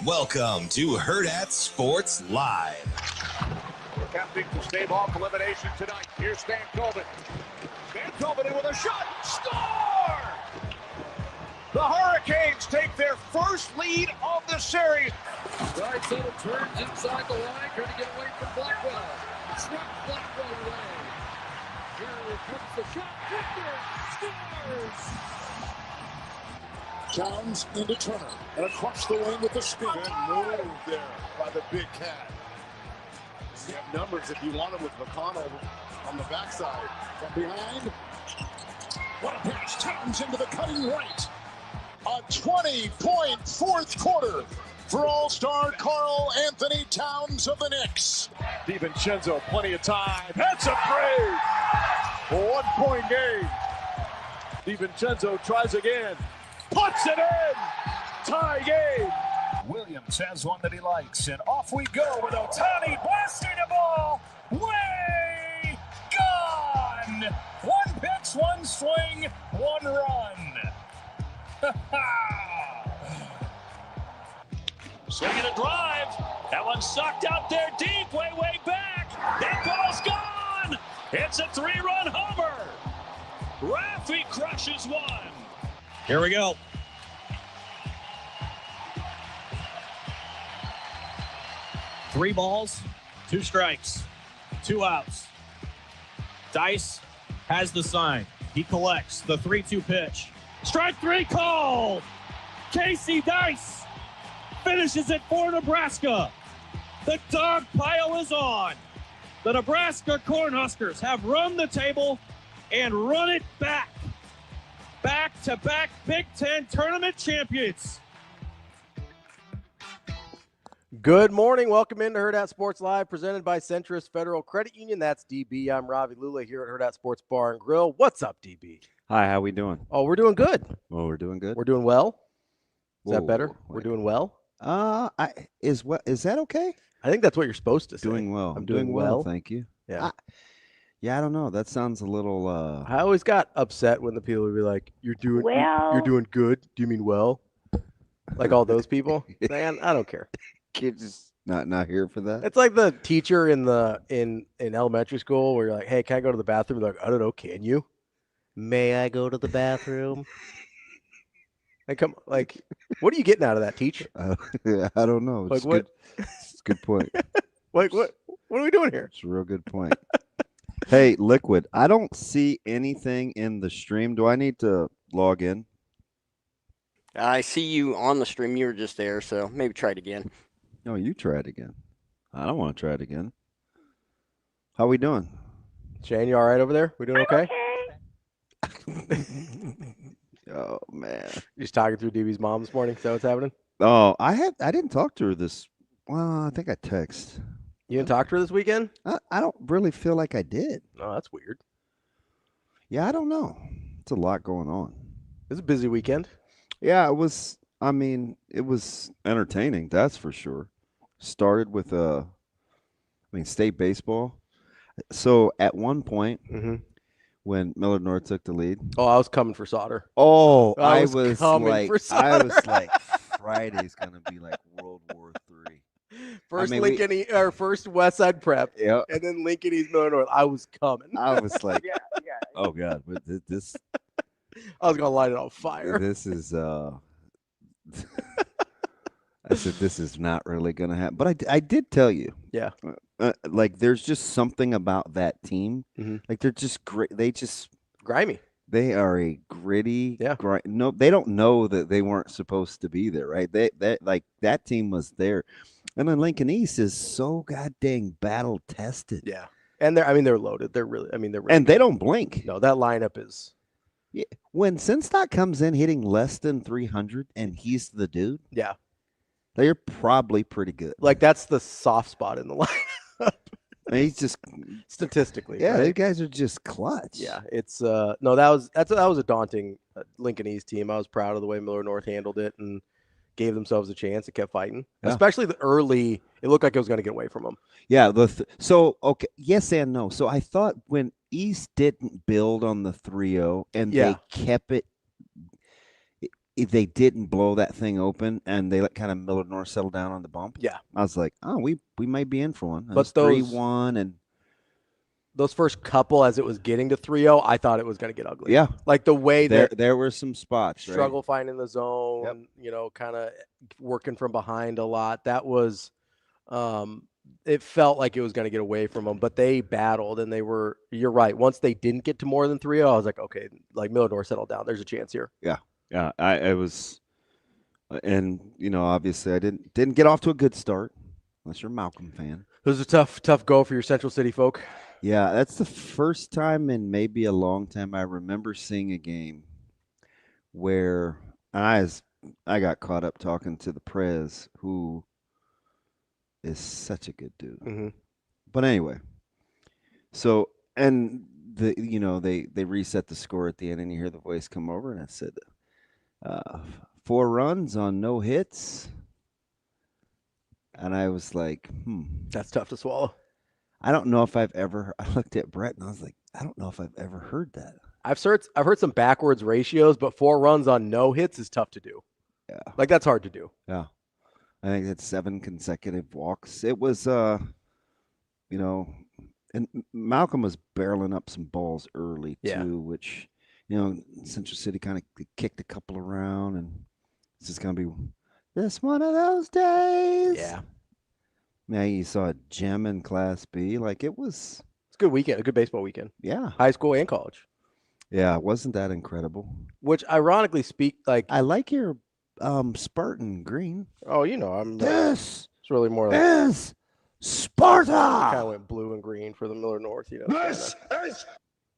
Welcome to Hurrdat Sports Live. Attempting to stave off elimination tonight. Here's Stan Colvin. Stan Colvin in with a shot. Score! The Hurricanes take their first lead of the series. Right center turns inside the line, trying to get away from Blackwell. Swept Blackwell away. Here comes the shot. Victor scores! Towns into Turner, and across the lane with the spin. Good move there by the big cat. You have numbers if you want them with McConnell on the backside. From behind, what a pass. Towns into the cutting right. A 20-point fourth quarter for All-Star Karl Anthony Towns of the Knicks. DiVincenzo, plenty of time. That's a break. 1 point game. DiVincenzo tries again. Puts it in. Tie game. Williams has one that he likes, and off we go with Ohtani blasting the ball. Way gone. 1 pitch, 1 swing, 1 run. Swinging a drive. That one sucked out there deep, way back. That ball's gone. It's a 3-run homer. Ravi crushes 1. Here we go. Three balls, 2 strikes, 2 outs. Dice has the sign. He collects the 3-2 pitch. Strike 3 called. Casey Dice finishes it for Nebraska. The dog pile is on. The Nebraska Cornhuskers have run the table and run it back. Back-to-back Big Ten tournament champions. Good morning. Welcome into Hurrdat Sports Live, presented by Centrist Federal Credit Union. That's DB. I'm Ravi Lulla here at Hurrdat Sports Bar and Grill. What's up, DB? Hi, how we doing? Oh, we're doing good. Oh, we're doing good. We're doing well. Is that Whoa, better? wait. We're doing well. Is that okay? I think that's what you're supposed to say. Doing well. I'm doing well. Thank you. Yeah. I don't know. That sounds a little. I always got upset when the people would be like, "You're doing good. Do you mean well?" Like all those people. Man, I don't care. Kids is not here for that. It's like the teacher in elementary school where you're like, "Hey, can I go to the bathroom?" They're like, "I don't know. Can you? May I go to the bathroom?" Like, what are you getting out of that, teach? I don't know. It's Like what? It's a good point. Like what are we doing here? It's a real good point. Hey, Liquid, I don't see anything in the stream. Do I need to log in? I see you on the stream. You were just there, so maybe try it again. No, you try it again. I don't want to try it again. How we doing? Shane, you all right over there? We doing okay? Oh man, You're just talking through DB's mom this morning. Is that what's happening? Oh, I didn't talk to her this. Well, I think I text. You didn't talk to her this weekend? I don't really feel like I did. Oh, that's weird. Yeah, I don't know. It's a lot going on. It was a busy weekend. Yeah, it was. I mean, it was entertaining. That's for sure. Started with state baseball. So at one point, when Millard North took the lead. Oh, I was coming for Sauter. Oh, I was like, Friday's gonna be like World War III. First West Side Prep, Yeah, and then Lincoln East Millard North. I was coming. I was like, oh god, but this. I was gonna light it on fire. This is. I said this is not really gonna happen, but I did tell you. Yeah. Like there's just something about that team. Like they're just great. They just grimy. They are a gritty. Yeah. No, they don't know that they weren't supposed to be there, right? That team was there, and then Lincoln East is so goddamn battle tested. Yeah, and they're loaded. They're really. And they don't blink. No, that lineup is. Yeah. When Sinstock comes in hitting less than 300, and he's the dude. Yeah. They're probably pretty good. Like that's the soft spot in the lineup. He's just statistically. Yeah, right? these guys are just clutch. Yeah, it's that was a daunting Lincoln East team. I was proud of the way Millard North handled it and gave themselves a chance and kept fighting. Yeah. Especially the early, it looked like it was going to get away from them. Yeah. Okay. Yes and no. So I thought when East didn't build on the 3-0 and they kept it, they didn't blow that thing open and they let kind of Miller North settle down on the bump. Yeah. I was like, oh, we might be in for one. But those 3-1 and those first couple, as it was getting to 3-0, I thought it was going to get ugly. yeah, Like the way that there were some spots, struggle finding the zone, kind of working from behind a lot. That was, it felt like it was going to get away from them, but they battled and you're right. Once they didn't get to more than 3-0, I was like, okay, like Miller North settled down. There's a chance here. Yeah. Yeah. I was, and obviously I didn't get off to a good start unless you're a Malcolm fan. It was a tough go for your Central City folk. Yeah, that's the first time in maybe a long time I remember seeing a game where I got caught up talking to the Prez, who is such a good dude. Mm-hmm. But anyway, so they reset the score at the end, and you hear the voice come over, and I said, 4 runs on no hits, and I was like, That's tough to swallow. I don't know if I looked at Brett and I was like, I don't know if I've ever heard that. I've heard some backwards ratios, but 4 runs on no hits is tough to do. Yeah. Like that's hard to do. Yeah. I think it's 7 consecutive walks. It was, and Malcolm was barreling up some balls early too, which, Central City kind of kicked a couple around, and it's just going to be this one of those days. Yeah. Now you saw a gem in Class B. Like it's a good weekend, a good baseball weekend. Yeah. High school and college. Yeah, wasn't that incredible? Which ironically I like your Spartan green. Oh, I'm this. It's really more like this Sparta. Kind of went blue and green for the Miller North, This is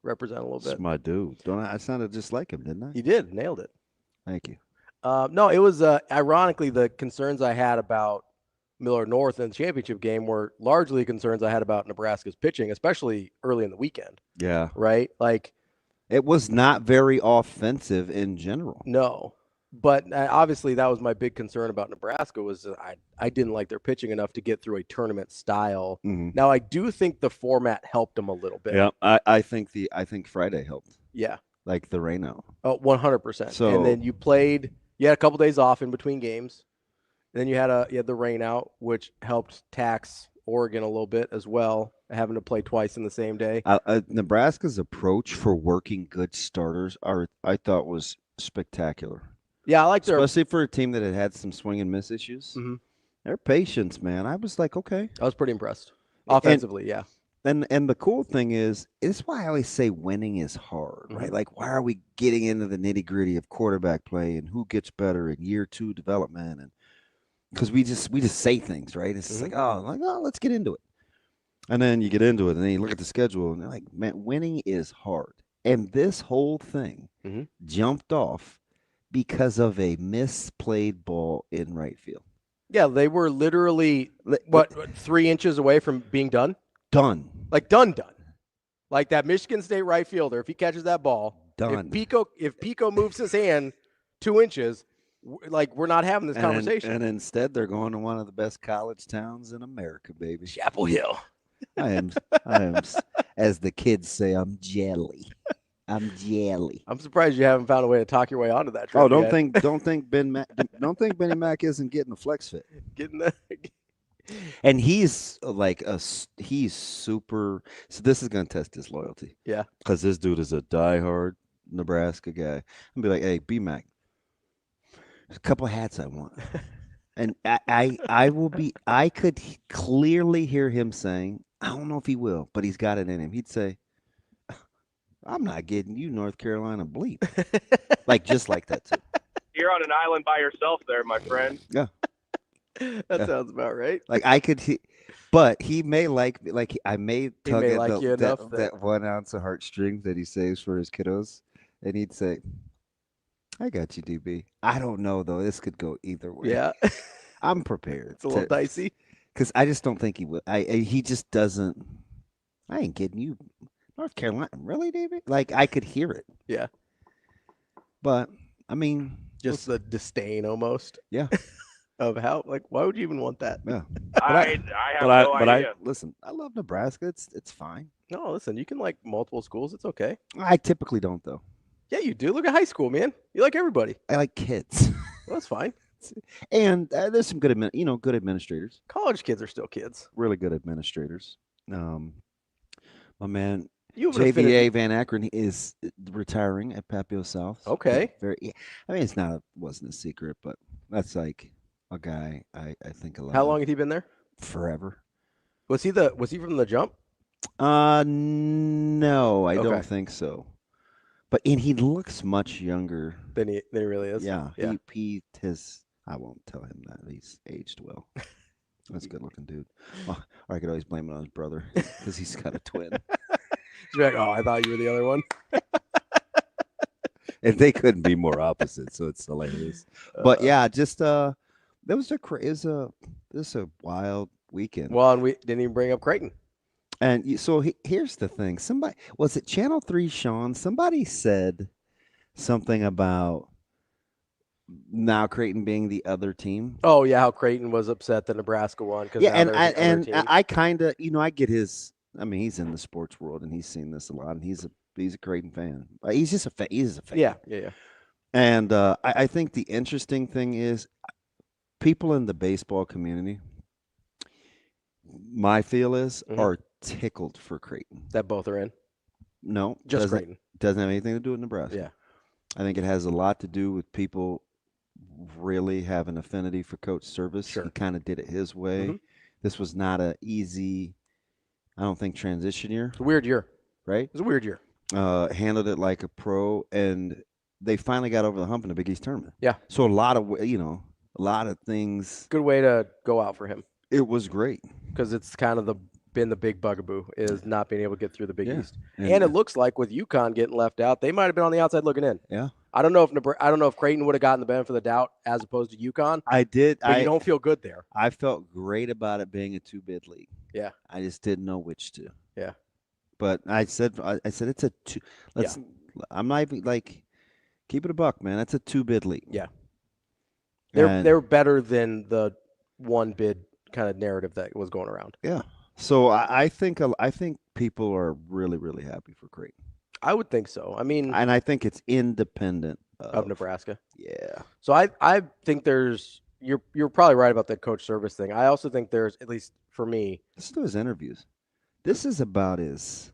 represent a little bit. That's my dude. I sounded just like him, didn't I? You did, nailed it. Thank you. No, it was ironically the concerns I had about Miller North in the championship game were largely concerns I had about Nebraska's pitching, especially early in the weekend. Yeah. Right? Like it was not very offensive in general. No. But obviously that was my big concern about Nebraska was I didn't like their pitching enough to get through a tournament style. Mm-hmm. Now I do think the format helped them a little bit. Yeah, I think Friday helped. Yeah. Like the rain out. Oh, 100%. So, and then you had a couple days off in between games. And then you had the rain out, which helped tax Oregon a little bit as well, having to play twice in the same day. Nebraska's approach for working good starters I thought was spectacular. Yeah, I like especially for a team that had some swing and miss issues. Mm-hmm. Their patience, man. I was like, okay. I was pretty impressed. Offensively, yeah. And the cool thing is why I always say winning is hard, right? Mm-hmm. Like, why are we getting into the nitty gritty of quarterback play and who gets better in year 2 development? And because we just say things, right? It's just mm-hmm. Let's get into it. And then you get into it, and then you look at the schedule, and you're like, man, winning is hard. And this whole thing mm-hmm. jumped off because of a misplayed ball in right field. Yeah, they were literally 3 inches away from being done. Done. Like done. Like that Michigan State right fielder, if he catches that ball, done. If Pico moves his hand 2 inches, like we're not having this conversation. And instead, they're going to one of the best college towns in America, baby. Chapel Hill. I am, as the kids say, I'm jelly. I'm jelly. I'm surprised you haven't found a way to talk your way onto that. Oh, don't think Benny Mac isn't getting the flex fit. And he's he's super. So this is going to test his loyalty. Yeah, because this dude is a diehard Nebraska guy. And be like, hey, B-Mac, there's a couple of hats I want. And I could clearly hear him saying, I don't know if he will, but he's got it in him. He'd say, I'm not getting you North Carolina bleep. Just like that too. You're on an island by yourself there, my friend. Yeah. That sounds about right. Like I could but he may I may tug at that 1 ounce of heartstrings that he saves for his kiddos. And he'd say, I got you, DB. I don't know though. This could go either way. Yeah. I'm prepared. It's a little dicey. Because I just don't think he will. He just doesn't. I ain't getting you North Carolina. Really, DB? Like I could hear it. Yeah. But I mean, just the disdain almost. Yeah. Of how, why would you even want that? Yeah. I have no idea. Listen, I love Nebraska. It's fine. No, listen, you can like multiple schools. It's okay. I typically don't, though. Yeah, you do. Look at high school, man. You like everybody. I like kids. Well, that's fine. And there's some good, good administrators. College kids are still kids. Really good administrators. My man You have an JVA affinity- Van Akron is retiring at Papio South. Okay. I mean, wasn't a secret, but that's like a guy I think a lot. How long had he been there? Forever. Was he from the jump? No, I Okay. don't think so. But he looks much younger than he really is. Yeah. Yeah. He has. I won't tell him that he's aged well. That's a good looking dude. Or I could always blame it on his brother because he's got a twin. He's like, oh, I thought you were the other one. And they couldn't be more opposite, so it's hilarious. But yeah, just that was a wild weekend. Well, and we didn't even bring up Creighton. And here's the thing. Somebody, was it Channel 3, Sean? Somebody said something about now Creighton being the other team. Oh yeah, how Creighton was upset that Nebraska won. Yeah, and I kind of, I get his. I mean, he's in the sports world and he's seen this a lot, and he's a Creighton fan. He's just a fan. He's a fan. Yeah. And I think the interesting thing is people in the baseball community, my feel is, are tickled for Creighton. That both are in? No. Just Creighton. Doesn't have anything to do with Nebraska. Yeah. I think it has a lot to do with people really have an affinity for Coach Service. Sure. He kind of did it his way. This was not an easy, I don't think, transition year. It's a weird year. Right? It was a weird year. Handled it like a pro, and they finally got over the hump in the Big East tournament. Yeah. So a lot of things. Good way to go out for him. It was great. Because it's kind of been the big bugaboo is not being able to get through the Big East. And it looks like with UConn getting left out, they might have been on the outside looking in. Yeah. I don't know if Creighton would have gotten the benefit of the doubt as opposed to UConn. I did. But you don't feel good there. I felt great about it being a 2-bid league. Yeah. I just didn't know which to. Yeah. But I said it's a 2. I'm not even like, keep it a buck, man. That's a 2-bid league. Yeah. They're better than the 1-bid kind of narrative that was going around. Yeah. So I think people are really, really happy for Creighton. I would think so. I mean, and I think it's independent of Nebraska. Yeah. So I think you're probably right about the Coach Service thing. I also think there's, at least for me, listen to his interviews. This is about as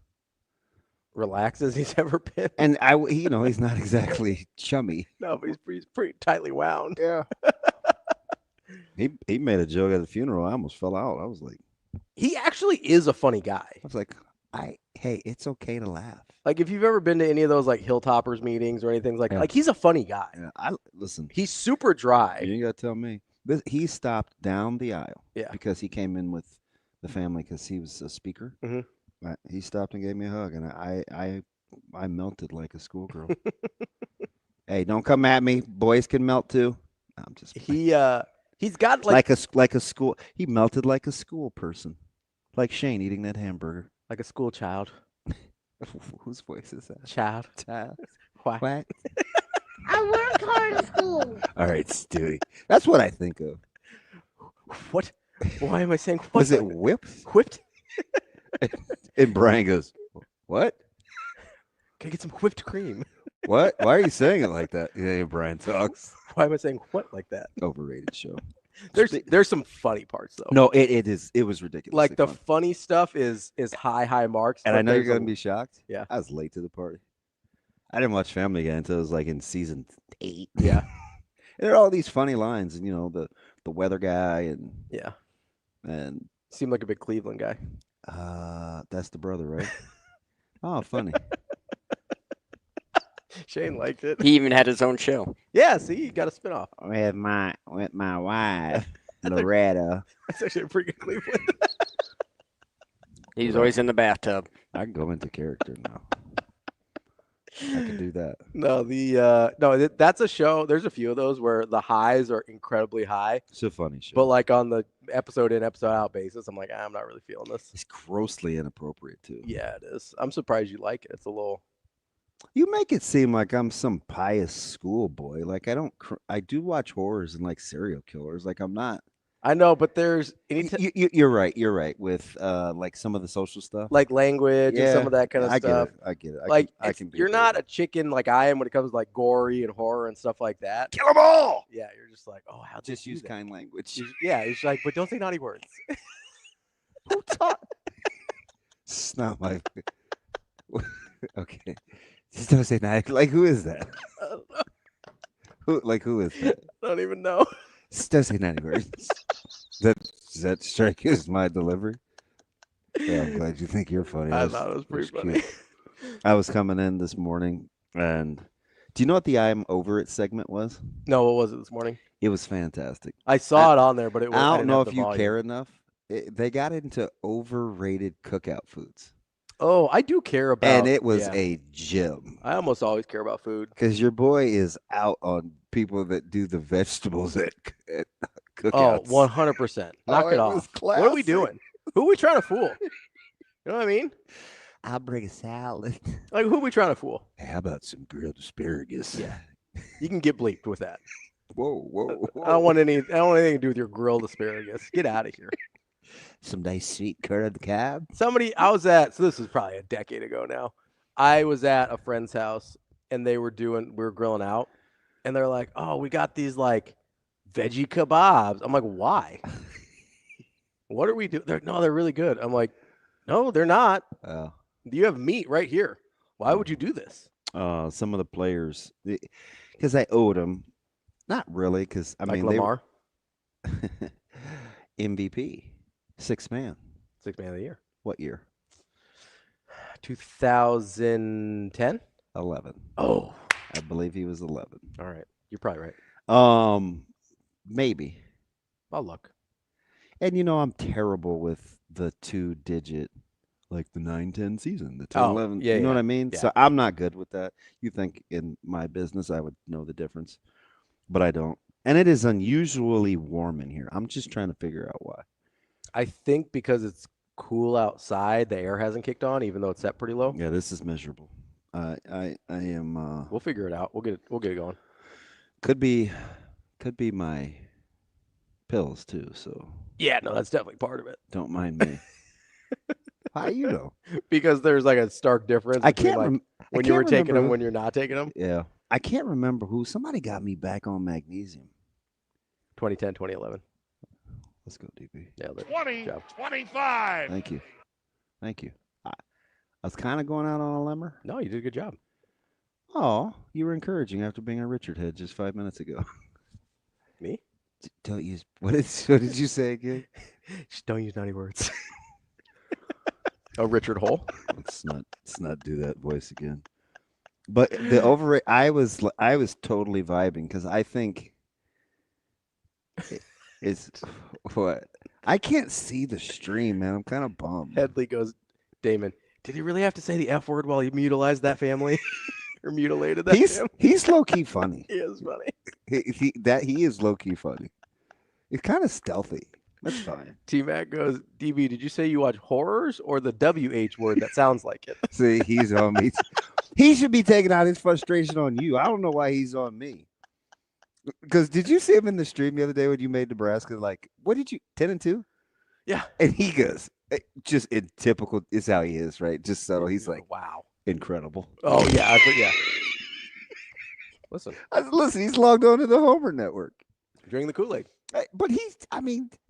relaxed as he's ever been. And he's not exactly chummy. No, but he's pretty tightly wound. Yeah. He made a joke at the funeral. I almost fell out. I was like, he actually is a funny guy. I was like, hey, it's okay to laugh. Like if you've ever been to any of those like Hilltoppers meetings or anything like he's a funny guy. Yeah, listen. He's super dry. You gotta tell me. He stopped down the aisle. Yeah. Because he came in with the family because he was a speaker. Mm-hmm. He stopped and gave me a hug, and I melted like a schoolgirl. Hey, don't come at me. Boys can melt too. No, I'm just. He's got like a school. He melted like a school person, like Shane eating that hamburger, like a school child. Whose voice is that? Child. What? I worked hard in school. All right, Stewie. That's what I think of. What? Why am I saying what? Was it whipped? Whipped? And Brian goes, "What? Can I get some whipped cream?" What? Why are you saying it like that? Yeah, Brian talks. Why am I saying what like that? Overrated show. There's some funny parts though. No, it is. It was ridiculous. Like the funny stuff is high marks. And I know you're gonna be shocked. Yeah. I was late to the party. I didn't watch Family Guy until it was like in season 8. Yeah. And there are all these funny lines, and the weather guy and seemed like a big Cleveland guy. That's the brother, right? Oh, funny. Shane liked it. He even had his own show. Yeah, see, you got a spinoff. With my wife, Loretta. That's actually a pretty good Cleveland. He's always in the bathtub. I can go into character now. I can do that. No, that's a show. There's a few of those where the highs are incredibly high. It's a funny show. But like on the episode in, episode out basis, I'm like, I'm not really feeling this. It's grossly inappropriate too. Yeah, it is. I'm surprised you like it. It's a little. You make it seem like I'm some pious schoolboy. Like I do watch horrors and like serial killers. Like I'm not. I know, but there's You're right. You're right with like some of the social stuff, like language and some of that kind of stuff. I get it. I can. You're not a chicken like I am when it comes to like gory and horror and stuff like that. Kill them all. Yeah, you're just like, oh, how just use kind language. Yeah, it's like, but don't say naughty words. Who taught? It's not my. Okay, just don't say naughty. Like, who is that? Who is that? I don't even know. Just don't say naughty words. Does that strike you as my delivery? Yeah, I'm glad you think you're funny. I thought it was pretty funny. I was coming in this morning, and do you know what the I'm over it segment was? No, what was it this morning? It was fantastic. I saw it on there, but it was. I don't know if you care enough. They got into overrated cookout foods. Oh, I do care about. And it was a gem. I almost always care about food. Because your boy is out on people that do the vegetables at cookouts. Oh, 100%. Knock it off. What are we doing? Who are we trying to fool? You know what I mean? I'll bring a salad. Like, who are we trying to fool? Hey, how about some grilled asparagus? Yeah. You can get bleeped with that. Whoa. I don't want anything to do with your grilled asparagus. Get out of here. Some nice sweet curd on the cab. So this was probably a decade ago now. I was at a friend's house and we were grilling out, and they're like, oh, we got these like veggie kebabs. I'm like, why? What are we doing? They're like, no, they're really good. I'm like, no, they're not. You have meat right here. Why would you do this? Some of the players, because I owed them. Not really, because I mean, Lamar? MVP. Sixth man of the year. What year? 2010? 11. Oh. I believe he was 11. All right. You're probably right. Maybe. I'll look. And I'm terrible with the 2-digit, like the 9-10 season, the 10-11. Yeah, you know what I mean? Yeah. So I'm not good with that. You think in my business I would know the difference, but I don't. And it is unusually warm in here. I'm just trying to figure out why. I think because it's cool outside, the air hasn't kicked on, even though it's set pretty low. Yeah, this is miserable. I am. We'll figure it out. We'll get it going. Could be my pills too. So yeah, no, that's definitely part of it. Don't mind me. How you know? Because there's like a stark difference. I can't when you were taking them, when you're not taking them. Yeah, I can't remember who. Somebody got me back on magnesium. 2010, 2011. Let's go, DB. Yeah, 25. Thank you. I was kind of going out on a limber. No, you did a good job. Oh, you were encouraging after being a Richard head just 5 minutes ago. Me? Don't use what did you say again? Just don't use naughty words. Richard Hole. Let's not do that voice again. But the overrated, I was totally vibing because I think it's what I can't see the stream, man. I'm kind of bummed. Headley goes, Damon, did he really have to say the F word while he mutilated that family? Or mutilated that family? He's low key funny. He is funny. He is low key funny. It's kind of stealthy. That's fine. T-Mac goes, DB, did you say you watch horrors or the WH word that sounds like it? See, he's on me. He should be taking out his frustration on you. I don't know why he's on me. Because did you see him in the stream the other day when you made Nebraska? Like, what did you 10-2? Yeah. And he goes, just in typical is how he is, right? Just subtle. He's like, wow, incredible. Oh yeah, yeah. Listen, he's logged on to the Homer Network. Drinking the Kool-Aid. But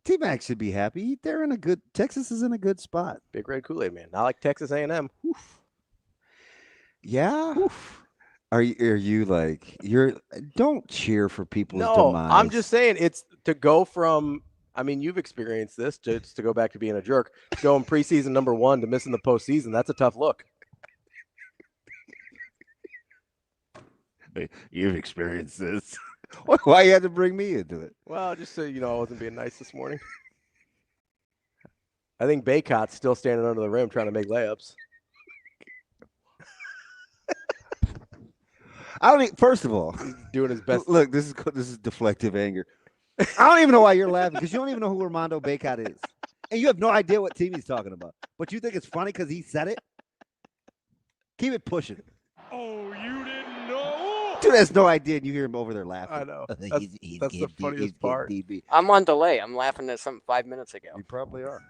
T-Mac should be happy. Texas is in a good spot. Big red Kool-Aid, man. Not like Texas A&M. Oof. Yeah. Oof. Are you like don't cheer for people's demise. No, I'm just saying it's to go from you've experienced this just to go back to being a jerk, going preseason #1 to missing the postseason. That's a tough look. You've experienced this. Why you had to bring me into it? Well, just so you know, I wasn't being nice this morning. I think Baycott's still standing under the rim trying to make layups. First of all, he's doing his best. Look, this is deflective anger. I don't even know why you're laughing because you don't even know who Armando Baycott is, and you have no idea what team he's talking about. But you think it's funny because he said it. Keep it pushing. Oh, you didn't know? Dude, Dude has no idea, and you hear him over there laughing. I know. That's He's the getting funniest part. DB. I'm on delay. I'm laughing at something 5 minutes ago. You probably are.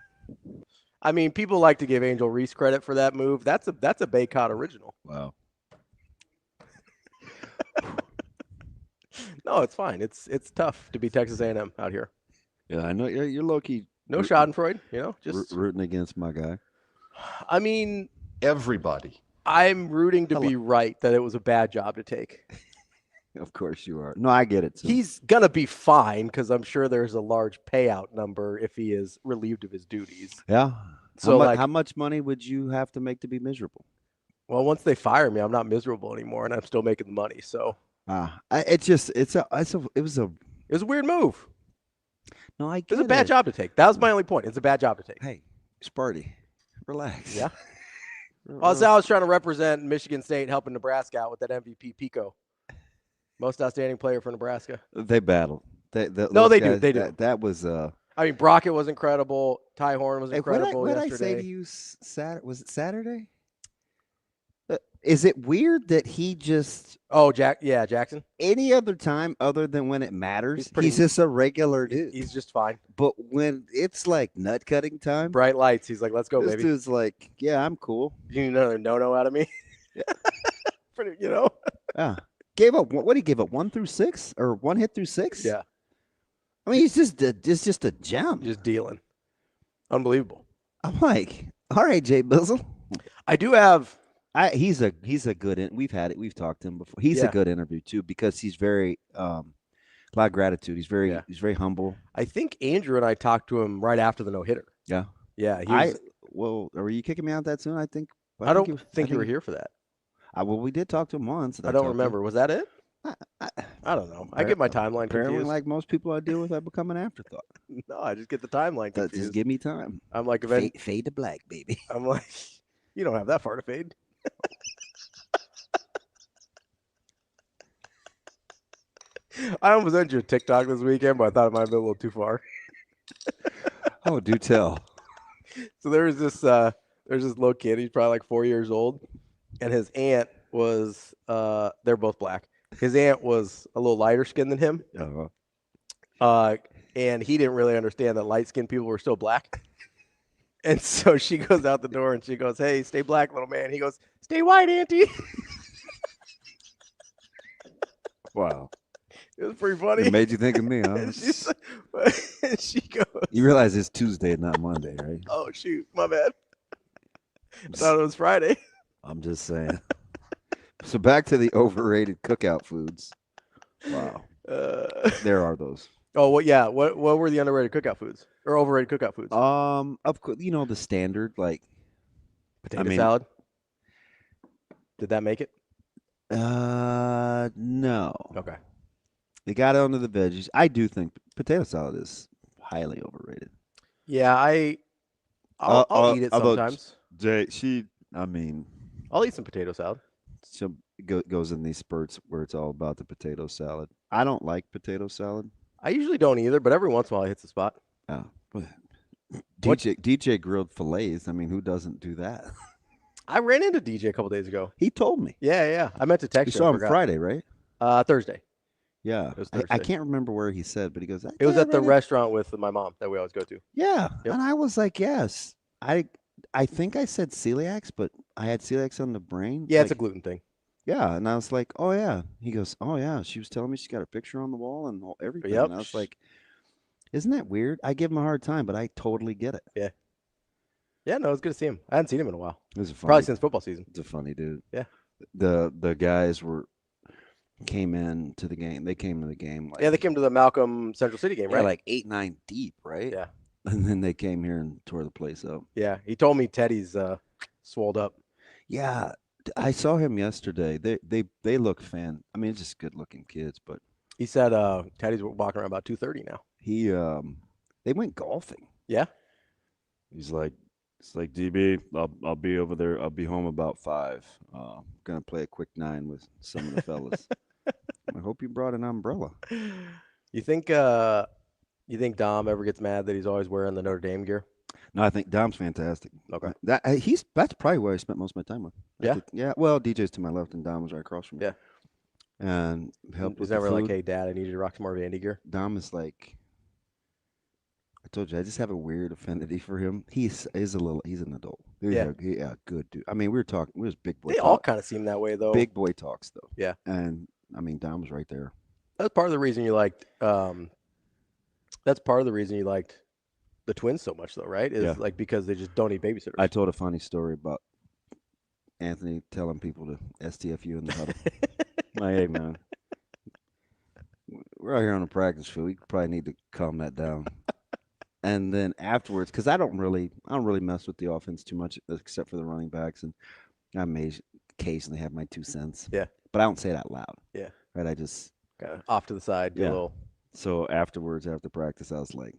I mean, people like to give Angel Reese credit for that move. That's a Baycott original. Wow. No, it's fine. It's tough to be Texas A&M out here. Yeah, I know you're low-key. No Schadenfreude, just rooting against my guy. I mean, everybody. I'm rooting to be right that it was a bad job to take. Of course you are. No, I get it. Too. He's going to be fine because I'm sure there's a large payout number if he is relieved of his duties. Yeah. So how much money would you have to make to be miserable? Well, once they fire me, I'm not miserable anymore, and I'm still making the money. So it was a weird move. No, it was a bad job to take. That was my only point. It's a bad job to take. Hey, Sparty, relax. Yeah. Also, I was trying to represent Michigan State, helping Nebraska out with that MVP Pico. Most outstanding player for Nebraska. They battled. They do. That was. I mean, Brockett was incredible. Ty Horn was incredible. What did I say to you? Was it Saturday? Is it weird that he just? Oh, Jackson. Any other time other than when it matters, he's just a regular dude. He's just fine. But when it's like nut cutting time, bright lights, he's like, "Let's go, baby." This dude's like, "Yeah, I'm cool." You need another no out of me. Pretty, Yeah. Gave up. What did he give up? 1 through 6 or 1 hit through 6? Yeah. I mean, he's just a gem. Just dealing. Unbelievable. I'm like, all right, Jay Bizzle. I do have. He's a good. We've talked to him before. He's a good interview too because he's very a lot of gratitude. He's very humble. I think Andrew and I talked to him right after the no-hitter. Yeah. Yeah. Are you kicking me out that soon? I don't think you were here for that. Well, we did talk to him once. I don't remember. Was that it? I don't know. I get my timeline apparently, confused. like most people I deal with, I become an afterthought. No, I just get the timeline confused. Just give me time. I'm like, fade to black, baby. I'm like, you don't have that far to fade. I almost sent you a TikTok this weekend, but I thought it might have been a little too far. Oh, do tell. So there's this little kid. He's probably like 4 years old, and his aunt was they're both black. His aunt was a little lighter skinned than him. And he didn't really understand that light skinned people were still black. And so she goes out the door and she goes, "Hey, stay black, little man." He goes, "Stay white, auntie." Wow. It was pretty funny. It made you think of me, huh? And she goes, "You realize it's Tuesday, not Monday, right?" "Oh, shoot. My bad. I thought it was Friday." I'm just saying. So back to the overrated cookout foods. Wow. There are those. Oh, well, yeah. What were the underrated cookout foods or overrated cookout foods? Of course, the standard like potato salad. Did that make it? No. Okay. They got it under the veggies. I do think potato salad is highly overrated. Yeah, I'll eat it sometimes. I'll eat some potato salad. So goes in these spurts where it's all about the potato salad. I don't like potato salad. I usually don't either, but every once in a while it hits the spot. Oh, DJ grilled fillets. I mean, who doesn't do that? I ran into DJ a couple days ago. He told me. Yeah. I meant to text you. You saw him Friday, right? Thursday. Yeah. It was Thursday. I can't remember where he said, but he goes, it was at the restaurant with my mom that we always go to. Yeah. Yep. And I was like, yes. I think I said celiacs, but I had celiacs on the brain. Yeah, it's a gluten thing. Yeah, and I was like, oh, yeah. He goes, oh, yeah. She was telling me she's got a picture on the wall and everything. Yep. And I was like, isn't that weird? I give him a hard time, but I totally get it. Yeah. Yeah, no, it's good to see him. I hadn't seen him in a while. Probably since football season. It's a funny dude. Yeah. The guys came into the game. They came to the game. They came to the Malcolm Central City game, right? Like 8-9 deep, right? Yeah. And then they came here and tore the place up. Yeah. He told me Teddy's swolled up. Yeah. I saw him yesterday. They look it's just good looking kids, but he said Teddy's walking around about 2:30 now. They went golfing. Yeah. He's like, it's like, DB, I'll be over there. I'll be home about 5. Gonna play a quick 9 with some of the fellas. I hope you brought an umbrella. You think Dom ever gets mad that he's always wearing the Notre Dame gear? No, I think Dom's fantastic. Okay. That's probably where I spent most of my time with. Yeah? Yeah. Well, DJ's to my left and Dom was right across from me. Yeah. and helped with He's the never like, food. hey, Dad, I need you to rock some more Vandy gear. Dom is like, I told you, I just have a weird affinity for him. He's an adult. He's a good dude. I mean, we was big boy They all kind of seem that way, though. Big boy talks, though. Yeah. And, I mean, Dom was right there. That's part of the reason you liked the Twins so much, though, right? Is like because they just don't need babysitters. I told a funny story about Anthony telling people to STFU in the huddle. Like, hey, man, we're out here on a practice field. We probably need to calm that down. And then afterwards, because I don't really mess with the offense too much, except for the running backs, and I may occasionally have my 2 cents. Yeah. But I don't say it out loud. Yeah. Right. I just kind of off to the side. Yeah. A little. So afterwards, after practice, I was like,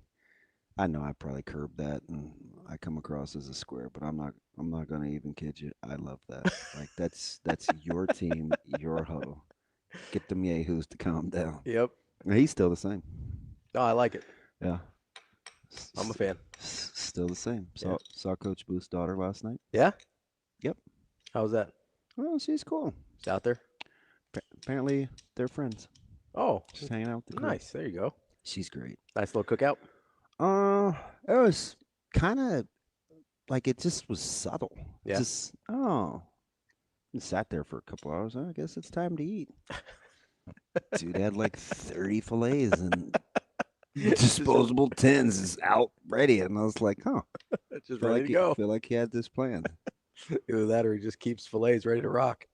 I know I probably curbed that, and I come across as a square, but I'm not gonna even kid you. I love that. Like that's your team, your huddle. Get them yahoos to calm down. Yep. And he's still the same. No, I like it. Yeah. I'm a fan. Still the same. Saw Coach Booth's daughter last night. Yeah? Yep. How was that? Oh, she's cool. She's out there? Apparently, they're friends. Oh. She's hanging out with the group. Nice. There you go. She's great. Nice little cookout? It was kind of like it just was subtle. Yeah. Just, sat there for a couple hours. I guess it's time to eat. Dude had like 30 fillets and disposable tins is out ready. And I was like, just ready to go. Feel like he had this plan. Either that or he just keeps fillets ready to rock.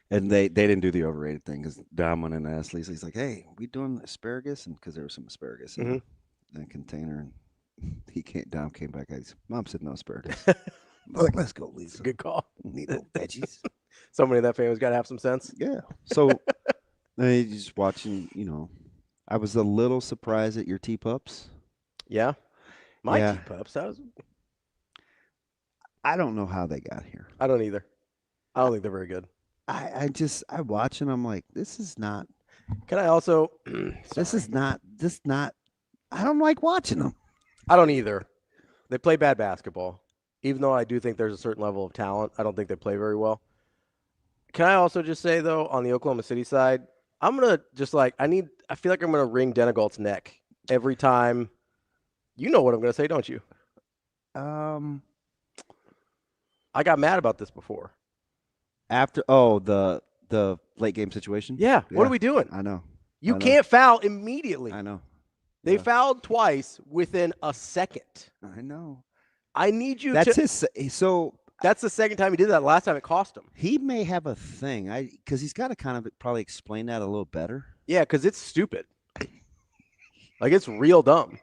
And they didn't do the overrated thing because Dom went in and asked Lisa, he's like, hey, we doing asparagus? And because there was some asparagus in the container. And Dom came back. Mom said no asparagus. I'm like, let's go, Lisa. Good call. Need no veggies. Somebody in that family's got to have some sense. Yeah. So just watching, I was a little surprised at your T-Pups. Yeah. My T-Pups. I don't know how they got here. I don't either. I don't think they're very good. I watch and I'm like, this is not. Can I also? This is not. I don't like watching them. I don't either. They play bad basketball. Even though I do think there's a certain level of talent, I don't think they play very well. Can I also just say, though, on the Oklahoma City side, I'm going to just I feel like I'm going to wring Denegalt's neck every time. You know what I'm going to say, don't you? I got mad about this before. After, the late game situation? Yeah. What are we doing? I know. You can't foul immediately. I know. They fouled twice within a second. I know. I need you so that's the second time he did that. Last time it cost him. He may have a thing. Because he's got to kind of probably explain that a little better. Yeah, because it's stupid. It's real dumb.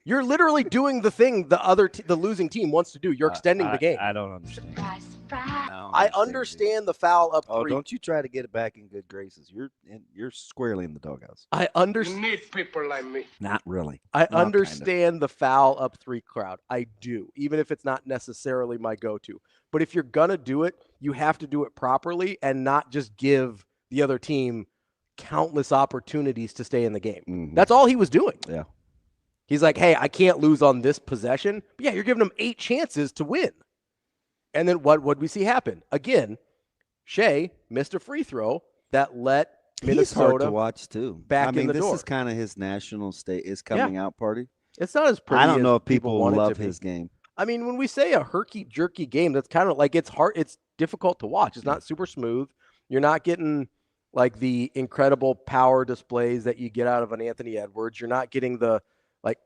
You're literally doing the thing the losing team wants to do. You're extending the game. I don't understand. Surprise, surprise. I understand the foul up 3. Oh, don't you try to get it back in good graces. You're squarely in the doghouse. I understand. You need people like me. Not really. I understand the foul up 3 crowd. I do, even if it's not necessarily my go-to. But if you're going to do it, you have to do it properly and not just give the other team countless opportunities to stay in the game. Mm-hmm. That's all he was doing. Yeah. He's like, hey, I can't lose on this possession. But yeah, you're giving them 8 chances to win. And then what would we see happen? Again, Shea missed a free throw that let Minnesota He's hard to watch too. back in the door. This is kind of his national coming out party. It's not as pretty. I don't know as if people want love it to be. his game. I mean, when we say a herky-jerky game, that's kind of like it's hard. It's difficult to watch. It's not super smooth. You're not getting like the incredible power displays that you get out of an Anthony Edwards. You're not getting the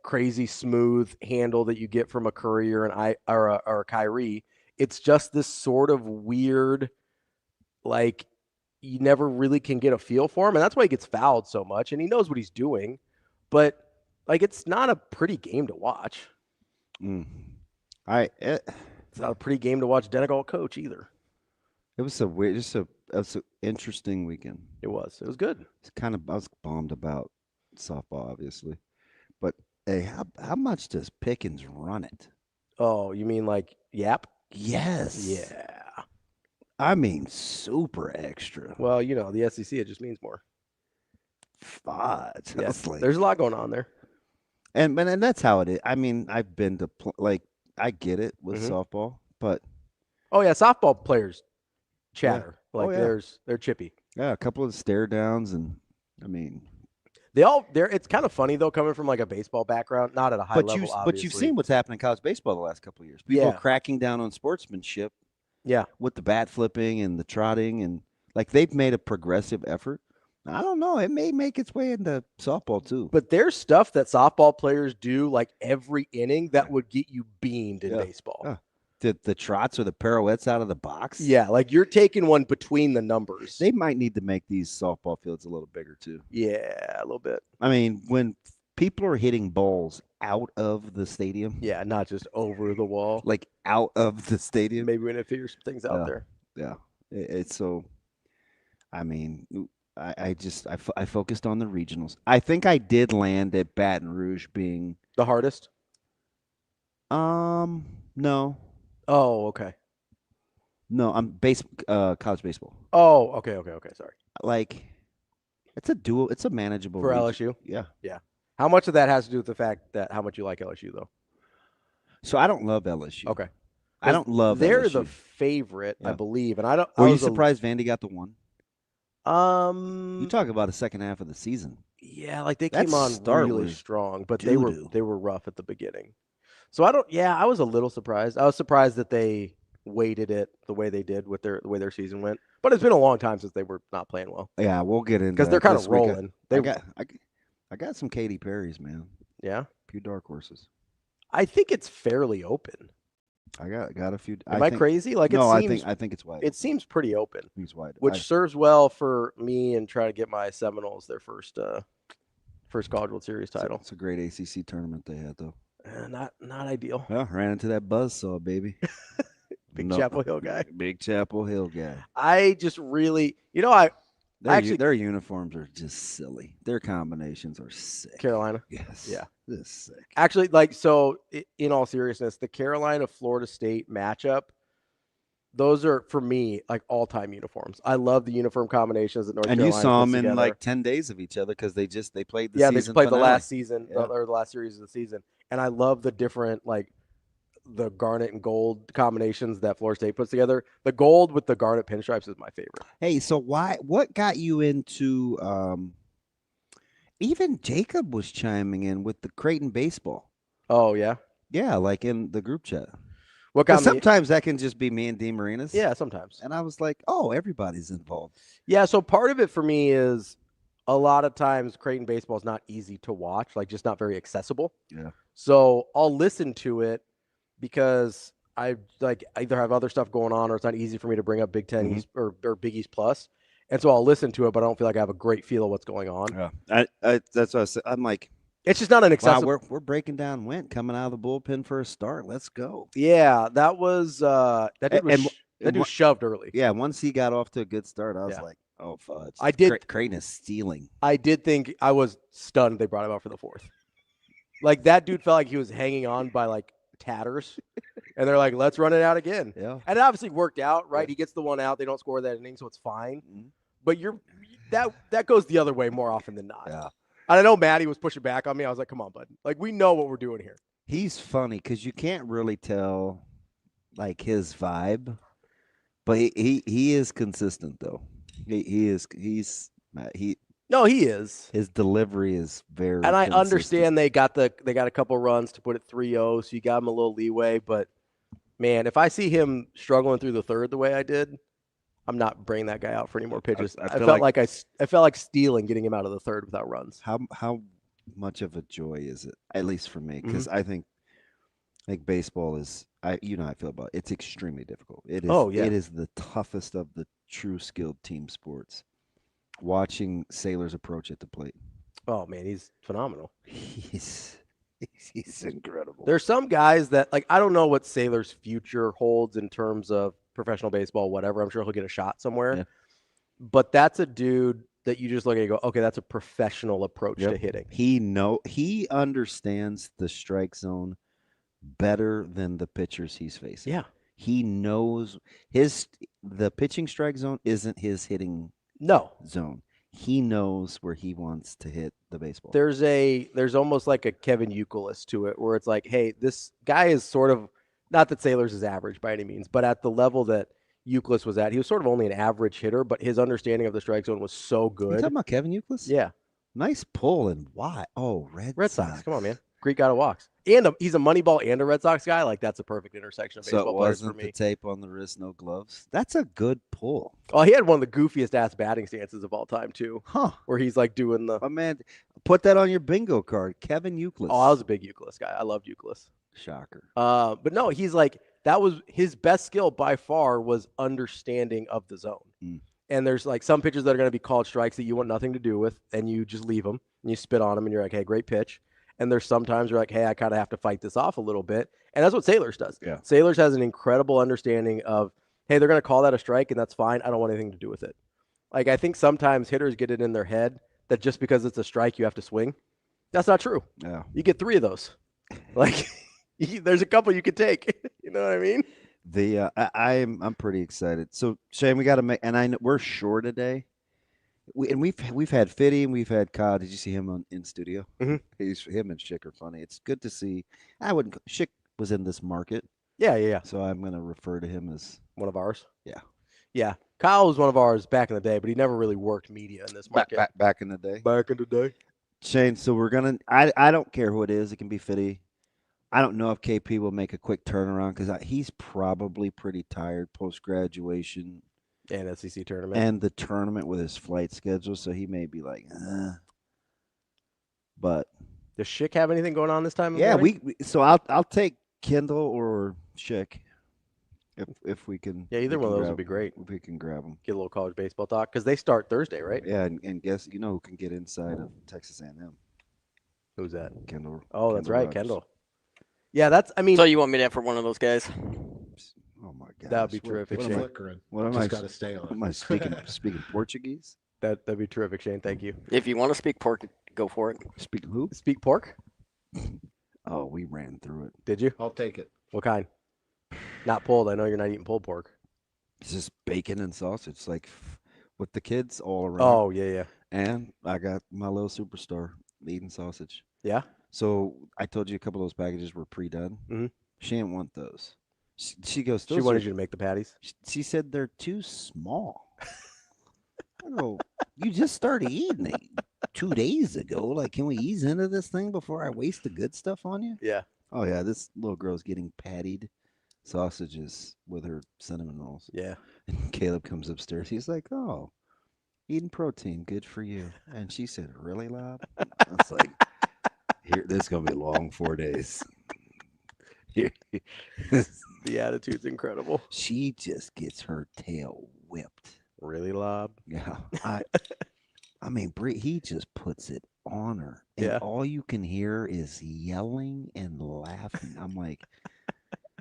crazy smooth handle that you get from a Curry or a Kyrie. It's just this sort of weird, you never really can get a feel for him, and that's why he gets fouled so much. And he knows what he's doing, but it's not a pretty game to watch. It's not a pretty game to watch Denegalt coach either. It was a weird, it was an interesting weekend. It was good. I was bummed about softball, obviously, but hey, how much does Pickens run it? Oh, you mean Yap? Yes. Yeah. I mean, super extra. Well, the SEC, it just means more. Fudge. Yeah, there's a lot going on there. And that's how it is. I mean, I've been to I get it with softball, but oh yeah, softball players chatter. Yeah. Like they're chippy. Yeah, a couple of stare downs, and I mean, it's kind of funny though, coming from like a baseball background, not at a high level. But you've seen what's happened in college baseball the last couple of years. People cracking down on sportsmanship. Yeah, with the bat flipping and the trotting, and like they've made a progressive effort. I don't know. It may make its way into softball too. But there's stuff that softball players do like every inning that would get you beamed in baseball. Yeah. The trots or the pirouettes out of the box. Yeah, like you're taking one between the numbers. They might need to make these softball fields a little bigger too. Yeah, a little bit. I mean, when people are hitting balls out of the stadium. Yeah, not just over the wall. Like out of the stadium. Maybe we need to figure some things out there. Yeah. It's so, I mean, I focused on the regionals. I think I did land at Baton Rouge being the hardest. No. Oh, okay. No, I'm college baseball. Oh, okay. Sorry. Like, it's a manageable for region. LSU. Yeah. How much of that has to do with the fact that how much you like LSU though? So I don't love LSU. Okay. I don't love. They're LSU. the favorite, I believe, and I don't. Were you surprised Vandy got the one? You talk about a second half of the season. Yeah, like they came on really strong, but they were rough at the beginning. So I was a little surprised. I was surprised that they weighted it the way they did with the way their season went. But it's been a long time since they were not playing well. Yeah, we'll get into because they're kind of rolling. I got some Katy Perry's, man. Yeah, few dark horses. I think it's fairly open. I got a few. Am I crazy? Like no, it seems, I think it's wide. It seems pretty open. It's wide, which serves well for me and trying to get my Seminoles their first College World Series title. It's a great ACC tournament they had though. Not ideal. Well, ran into that buzzsaw, baby. Big Chapel Hill guy. Big Chapel Hill guy. I just really, their uniforms are just silly. Their combinations are sick. Carolina. Yes. Yeah. This is sick. Actually, in all seriousness, the Carolina-Florida State matchup, those are, for me, like all-time uniforms. I love the uniform combinations that North Carolina puts together. And you saw them in together. like 10 days of each other because they played the season they played finale. the last season, or the last series of the season. And I love the different, the garnet and gold combinations that Florida State puts together. The gold with the garnet pinstripes is my favorite. Hey, so what got you into even Jacob was chiming in with the Creighton baseball. Oh, yeah? Yeah, like in the group chat. Sometimes that can just be me and Dean Marinas. Yeah, sometimes. And I was like, oh, everybody's involved. Yeah, so part of it for me is a lot of times Creighton baseball is not easy to watch, just not very accessible. Yeah. So I'll listen to it because I either have other stuff going on or it's not easy for me to bring up Big Ten East or Big East Plus. And so I'll listen to it, but I don't feel like I have a great feel of what's going on. Yeah, that's what I said. I'm like, it's just not an accessible. Wow, we're breaking down Went coming out of the bullpen for a start. Let's go. Yeah, that was that dude shoved early. Yeah, once he got off to a good start, I was like, oh fudge. Creighton is stealing. I did think I was stunned they brought him out for the fourth. Like that dude felt like he was hanging on by tatters, and they're like, let's run it out again. Yeah, and it obviously worked out, right? Yeah. He gets the one out. They don't score that inning, so it's fine. Mm-hmm. But that goes the other way more often than not. Yeah. And I know Maddie was pushing back on me. I was like, come on, bud. We know what we're doing here. He's funny because you can't really tell his vibe, but he is consistent though. He is. No, he is. His delivery is very. And I consistent. understand they got a couple runs to put it 3-0, so you got him a little leeway. But man, if I see him struggling through the third the way I did, I'm not bringing that guy out for any more pitches. I felt like stealing getting him out of the third without runs. How much of a joy is it? At least for me, because I think baseball is. I feel about it. It's extremely difficult. It is. Oh yeah. It is the toughest of the true skilled team sports. Watching sailors approach at the plate. Oh man, he's phenomenal. He's incredible. There's some guys that I don't know what Sailor's future holds in terms of professional baseball, whatever. I'm sure he'll get a shot somewhere. Yeah. But that's a dude that you just look at and go, okay, that's a professional approach to hitting. He understands the strike zone better than the pitchers he's facing. Yeah. He knows the pitching strike zone isn't his hitting zone. He knows where he wants to hit the baseball. There's almost like a Kevin Youkilis to it, where it's like, hey, this guy is sort of, not that Sailors is average by any means, but at the level that Youkilis was at. He was sort of only an average hitter, but his understanding of the strike zone was so good. You talking about Kevin Youkilis? Yeah. Nice pull and why? Oh, Red Sox. Come on, man. Greek guy to walks. And he's a Moneyball and a Red Sox guy. Like, that's a perfect intersection of baseball players for me. The tape on the wrist, no gloves. That's a good pull. Oh, he had one of the goofiest ass batting stances of all time too. Huh? Where he's like doing the. Oh man, put that on your bingo card, Kevin Youkilis. Oh, I was a big Youkilis guy. I loved Youkilis. Shocker. But no, he's like that was his best skill by far was understanding of the zone. And there's like some pitches that are going to be called strikes that you want nothing to do with, and you just leave them and you spit on them, and you're like, hey, great pitch. And there's sometimes you're like, hey, I kind of have to fight this off a little bit. And that's what Sailors does. Yeah. Sailors has an incredible understanding of, hey, they're going to call that a strike, and that's fine. I don't want anything to do with it. Like, I think sometimes hitters get it in their head that just because it's a strike, you have to swing. That's not true. Yeah. You get 3 of those. Like, there's a couple you could take. You know what I mean? I'm pretty excited. So Shane, we got to make, and I know we're short today. We've had Fitty and we've had Kyle. Did you see him in studio? Mm-hmm. Him and Schick are funny. It's good to see. Schick was in this market. Yeah. So I'm going to refer to him as one of ours. Yeah. Kyle was one of ours back in the day, but he never really worked media in this market. Back in the day. Back in the day. Shane, so we're going to – I don't care who it is. It can be Fitty. I don't know if KP will make a quick turnaround because he's probably pretty tired post-graduation. And SEC tournament. And the tournament with his flight schedule, so he may be like, But does Schick have anything going on this time? Yeah, so I'll take Kendall or Schick if we can. Yeah, either one of those would be great. If we can grab them. Get a little college baseball talk because they start Thursday, right? Yeah, and guess who can get inside of Texas A&M? Who's that? Kendall. Oh, that's right, Rogers. Kendall. Yeah, So you want me to have for one of those guys? Oh my God, that would be terrific, Shane. What am I got to stay on? Am I speaking Portuguese? That'd be terrific, Shane. Thank you. If you want to speak pork, go for it. Speak who? Speak pork? Oh, we ran through it. Did you? I'll take it. What kind? Not pulled. I know you're not eating pulled pork. It's just bacon and sausage, like with the kids all around. Oh yeah. And I got my little superstar eating sausage. Yeah. So I told you a couple of those packages were pre-done. Mm-hmm. She didn't want those. She goes. She wanted you to make the patties. She said they're too small. I go. You just started eating it 2 days ago. Like, can we ease into this thing before I waste the good stuff on you? Yeah. Oh yeah, this little girl's getting pattied sausages with her cinnamon rolls. Yeah. And Caleb comes upstairs. He's like, "Oh, eating protein, good for you." And she said, "Really, Lob?" I was like, "Here, this is gonna be a long 4 days." The attitude's incredible. She just gets her tail whipped. Really, Lob? Yeah. I mean, he just puts it on her. And yeah. all you can hear is yelling and laughing. I'm like,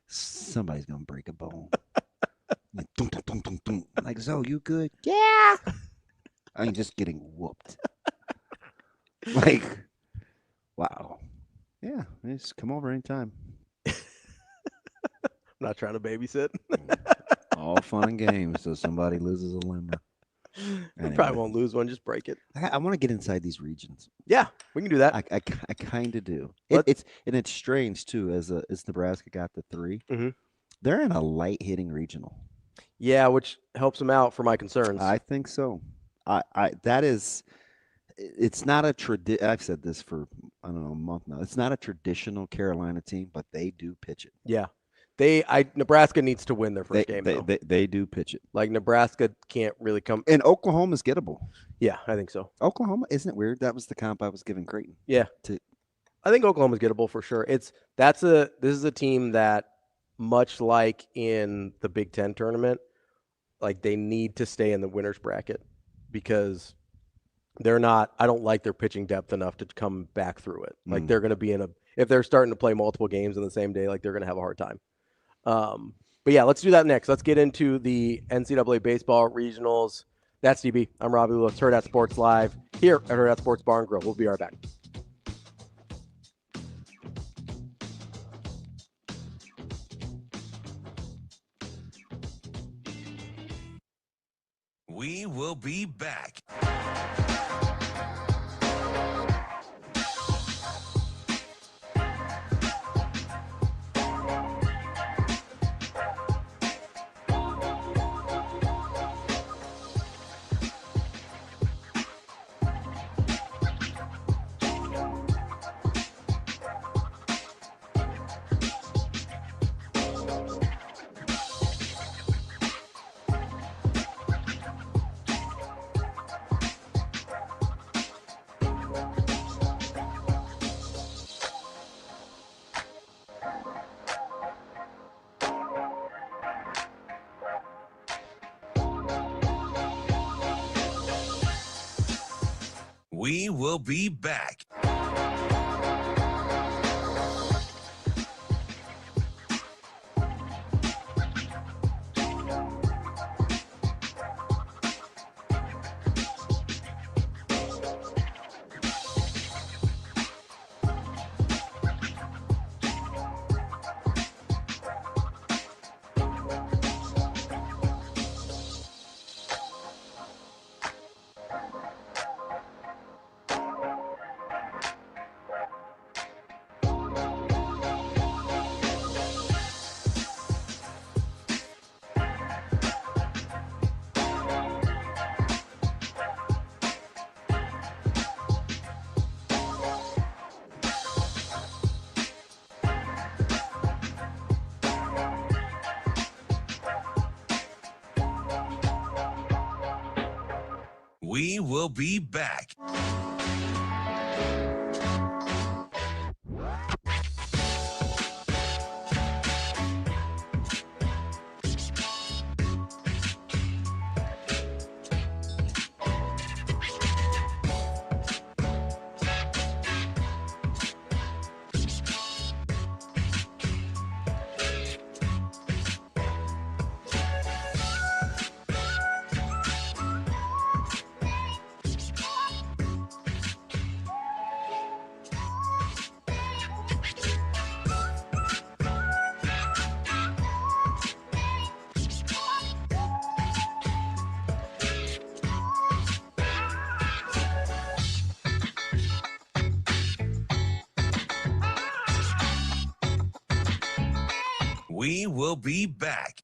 somebody's going to break a bone. Like, dum, dum, dum, dum, dum. I'm like, Zoe, you good? Yeah. I'm just getting whooped. Like, wow. Yeah. Just come over anytime. I'm not trying to babysit. All fun and games till somebody loses a limb. Anyway. Probably won't lose one. Just break it. I want to get inside these regions. Yeah, we can do that. I kind of do. It's strange too. As Nebraska got the 3, they're in a light hitting regional. Yeah, which helps them out for my concerns. I think so. It's not a tradition. I've said this for I don't know a month now. It's not a traditional Carolina team, but they do pitch it. Yeah. Nebraska needs to win their first game. They do pitch it. Like Nebraska can't really come. And Oklahoma's gettable. Yeah, I think so. Oklahoma, isn't it weird? That was the comp I was giving Creighton. Yeah. I think Oklahoma's gettable for sure. This is a team that, much like in the Big Ten tournament, like they need to stay in the winner's bracket because they're not. I don't like their pitching depth enough to come back through it. Like they're going to be if they're starting to play multiple games in the same day, like they're going to have a hard time. But yeah, let's do that next. Let's get into the NCAA baseball regionals. That's DB. I'm Ravi. Let's Hurrdat Sports Live here at Hurrdat Sports Bar and Grill. We'll be right back. We will be back. We will be back. We will be back. We will be back.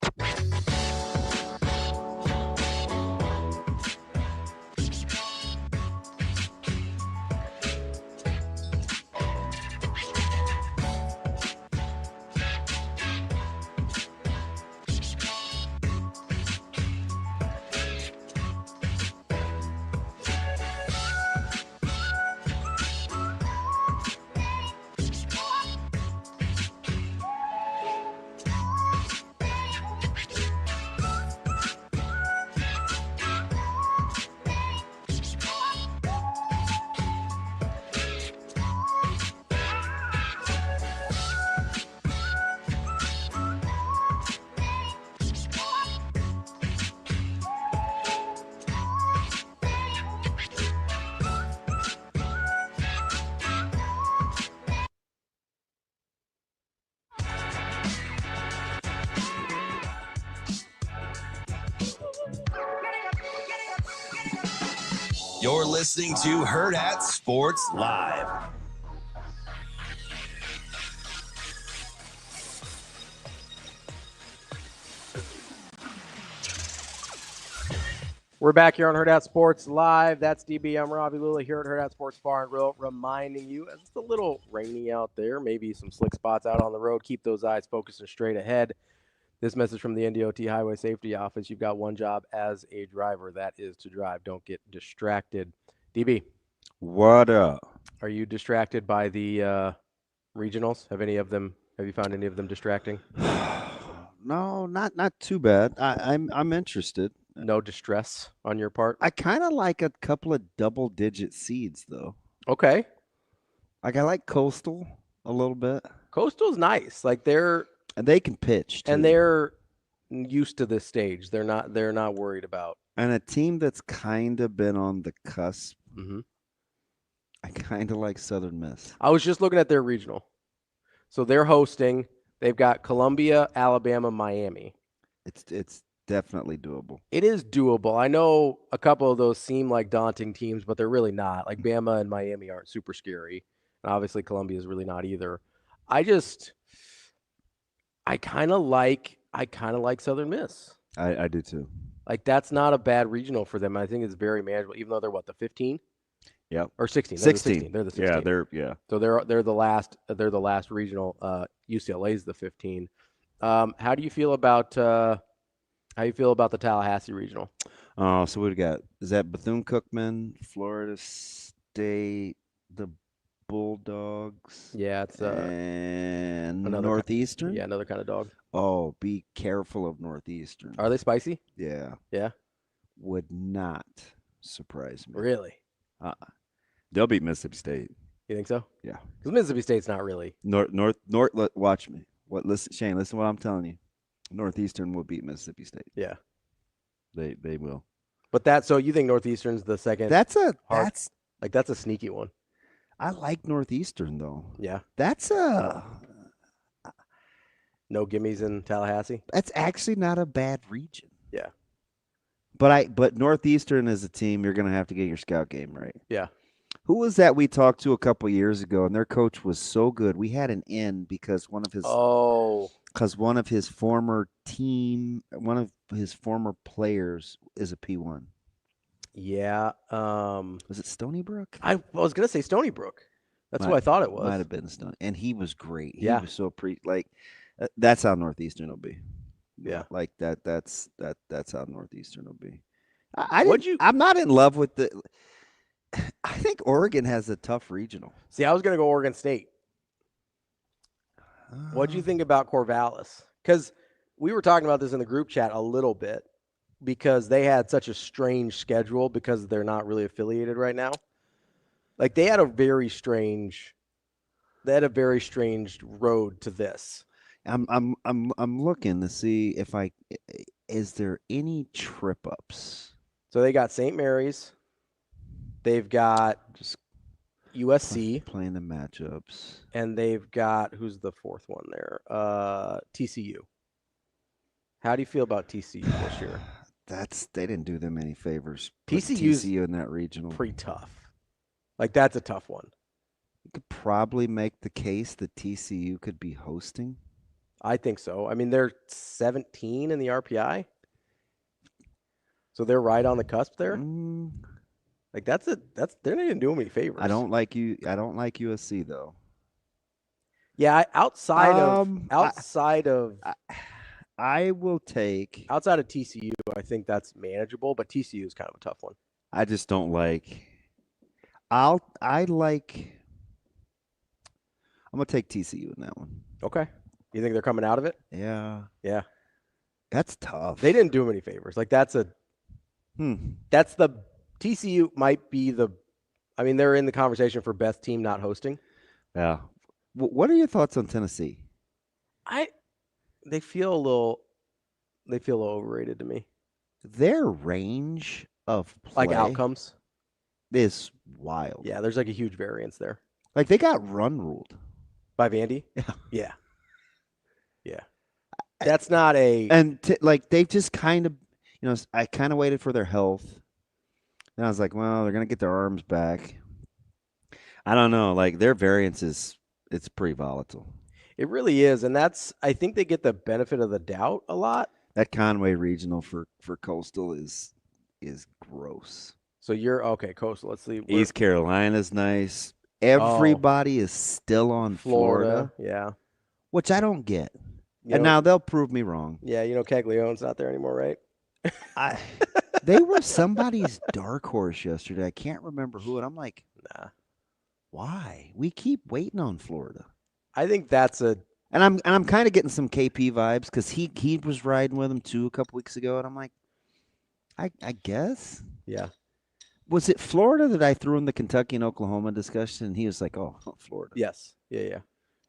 You're listening to Hurrdat Sports Live. We're back here on Hurrdat Sports Live. That's DB. I'm Ravi Lulla here at Hurrdat Sports Bar and Grill, reminding you, as it's a little rainy out there, maybe some slick spots out on the road, keep those eyes focused and straight ahead. This message from the NDOT Highway Safety Office. You've got one job as a driver. That is to drive. Don't get distracted. DB. What up? Are you distracted by the regionals? Have you found any of them distracting? No, not too bad. I'm interested. No distress on your part? I kind of like a couple of double-digit seeds, though. Okay. Like, I like Coastal a little bit. Coastal's nice. Like, and they can pitch, too. And they're used to this stage. They're not worried about. And a team that's kind of been on the cusp. Mm-hmm. I kind of like Southern Miss. I was just looking at their regional. So they're hosting. They've got Columbia, Alabama, Miami. It's definitely doable. It is doable. I know a couple of those seem like daunting teams, but they're really not. Like Bama and Miami aren't super scary. And obviously Columbia is really not either. I kind of like Southern Miss. I do too. Like that's not a bad regional for them. I think it's very manageable, even though they're the 15? Yep. Or 16. 16. They're the 16. Yeah. So they're the last regional. UCLA's the 15. How do you feel about the Tallahassee regional? So we got, is that Bethune-Cookman, Florida State, the Bulldogs? Yeah, it's and Northeastern. Another kind of dog. Oh, be careful of Northeastern. Are they spicy? Yeah. Yeah. Would not surprise me. Really? They'll beat Mississippi State. You think so? Yeah. Because Mississippi State's not really. North. Watch me. Shane? Listen to what I'm telling you. Northeastern will beat Mississippi State. Yeah. They will. But so you think Northeastern's the second? That's a sneaky one. I like Northeastern though. Yeah. That's a no gimmies in Tallahassee. That's actually not a bad region. Yeah. But Northeastern is a team you're going to have to get your scout game right. Yeah. Who was that we talked to a couple years ago, and their coach was so good? We had an in because one of his former players is a P1. Yeah. Was it Stony Brook? I was gonna say Stony Brook. That's what I thought it was. Might have been Stony, and he was great. He Yeah. was so that's how Northeastern will be. Yeah. Like that. That's how Northeastern will be. I'm not in love with the. I think Oregon has a tough regional. See, I was going to go Oregon State. What'd you think about Corvallis? Because we were talking about this in the group chat a little bit because they had such a strange schedule because they're not really affiliated right now. Like they had a very strange road to this. I'm looking to see is there any trip ups? So they got St. Mary's. They've got just USC playing the matchups, and they've got who's the fourth one there? TCU. How do you feel about TCU this year? They didn't do them any favors. TCU in that regional pretty tough. Like that's a tough one. You could probably make the case that TCU could be hosting. I think so. I mean, they're 17 in the RPI, so they're right on the cusp there. Like they're not even doing me favors. I don't like USC though. Yeah, outside of I will take outside of TCU, I think that's manageable, but TCU is kind of a tough one. I just don't like. I'm gonna take TCU in that one. Okay. You think they're coming out of it? Yeah. Yeah. That's tough. They didn't do them any favors. Like that's the TCU might be they're in the conversation for best team not hosting. Yeah. What are your thoughts on Tennessee? They feel a little overrated to me. Their range of play like outcomes is wild. Yeah, there's like a huge variance there. Like they got run ruled by Vandy. Yeah. That's not a they just kind of, I kind of waited for their health. And I was like, well, they're going to get their arms back. I don't know. Like, their variance it's pretty volatile. It really is. And I think they get the benefit of the doubt a lot. That Conway regional for Coastal is gross. So you're, okay, Coastal. Let's see. East Carolina's nice. Everybody is still on Florida. Yeah. Which I don't get. And now they'll prove me wrong. Yeah, Caglianone's not there anymore, right? They were somebody's dark horse yesterday. I can't remember who, and I'm like, nah. Why? We keep waiting on Florida. I think that's and I'm kind of getting some KP vibes because he was riding with him too a couple weeks ago, and I'm like, I guess. Yeah. Was it Florida that I threw in the Kentucky and Oklahoma discussion? And he was like, "Oh, Florida." Yes. Yeah.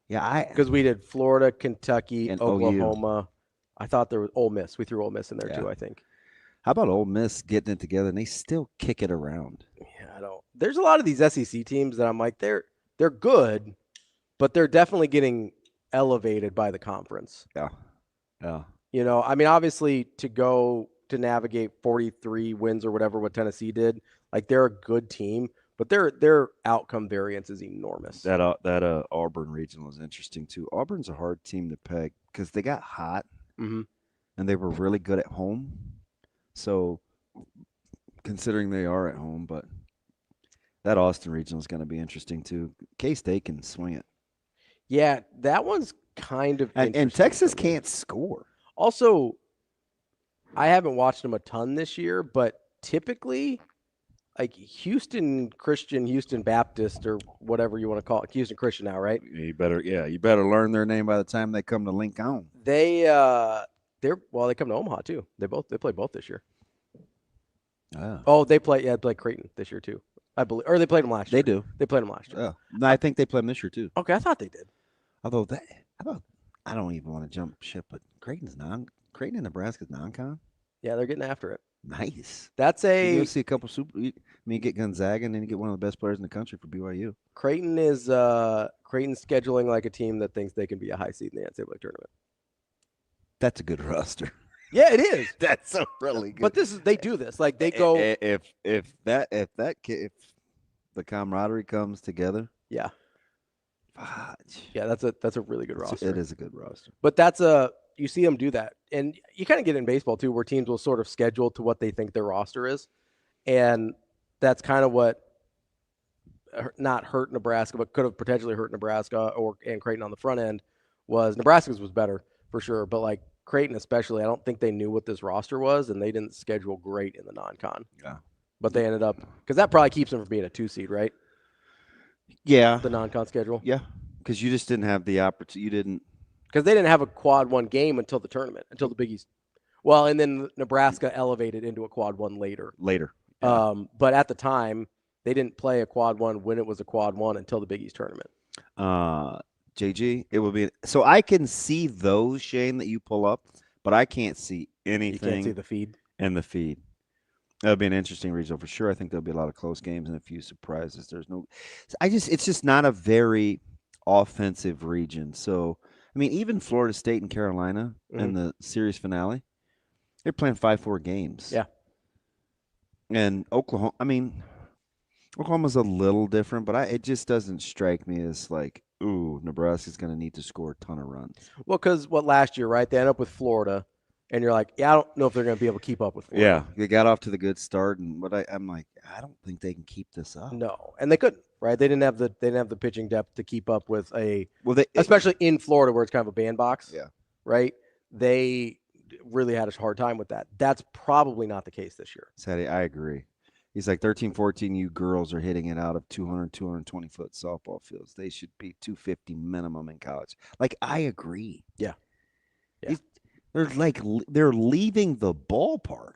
Yeah. Because we did Florida, Kentucky, and Oklahoma. OU. I thought there was Ole Miss. We threw Ole Miss in there too, I think. How about Ole Miss getting it together and they still kick it around? Yeah, I don't. There's a lot of these SEC teams that I'm like, they're good, but they're definitely getting elevated by the conference. Yeah. Obviously to navigate 43 wins or whatever what Tennessee did, like they're a good team, but their outcome variance is enormous. That Auburn regional is interesting too. Auburn's a hard team to peg because they got hot and they were really good at home. So considering they are at home, but that Austin regional is going to be interesting too. K-State can swing it. Yeah, that one's kind of and Texas can't score. Also, I haven't watched them a ton this year, but typically, like Houston Christian, Houston Baptist, or whatever you want to call it, Houston Christian now, right? You better learn their name by the time they come to Lincoln. They come to Omaha too. They play both this year. Ah. Oh, they play Creighton this year too. I believe, or they played them last year. They do. They played them last year. Yeah. No, I think they play them this year too. Okay, I thought they did. Although I don't even want to jump ship, but Creighton and Nebraska's non-con. Yeah, they're getting after it. Nice. That's You see a couple you get Gonzaga, and then you get one of the best players in the country for BYU. Creighton's scheduling like a team that thinks they can be a high seed in the NCAA tournament. That's a good roster. Yeah, it is. That's a really good. But they do this. Like they go. If the camaraderie comes together. Yeah. Fudge. Yeah, that's a really good roster. It is a good roster. But you see them do that, and you kind of get it in baseball too, where teams will sort of schedule to what they think their roster is, and that's kind of what not hurt Nebraska, but could have potentially hurt Nebraska and Creighton on the front end. Was Nebraska's was better for sure, but like Creighton especially, I don't think they knew what this roster was, and they didn't schedule great in the non-con. Yeah, but they ended up because that probably keeps them from being a 2 seed, right? Yeah, the non-con schedule. Yeah, because you just didn't have the opportunity. You didn't. Because they didn't have a quad 1 game until the tournament, until the Big East. Well, and then Nebraska elevated into a quad 1 later. Yeah. But at the time, they didn't play a quad 1 when it was a quad 1 until the Big East tournament. JG, it would be so I can see those, Shane, that you pull up, but I can't see anything. You can't see the feed. And the feed. That'll be an interesting regional for sure. I think there'll be a lot of close games and a few surprises. It's just not a very offensive region. So, I mean, even Florida State and Carolina in the series finale, they're playing 5-4 games. Yeah. And Oklahoma's a little different, but it just doesn't strike me as like, ooh, Nebraska's going to need to score a ton of runs. Well, because last year, right? They end up with Florida, and you're like, yeah, I don't know if they're going to be able to keep up with Florida. Yeah, they got off to the good start, I'm like, I don't think they can keep this up. No, and they couldn't. Right? They didn't have the pitching depth to keep up with especially in Florida where it's kind of a bandbox. Yeah. Right? They really had a hard time with that. That's probably not the case this year. Sadie, I agree. He's like 13, 14, you girls are hitting it out of 200, 220-foot softball fields. They should be 250 minimum in college. Like, I agree. Yeah. They're leaving the ballpark.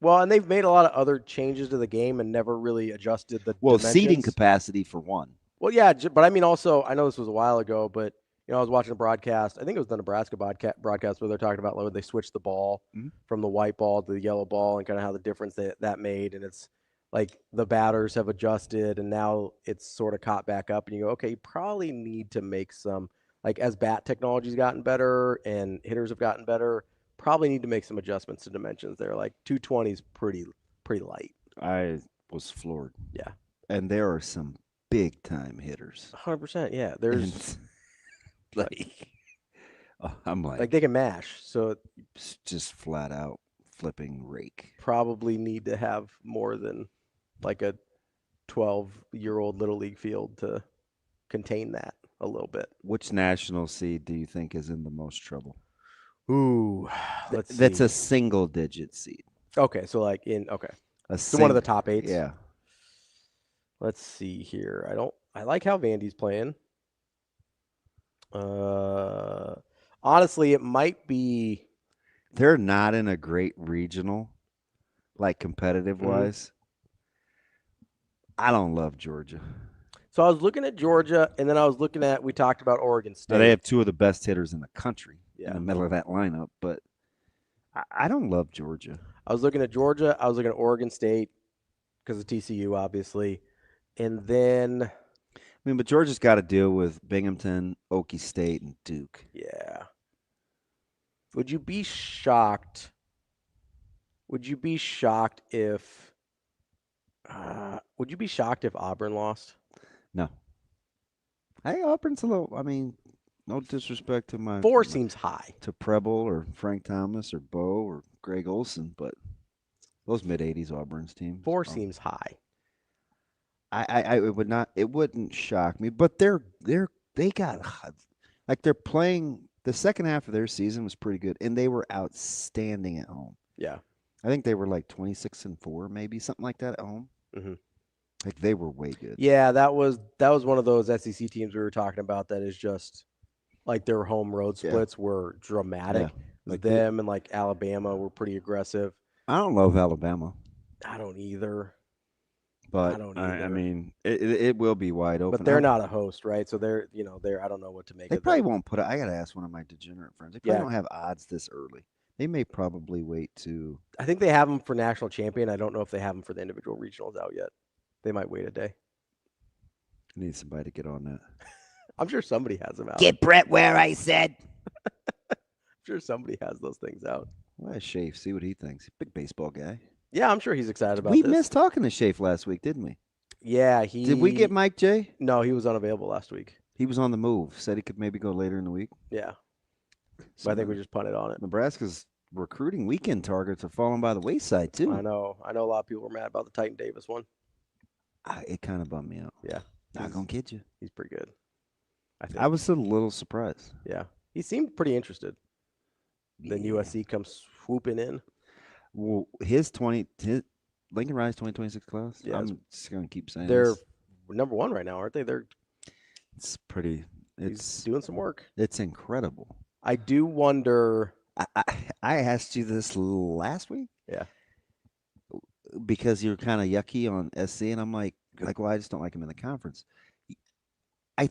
Well, and they've made a lot of other changes to the game and never really adjusted the seating capacity for one. Well, yeah, but I mean also, I know this was a while ago, but I was watching a broadcast. I think it was the Nebraska broadcast where they're talking about where they switched the ball from the white ball to the yellow ball and kind of how the difference that made. And it's like the batters have adjusted and now it's sort of caught back up. And you go, okay, you probably need to make some, like as bat technology's gotten better and hitters have gotten better, probably need to make some adjustments to dimensions there. Like 220 is pretty light. I was floored. Yeah. And there are some big time hitters. 100%. Yeah. There's I'm like they can mash. So just flat out flipping rake. Probably need to have more than like a 12-year-old little league field to contain that a little bit. Which national seed do you think is in the most trouble? Ooh, let's see. That's a single digit seed. Okay, so like so one of the top 8s. Yeah. Let's see here. I like how Vandy's playing. Honestly, it might be. They're not in a great regional, like competitive wise. I don't love Georgia. So I was looking at Georgia, and then I was looking at, we talked about Oregon State. Now they have 2 of the best hitters in the country in the Yeah. middle of that lineup, but I don't love Georgia. I was looking at Georgia. I was looking at Oregon State because of TCU, obviously. And then, but Georgia's got to deal with Binghamton, Okie State, and Duke. Yeah. Would you be shocked? Would you be shocked if Auburn lost? No. Hey, Auburn's a little. I mean, no disrespect to my 4 seems high to Preble or Frank Thomas or Bo or Greg Olson, but those mid-'80s Auburn's team. 4 seems high. I would not. It wouldn't shock me, but they got like they're playing. The second half of their season was pretty good, and they were outstanding at home. Yeah, I think they were like 26-4, maybe something like that at home. Mm-hmm. Like they were way good. Yeah, that was one of those SEC teams we were talking about. That is just like their home road splits were dramatic. Yeah. Like them and like Alabama were pretty aggressive. I don't love Alabama. I don't either. But I don't I either. mean, it will be wide open. But they're not a host, right? So they're I don't know what to make They of probably them. won't put it. I got to ask one of my degenerate friends. They probably don't have odds this early. They may probably wait to. I think they have them for national champion. I don't know if they have them for the individual regionals out yet. They might wait a day. I need somebody to get on that. I'm sure somebody has them out. Get Brett where I said. I'm sure somebody has those things out. Well, Schaefer, see what he thinks. Big baseball guy. Yeah, I'm sure he's excited about We this. missed talking to Schaefer last week, didn't we? Yeah, Did we get Mike J? No, he was unavailable last week. He was on the move. Said he could maybe go later in the week. Yeah. So I think we just punted on it. Nebraska's recruiting weekend targets are falling by the wayside, too. I know. A lot of people were mad about the Titan Davis one. It kind of bummed me out. Yeah. Not going to kid you. He's pretty good. I think. I was a little surprised. Yeah. He seemed pretty interested. Then USC comes swooping in. Well, Lincoln Riley's 2026 class. Yeah, I'm just going to keep saying they're number one right now, aren't they? It's pretty. He's doing some work. It's incredible. I do wonder. I asked you this last week. Yeah. Because you're kind of yucky on SC, and I'm like, well, I just don't like him in the conference.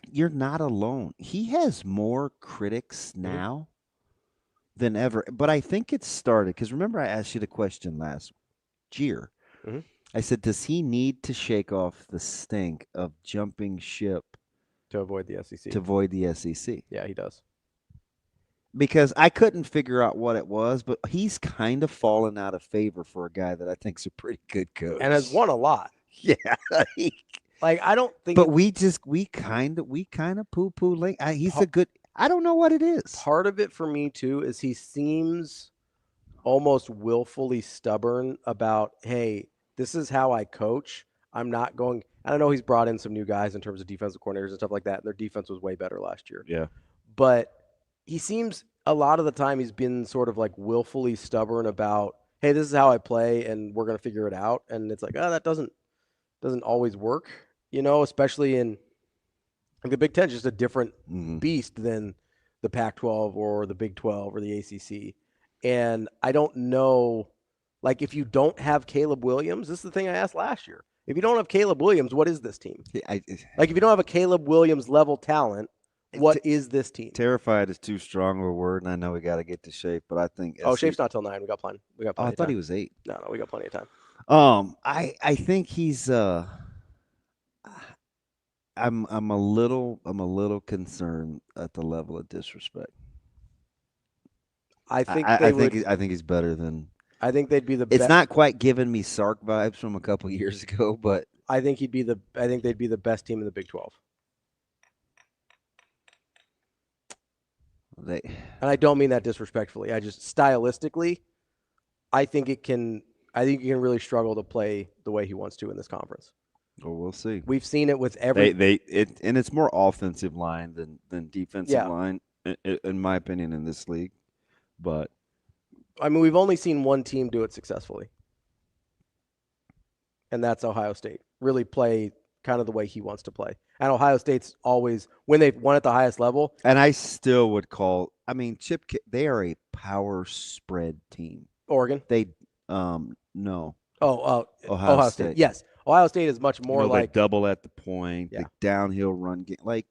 You're not alone. He has more critics now than ever. But I think it started because remember I asked you the question last year. Mm-hmm. I said, does he need to shake off the stink of jumping ship to avoid the SEC? To avoid the SEC. Yeah, he does. Because I couldn't figure out what it was, but he's kind of fallen out of favor for a guy that I think's a pretty good coach and has won a lot. Yeah, I don't think. But we kind of poo-poo Link. He's a good. I don't know what it is. Part of it for me too is he seems almost willfully stubborn about, hey, this is how I coach. I'm not going. I know he's brought in some new guys in terms of defensive coordinators and stuff like that. And their defense was way better last year. Yeah, but he seems a lot of the time he's been sort of like willfully stubborn about, hey, this is how I play and we're going to figure it out. And it's like, that doesn't always work, especially in the Big Ten, just a different beast than the Pac-12 or the Big 12 or the ACC. And I don't know, like if you don't have Caleb Williams, this is the thing I asked last year. If you don't have Caleb Williams, what is this team? Like if you don't have a Caleb Williams level talent, what is this team? Terrified is too strong of a word, and I know we got to get to Schaefer, but I think Schaefer's not till 9. We got plenty. I thought he was 8. No, we got plenty of time. I think he's I'm a little concerned at the level of disrespect. I think he's better than. I think they'd be the. It's not quite giving me Sark vibes from a couple years ago, but I think they'd be the best team in the Big 12. And I don't mean that disrespectfully. I just stylistically, I think you can really struggle to play the way he wants to in this conference. Well, we'll see. We've seen it with every. And it's more offensive line than defensive line, in my opinion, in this league. But I mean, we've only seen one team do it successfully, and that's Ohio State. Really play kind of the way he wants to play. And Ohio State's always, when they've won at the highest level. And I still would call, they are a power spread team. Oregon? They, no. Ohio State. Yes. Ohio State is much more like. Double at the point, the downhill run game. Like,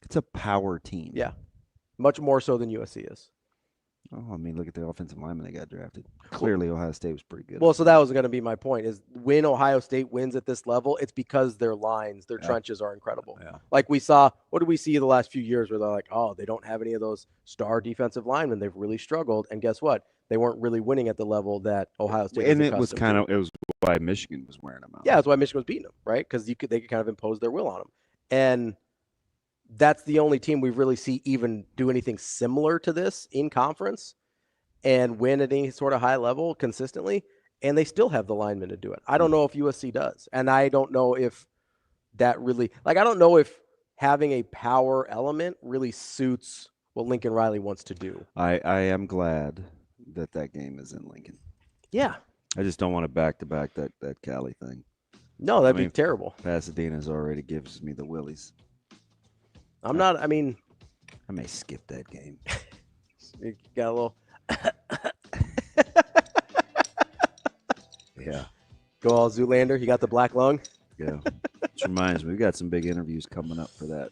it's a power team. Yeah. Much more so than USC is. Oh, look at the offensive lineman they got drafted. Clearly, Ohio State was pretty good. Well, so that was going to be my point, is when Ohio State wins at this level, it's because their lines, their trenches are incredible. Yeah. Like we saw, what did we see the last few years where they're like, oh, they don't have any of those star defensive linemen. They've really struggled. And guess what? They weren't really winning at the level that Ohio State and it was why Michigan was wearing them out. Yeah, that's why Michigan was beating them, right? Because they could kind of impose their will on them. And that's the only team we really see even do anything similar to this in conference and win at any sort of high level consistently, and they still have the linemen to do it. I don't know if USC does, and I don't know if that really – I don't know if having a power element really suits what Lincoln Riley wants to do. I am glad that game is in Lincoln. Yeah. I just don't want to back-to-back that Cali thing. No, that'd be terrible. Pasadena's already gives me the willies. I may skip that game. You got a little – Yeah. Go all Zoolander. You got the black lung. Yeah. Which reminds me, we got some big interviews coming up for that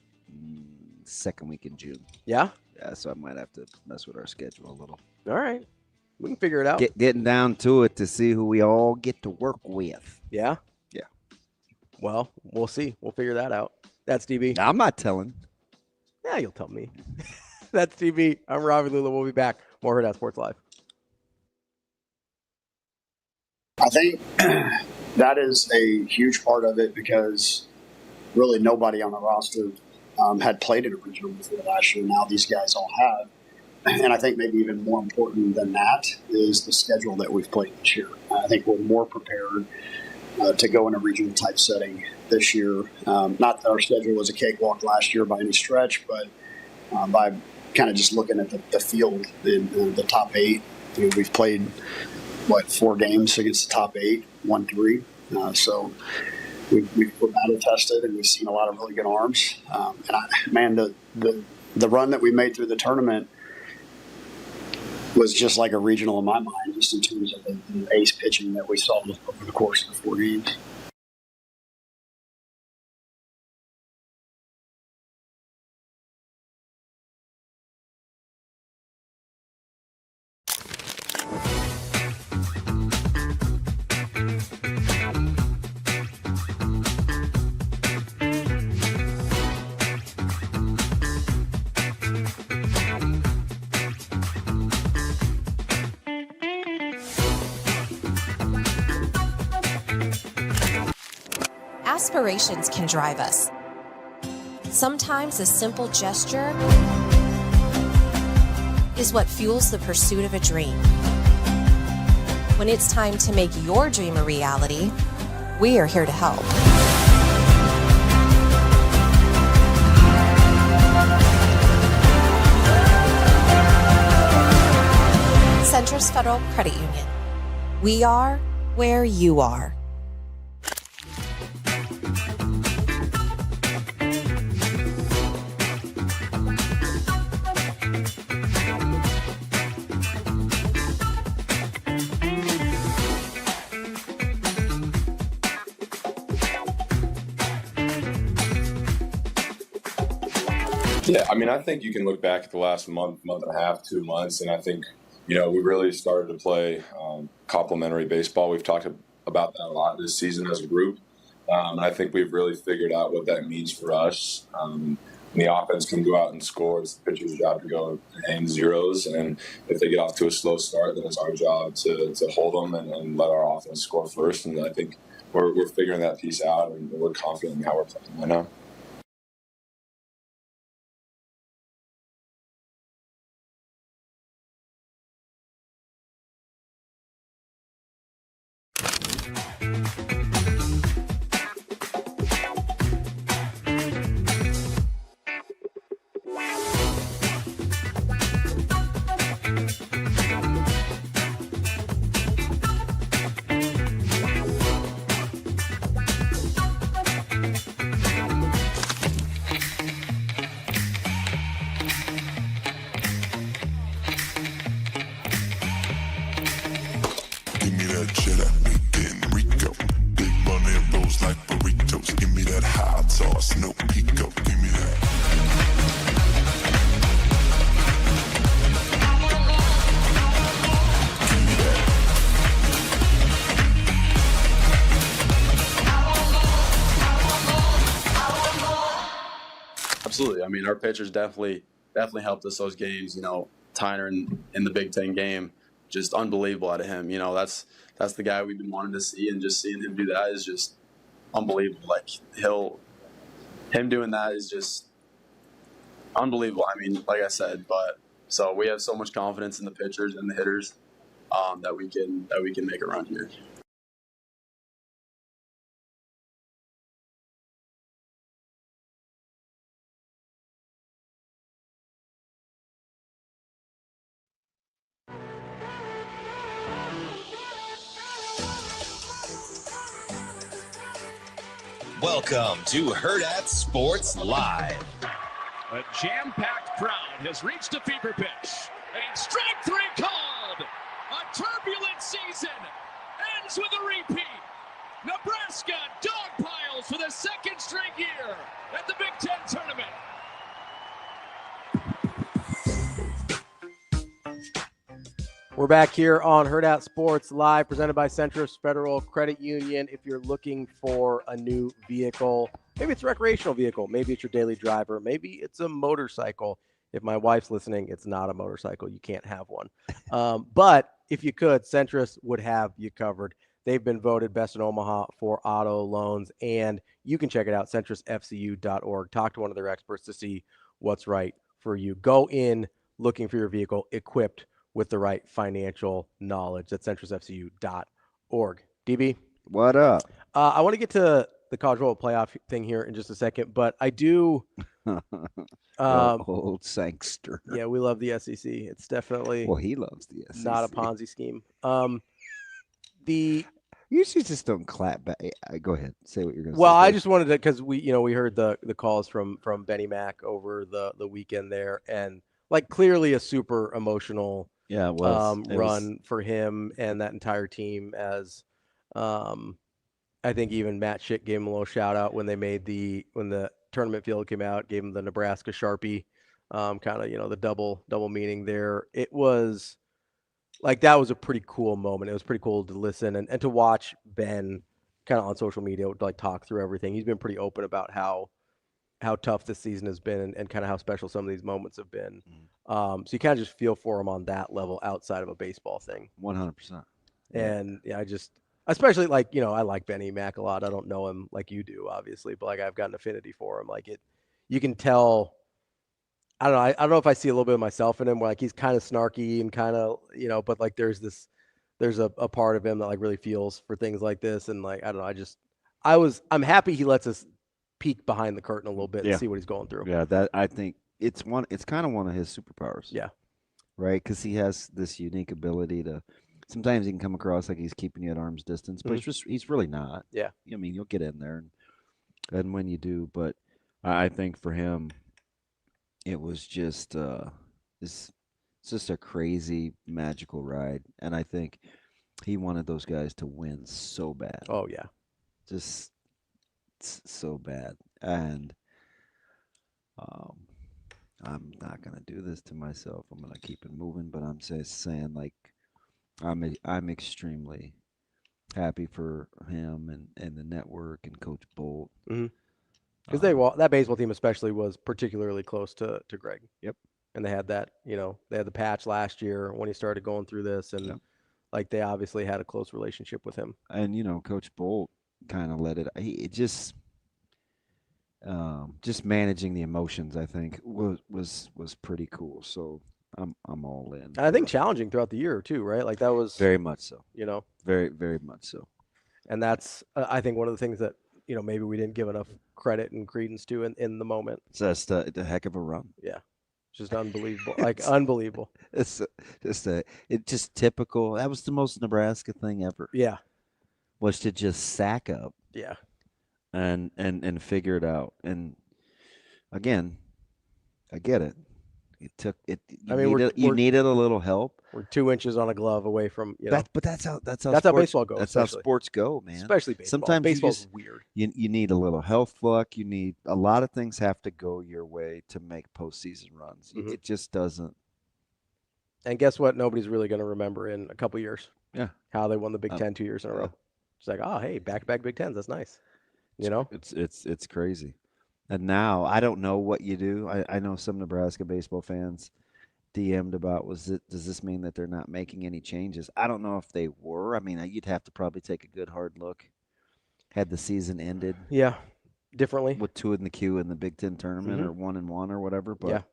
second week in June. Yeah? Yeah, so I might have to mess with our schedule a little. All right. We can figure it out. Getting down to it to see who we all get to work with. Yeah? Yeah. Well, we'll see. We'll figure that out. That's DB. I'm not telling. Yeah, you'll tell me. That's DB. I'm Ravi Lulla. We'll be back. More Hurrdat Sports Live. I think that is a huge part of it because really nobody on the roster had played in a regional before last year. Now these guys all have. And I think maybe even more important than that is the schedule that we've played this year. I think we're more prepared to go in a regional type setting this year. Not that our schedule was a cakewalk last year by any stretch, but by kind of just looking at the field in the top 8, we've played, 4 games against the top 8, won 3. So we're battle tested, and we've seen a lot of really good arms. The run that we made through the tournament was just like a regional in my mind, just in terms of the ace pitching that we saw over the course of the 4 games. Aspirations can drive us. Sometimes a simple gesture is what fuels the pursuit of a dream. When it's time to make your dream a reality, we are here to help. Centris Federal Credit Union. We are where you are. Yeah, I mean, I think you can look back at the last month and a half, 2 months, and I think, we really started to play complementary baseball. We've talked about that a lot this season as a group. And I think we've really figured out what that means for us. When the offense can go out and score, it's the pitcher's job to go hang zeros. And if they get off to a slow start, then it's our job to hold them and let our offense score first. And I think we're figuring that piece out, and we're confident in how we're playing right now. Absolutely. I mean, our pitchers definitely helped us those games. Tyner in the Big Ten game, just unbelievable out of him. That's the guy we've been wanting to see, and just seeing him do that is just unbelievable. Like him doing that is just unbelievable. I mean, like I said, so we have so much confidence in the pitchers and the hitters that we can make a run here. Welcome to Hurrdat Sports Live. A jam-packed crowd has reached a fever pitch. A strike 3 called. A turbulent season ends with a repeat. Nebraska dog piles for the second straight year at the Big Ten tournament. We're back here on Hurrdat Sports Live, presented by Centris Federal Credit Union. If you're looking for a new vehicle, maybe it's a recreational vehicle, maybe it's your daily driver, maybe it's a motorcycle. If my wife's listening, it's not a motorcycle. You can't have one. But if you could, Centris would have you covered. They've been voted best in Omaha for auto loans, and you can check it out, centrisfcu.org. Talk to one of their experts to see what's right for you. Go in looking for your vehicle equipped with the right financial knowledge. That's centrisfcu.org. DB? What up? I want to get to the college football playoff thing here in just a second, but I do. Old Sangster. Yeah, we love the SEC. It's definitely. Well, he loves the SEC. Not a Ponzi scheme. You just don't clap back. Go ahead. Say what you're going to say. Well, I just wanted to, because we heard the calls from Benny Mac over the weekend there, and like clearly a super emotional run for him and that entire team. As I think even Matt Schick gave him a little shout out when the tournament field came out, gave him the Nebraska Sharpie, kind of the double meaning there. It was like that was a pretty cool moment. It was pretty cool to listen and to watch Ben kind of on social media like talk through everything. He's been pretty open about how tough this season has been and kind of how special some of these moments have been. So you kind of just feel for him on that level outside of a baseball thing. 100%. And yeah, especially like, I like Benny Mac a lot. I don't know him like you do, obviously, but like I've got an affinity for him. Like you can tell. I don't know if I see a little bit of myself in him where like he's kind of snarky and kind of, but like there's a part of him that like really feels for things like this. And like, I don't know, I'm happy he lets us peek behind the curtain a little bit and see what he's going through. Yeah. That I think it's kind of one of his superpowers. Yeah. Right. Cause he has this unique ability to, sometimes he can come across like he's keeping you at arm's distance, but he's really not. Yeah. I mean, you'll get in there and when you do, but I think for him, it was just it's just a crazy magical ride, and I think he wanted those guys to win so bad. Oh yeah, just so bad. And I'm not gonna do this to myself. I'm gonna keep it moving, but I'm just saying like I'm extremely happy for him and the network and Coach Bolt. Because that baseball team especially was particularly close to Greg. Yep. And they had that, they had the patch last year when he started going through this, and like they obviously had a close relationship with him. And Coach Bolt kind of let it. Just managing the emotions, I think, was pretty cool. So I'm all in. And I think challenging throughout the year too, right? Like that was very much so. Very, very much so. And that's I think one of the things that maybe we didn't give enough credit and credence to in the moment. It's just a heck of a run. Yeah, just unbelievable, unbelievable. It's just typical. That was the most Nebraska thing ever. Yeah, was to just sack up. Yeah, and figure it out. And again, I get it. It took it. You needed a little help. We're 2 inches on a glove away from But that's how baseball goes. That's how sports go, man. Especially baseball. Sometimes baseball's weird. You need a little health luck. You need a lot of things have to go your way to make postseason runs. It just doesn't. And guess what? Nobody's really going to remember in a couple years. Yeah, how they won the Big Ten 2 years in a row. It's like, oh, hey, back-to-back Big Tens. That's nice. It's crazy. And now I don't know what you do. I know some Nebraska baseball fans DM'd about does this mean that they're not making any changes? I don't know if they were. I mean, you'd have to probably take a good hard look. Had the season ended, differently with 2 in the queue in the Big Ten tournament or 1-1 or whatever. But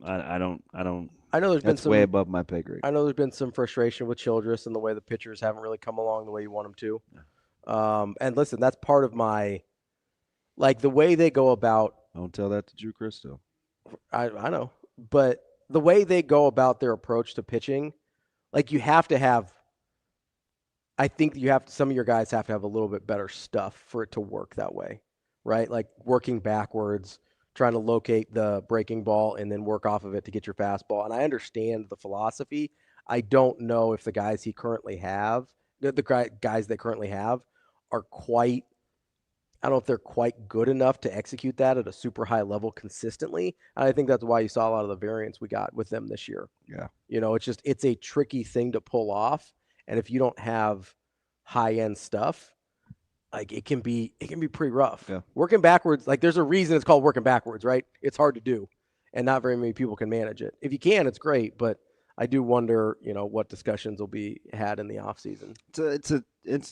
I don't. I know there's been some way above my pay grade. I know there's been some frustration with Childress and the way the pitchers haven't really come along the way you want them to. And listen, that's part of my. Like the way they go about. Don't tell that to Drew Christo. I know, but the way they go about their approach to pitching, like you have to have. I think some of your guys have to have a little bit better stuff for it to work that way, right? Like working backwards, trying to locate the breaking ball and then work off of it to get your fastball. And I understand the philosophy. I don't know if the guys the guys they currently have are quite. I don't know if they're quite good enough to execute that at a super high level consistently. And I think that's why you saw a lot of the variance we got with them this year. Yeah. It's a tricky thing to pull off. And if you don't have high end stuff, like it can be pretty rough. Yeah. Working backwards, like there's a reason it's called working backwards, right? It's hard to do, and not very many people can manage it. If you can, it's great, but I do wonder, what discussions will be had in the off season. It's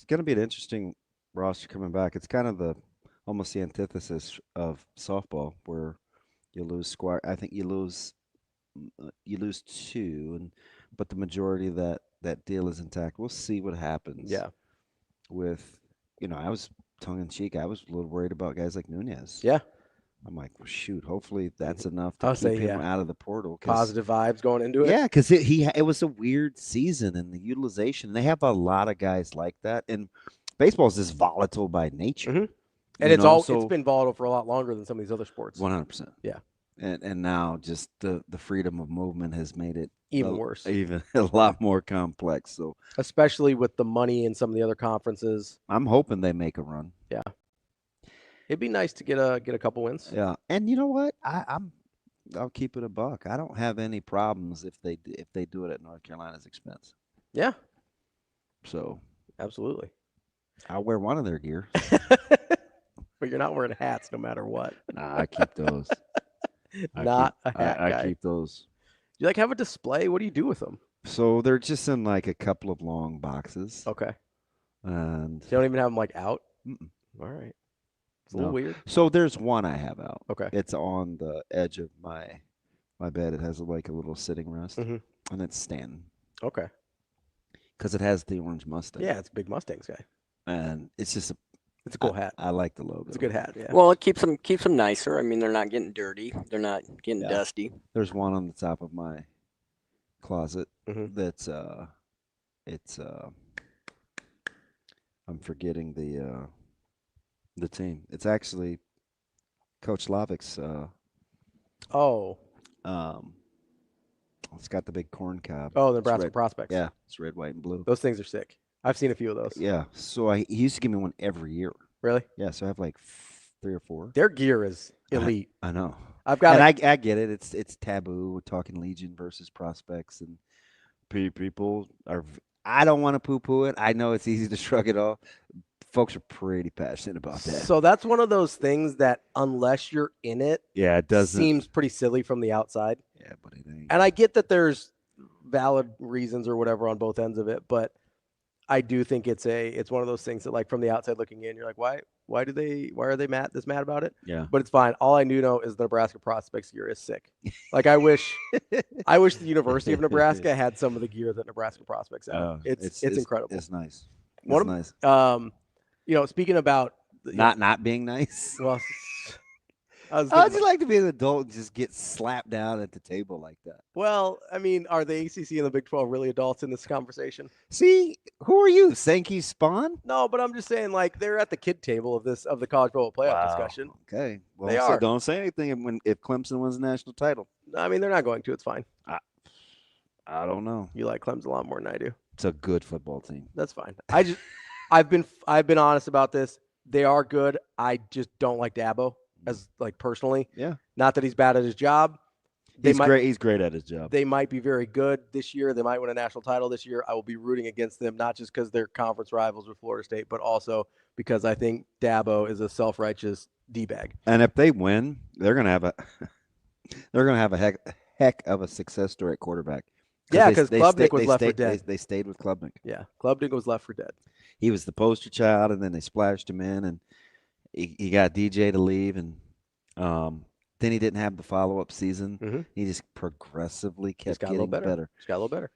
going to be an interesting roster coming back. It's kind of almost the antithesis of softball, where you lose squad. I think you lose two, but the majority of that deal is intact. We'll see what happens. Yeah. With I was tongue in cheek. I was a little worried about guys like Nunez. Yeah. I'm like, well, shoot. Hopefully that's enough to keep him out of the portal. Positive vibes going into it. Yeah, because it was a weird season, and the utilization. They have a lot of guys like that, and baseball is just volatile by nature. Mm-hmm. And it's been volatile for a lot longer than some of these other sports. 100%. Yeah. And now just the freedom of movement has made it even worse, even a lot more complex. So especially with the money in some of the other conferences, I'm hoping they make a run. Yeah, it'd be nice to get a couple wins. Yeah, and you know what? I'll keep it a buck. I don't have any problems if they do it at North Carolina's expense. Yeah. So absolutely, I'll wear one of their gear. But you're not wearing hats no matter what. Nah, I keep those. A hat guy. I keep those. You have a display? What do you do with them? So they're just in like a couple of long boxes. Okay. And you don't even have them out? Mm-mm. All right. It's a little weird. So there's one I have out. Okay. It's on the edge of my bed. It has like a little sitting rest. Mm-hmm. And it's Stanley. Okay. Because it has the orange Mustang. Yeah, it's a big Mustangs guy. And it's just it's a cool hat. I like the logo. It's a good hat, yeah. Well, it keeps them nicer. I mean, they're not getting dirty. They're not getting dusty. There's one on the top of my closet that's I'm forgetting the team. It's actually Coach Lavik's it's got the big corn cob. Oh, the Nebraska Prospects. Yeah, it's red, white, and blue. Those things are sick. I've seen a few of those. Yeah. So he used to give me one every year. Really? Yeah. So I have like 3 or 4. Their gear is elite. I know. I've got. And I get it. It's taboo. We're talking Legion versus prospects, and people are. I don't want to poo-poo it. I know it's easy to shrug it off. Folks are pretty passionate about that. So that's one of those things that unless you're in it, it doesn't seems pretty silly from the outside. Yeah, but it ain't. And I get that there's valid reasons or whatever on both ends of it, but I do think it's one of those things that like from the outside looking in, you're like, why are they mad about it? Yeah. But it's fine. All I do know is the Nebraska Prospects gear is sick. Like I wish the University of Nebraska had some of the gear that Nebraska Prospects have. It's incredible. It's nice. Nice. Speaking about not being nice. Well, how'd you like to be an adult and just get slapped down at the table like that? Well, I mean, are the ACC and the Big 12 really adults in this conversation? See, who are you, Sankey Spawn? No, but I'm just saying, like, they're at the kid table of the college football playoff discussion. Okay, well, they are. Don't say anything if Clemson wins the national title. I mean, they're not going to. It's fine. I don't know. You like Clemson a lot more than I do. It's a good football team. That's fine. I've been honest about this. They are good. I just don't like Dabo as like personally. Yeah. Not that he's bad at his job. He's great at his job. They might be very good this year. They might win a national title this year. I will be rooting against them, not just because they're conference rivals with Florida State, but also because I think Dabo is a self-righteous D-bag. And if they win, they're gonna have a heck of a success story at quarterback. Yeah, because Klubnik was left for dead. They stayed with Klubnik. Yeah, Klubnik was left for dead. He was the poster child, and then they splashed him in, and he got DJ to leave, and then he didn't have the follow-up season. Mm-hmm. He just progressively kept getting better. Just got a little better.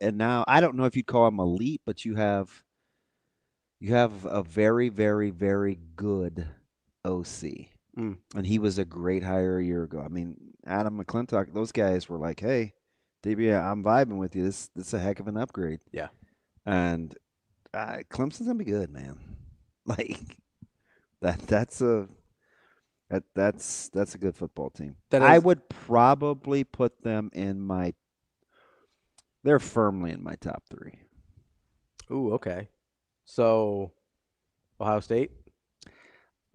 And now I don't know if you'd call him elite, but you have a very, very, very good OC. Mm. And he was a great hire a year ago. I mean, Adam McClintock, those guys were like, hey, DB, I'm vibing with you. This is a heck of an upgrade. Yeah. And Clemson's gonna be good, man. Like that's a good football team. I would probably put them they're firmly in my top 3. Ooh, okay. So Ohio State?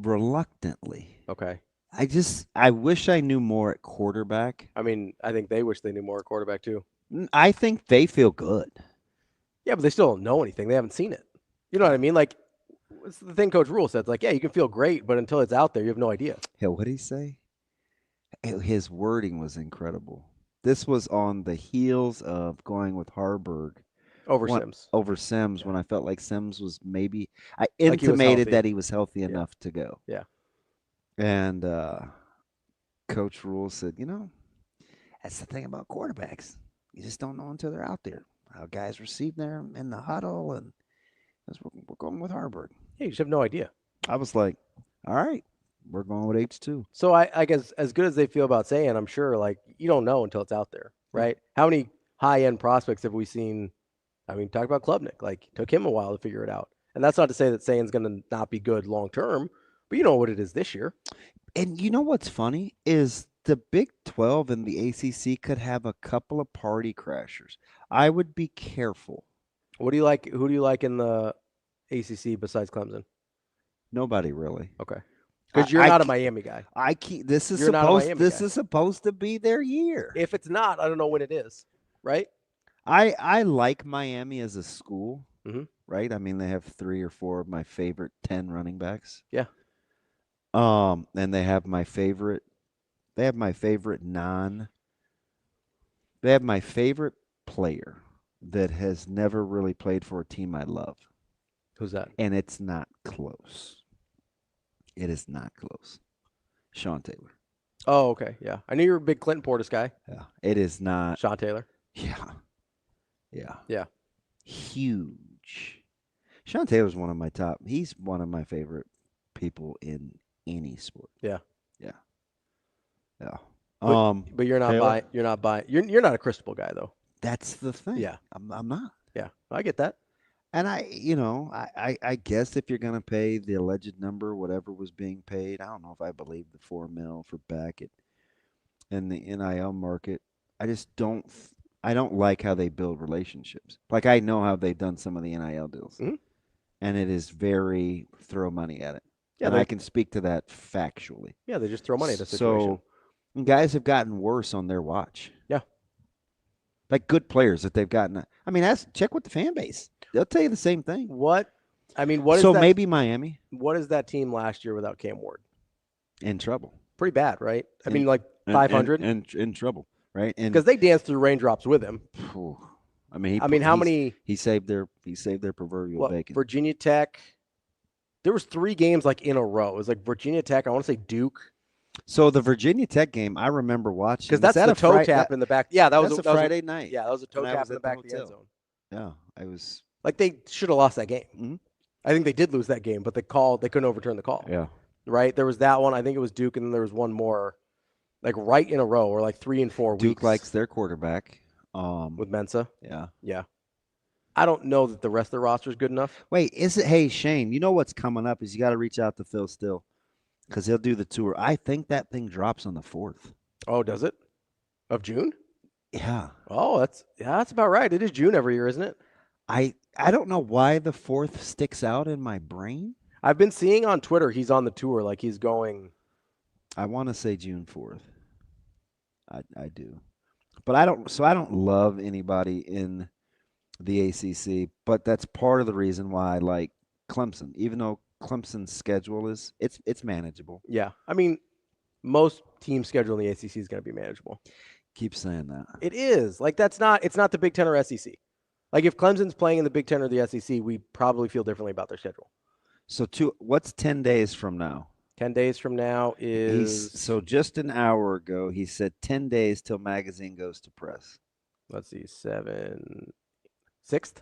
Reluctantly. Okay. I wish I knew more at quarterback. I mean, I think they wish they knew more at quarterback too. I think they feel good. Yeah, but they still don't know anything. They haven't seen it. You know what I mean? Like, it's the thing Coach Rule said. Like, yeah, you can feel great, but until it's out there, you have no idea. Yeah, what did he say? His wording was incredible. This was on the heels of going with Harburg. Sims. Over Sims when I felt like Sims was maybe – I intimated that he was healthy enough to go. Yeah. And Coach Rule said, that's the thing about quarterbacks. You just don't know until they're out there. How guys receive them in the huddle, and we're going with Harburg. Yeah, you just have no idea. I was like, all right, we're going with H2. So I guess as good as they feel about saying, I'm sure, like, you don't know until it's out there, right? How many high-end prospects have we seen? I mean, talk about Klubnik. Like, it took him a while to figure it out. And that's not to say that Sayan's going to not be good long-term, but you know what it is this year. And you know what's funny is the Big 12 and the ACC could have a couple of party crashers. I would be careful. What do you like? Who do you like in the ACC besides Clemson? Nobody really. Okay. Because you're not a Miami guy. This is supposed to be their year. If it's not, I don't know when it is, right? I like Miami as a school, right? I mean, they have 3 or 4 of my favorite 10 running backs. Yeah. And they have my favorite player that has never really played for a team I love. Who's that? And it's not close. It is not close. Sean Taylor. Oh, okay. Yeah. I knew you were a big Clinton Portis guy. Yeah. It is not. Sean Taylor. Yeah. Yeah. Yeah. Huge. Sean Taylor's one of my top. He's one of my favorite people in any sport. Yeah. Yeah. Yeah. But you're not buying. You're not buying. You're not a Cristobal guy though. That's the thing. Yeah. I'm not. Yeah. I get that. And I guess if you're going to pay the alleged number, whatever was being paid, I don't know if I believe the $4 million for Beckett in the NIL market. I don't like how they build relationships. Like, I know how they've done some of the NIL deals, and it is very throw money at it. Yeah, and I can speak to that factually. Yeah, they just throw money at a situation. So guys have gotten worse on their watch. Yeah. Like good players that they've gotten. I mean, check with the fan base. They'll tell you the same thing. What is so that, maybe Miami. What is that team last year without Cam Ward? In trouble. Pretty bad, right? I mean, like 500. And in trouble, right? Because they danced through raindrops with him. I mean, how many? He saved their proverbial bacon. Virginia Tech. There was 3 games like in a row. It was like Virginia Tech. I want to say Duke. So the Virginia Tech game, I remember watching. Because that's the toe tap in the back. Yeah, that was a Friday night. Yeah, that was a toe tap in the back of the end zone. Yeah, I was. Like, they should have lost that game. Mm-hmm. I think they did lose that game, but they couldn't overturn the call. Yeah. Right? There was that one. I think it was Duke, and then there was one more, like, right in a row, or like 3 and 4 weeks. Duke likes their quarterback. With Mensa? Yeah. Yeah. I don't know that the rest of the roster is good enough. Wait, hey, Shane, you know what's coming up is you got to reach out to Phil Still because he'll do the tour. I think that thing drops on the 4th. Oh, does it? Of June? Yeah. Oh, that's about right. It is June every year, isn't it? I don't know why the 4th sticks out in my brain. I've been seeing on Twitter he's on the tour, like he's going. I want to say June 4th. I do. But I don't love anybody in the ACC, but that's part of the reason why I like Clemson, even though Clemson's schedule it's manageable. Yeah. I mean, most teams' schedule in the ACC is going to be manageable. Keep saying that. It is. Like, it's not the Big Ten or SEC. Like, if Clemson's playing in the Big Ten or the SEC, we probably feel differently about their schedule. So what's 10 days from now? 10 days from now is... So just an hour ago, he said 10 days till magazine goes to press. Let's see, 6th?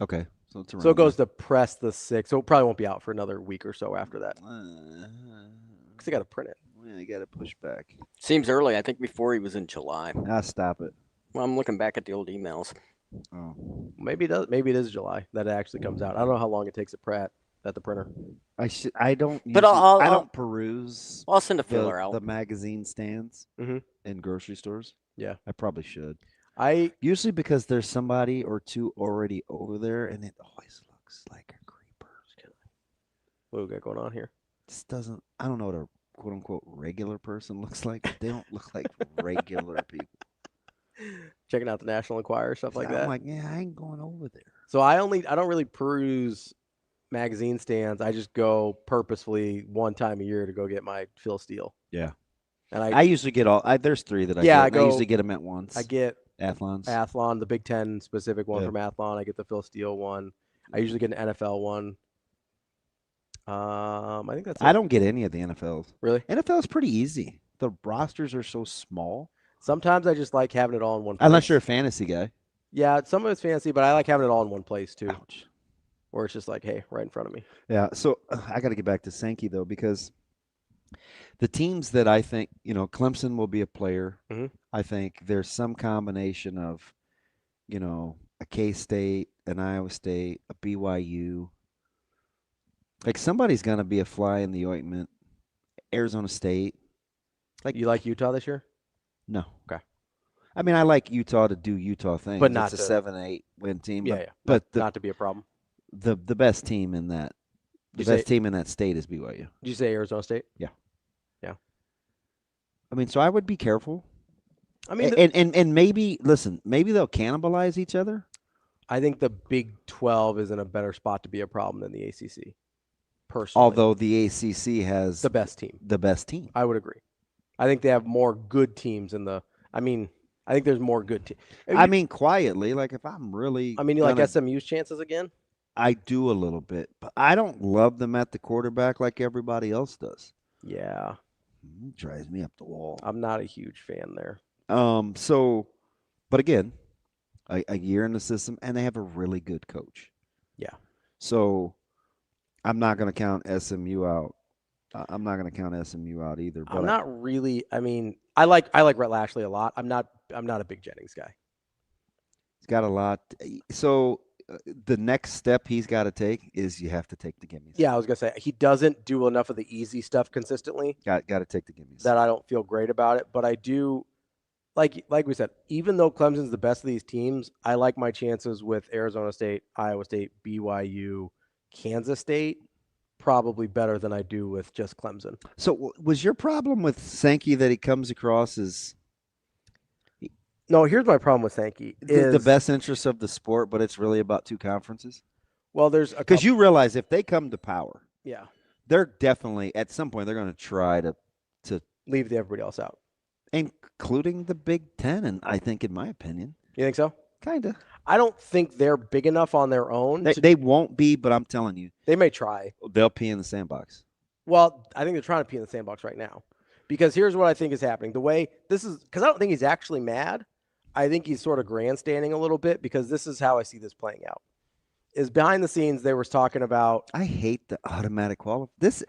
Okay. So it goes to press the 6th. So it probably won't be out for another week or so after that. Because they got to print it. Yeah, you got to push back. Seems early. I think before he was in July. Stop it. Well, I'm looking back at the old emails. Oh, maybe it does. Maybe it is July that it actually comes out. I don't know how long it takes at the printer. I don't. But I don't peruse. I'll send a filler out. The magazine stands in grocery stores. Yeah, I probably should. Usually because there's somebody or two already over there, and it always looks like a creeper. What do we got going on here? This doesn't. I don't know what a quote unquote regular person looks like. But they don't look like regular people. Checking out the National Enquirer, stuff like that. I'm like, yeah, I ain't going over there. So I don't really peruse magazine stands. I just go purposefully one time a year to go get my Phil Steele. Yeah. And I usually get all. There's 3 that I get. I usually get them at once. I get Athlon, the Big Ten specific one from Athlon. I get the Phil Steele one. I usually get an NFL one. I think that's it. I don't get any of the NFLs. Really? NFL is pretty easy. The rosters are so small. Sometimes I just like having it all in one place. Unless you're a fantasy guy. Yeah, some of it's fantasy, but I like having it all in one place too. Ouch. Where it's just like, hey, right in front of me. Yeah, so I got to get back to Sankey, though, because the teams that I think, Clemson will be a player. Mm-hmm. I think there's some combination of, a K-State, an Iowa State, a BYU. Like somebody's going to be a fly in the ointment. Arizona State. Like you like Utah this year? No. Okay. I mean, I like Utah to do Utah things. But not it's a 7-8 win team. Yeah, but not to be a problem. The best team in that team in that state is BYU. Did you say Arizona State? Yeah. Yeah. I mean, so I would be careful. I mean, and maybe they'll cannibalize each other. I think the Big 12 is in a better spot to be a problem than the ACC. Personally, although the ACC has the best team. The best team. I would agree. I think they have more good teams in the. I think there's more good teams. I mean, quietly, like if I'm really. I mean, you like SMU's chances again? I do a little bit, but I don't love them at the quarterback like everybody else does. Yeah. It drives me up the wall. I'm not a huge fan there. But again, a year in the system, and they have a really good coach. Yeah. So I'm not going to count SMU out. I'm not going to count SMU out either. But I'm not really. I mean, I like Rhett Lashley a lot. I'm not a big Jennings guy. He's got a lot. So the next step he's got to take is you have to take the gimmies. Yeah, I was gonna say he doesn't do enough of the easy stuff consistently. Got to take the gimmies. That I don't feel great about it, but I do. Like we said, even though Clemson's the best of these teams, I like my chances with Arizona State, Iowa State, BYU, Kansas State, probably better than I do with just Clemson. So was your problem with Sankey that he comes across as? No, here's my problem with Sankey. The best interest of the sport, but it's really about 2 conferences? Well, there's because you realize if they come to power, yeah, they're definitely at some point they're going to try to leave everybody else out, including the Big Ten. And I think, in my opinion, you think so? Kind of. I don't think they're big enough on their own. They won't be, but I'm telling you, they may try. They'll pee in the sandbox. Well, I think they're trying to pee in the sandbox right now, because here's what I think is happening. The way this is, because I don't think he's actually mad. I think he's sort of grandstanding a little bit, because this is how I see this playing out. Is behind the scenes they were talking about. I hate the automatic qualification.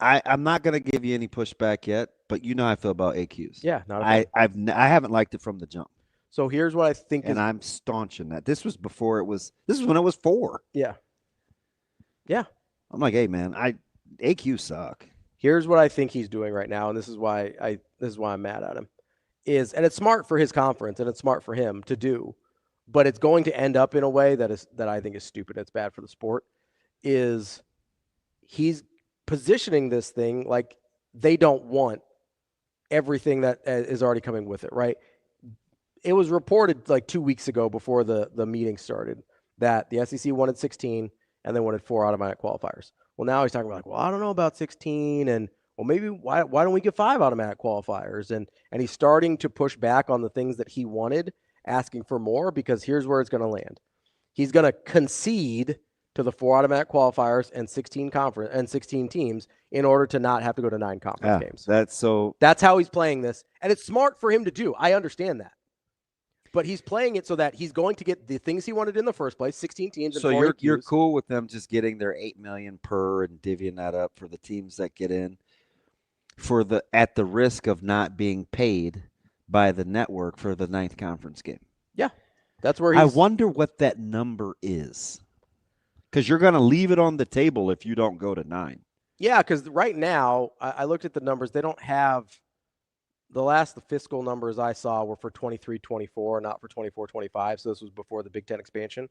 I'm not going to give you any pushback yet, but you know how I feel about AQs. Yeah, I haven't liked it from the jump. So here's what I think, and I'm staunch in that. This was before it was. This is when it was 4. Yeah. Yeah. I'm like, hey man, AQs suck. Here's what I think he's doing right now, and this is why I'm mad at him. And it's smart for his conference, and it's smart for him to do, but it's going to end up in a way that I think is stupid. It's bad for the sport. Is he's positioning this thing like they don't want everything that is already coming with it, right? It was reported like 2 weeks ago before the meeting started that the SEC wanted 16 and they wanted 4 automatic qualifiers. Well, now he's talking about I don't know about 16, and well, maybe why don't we get 5 automatic qualifiers? And he's starting to push back on the things that he wanted, asking for more, because here's where it's going to land. He's going to concede to the 4 automatic qualifiers and 16 teams in order to not have to go to 9 conference games. That's how he's playing this, and it's smart for him to do. I understand that. But he's playing it so that he's going to get the things he wanted in the first place, 16 teams. And so you're cool with them just getting their $8 million per and divvying that up for the teams that get in, at the risk of not being paid by the network for the 9th conference game. Yeah, that's where I wonder what that number is, because you're going to leave it on the table if you don't go to 9. Yeah, because right now I looked at the numbers. They don't have. The fiscal numbers I saw were for 23-24, not for 24-25. So this was before the Big Ten expansion.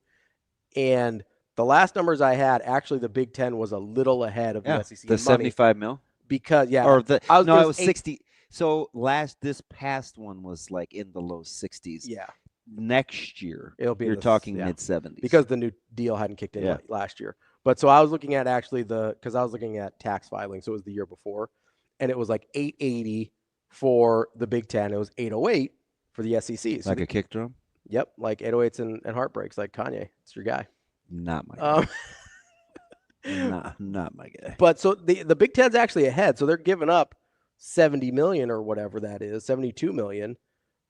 And The last numbers I had, actually, the Big Ten was a little ahead of the SEC. The 75 mil? Because, Or it was 8, 60. So this past one was like in the low 60s. Yeah. Next year, you're talking mid-70s. Because the new deal hadn't kicked in last year. But so I was looking at because I was looking at tax filing, so it was the year before, and it was like 880 for the Big Ten. It was 808 for the SEC. So like a kick drum? Yep, like 808s and heartbreaks, like Kanye. It's your guy. Not my guy. Not my guy. But so the Big Ten's actually ahead, so they're giving up $70 million or whatever that is, $72 million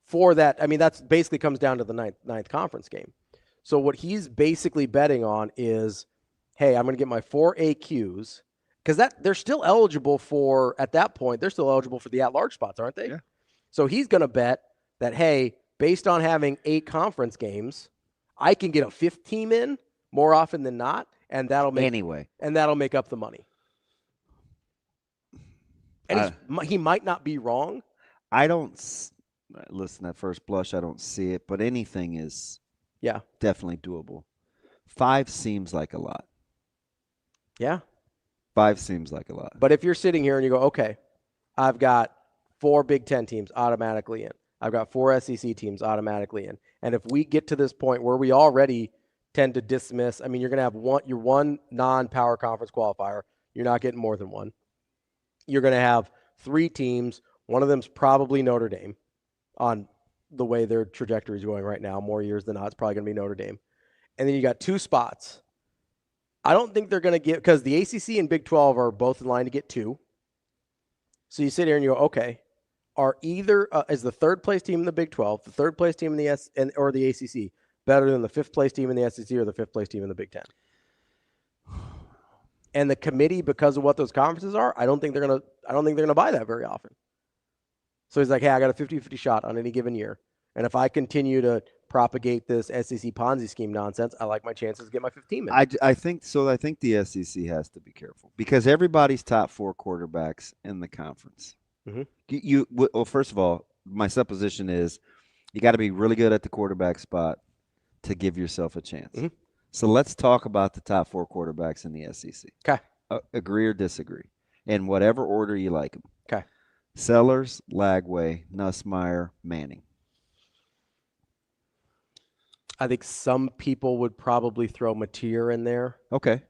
for that. I mean, that's basically comes down to the ninth conference game. So what he's basically betting on is, hey, I'm going to get my 4 AQs, because they're still eligible for, at that point, they're still eligible for the at-large spots, aren't they? Yeah. So he's going to bet that, hey, based on having 8 conference games, I can get a 5th team in more often than not, and that'll make up the money. And he might not be wrong. I don't listen. At first blush, I don't see it, but anything is definitely doable. 5 seems like a lot. Yeah, 5 seems like a lot. But if you're sitting here and you go, okay, I've got 4 Big Ten teams automatically in. I've got 4 SEC teams automatically in. And if we get to this point where we already tend to dismiss, I mean, you're going to have your one non-power conference qualifier. You're not getting more than one. You're going to have 3 teams. One of them's probably Notre Dame on the way their trajectory is going right now. More years than not, it's probably going to be Notre Dame. And then you got 2 spots. I don't think they're going to get, because the ACC and Big 12 are both in line to get 2. So you sit here and you go, okay, are either is the 3rd place team in the Big 12, the 3rd place team in the or the ACC better than the 5th place team in the SEC or the 5th place team in the Big 10? And the committee, because of what those conferences are, I don't think they're gonna buy that very often. So he's like, hey, I got a 50-50 shot on any given year. And if I continue to propagate this SEC Ponzi scheme nonsense, I like my chances to get my 15 minutes. I think so. I think the SEC has to be careful because everybody's top 4 quarterbacks in the conference. Mm-hmm. Well, first of all, my supposition is you got to be really good at the quarterback spot to give yourself a chance. Mm-hmm. So let's talk about the top 4 quarterbacks in the SEC. Okay. Agree or disagree, in whatever order you like them. Okay. Sellers, Lagway, Nussmeier, Manning. I think some people would probably throw Mateer in there. Okay.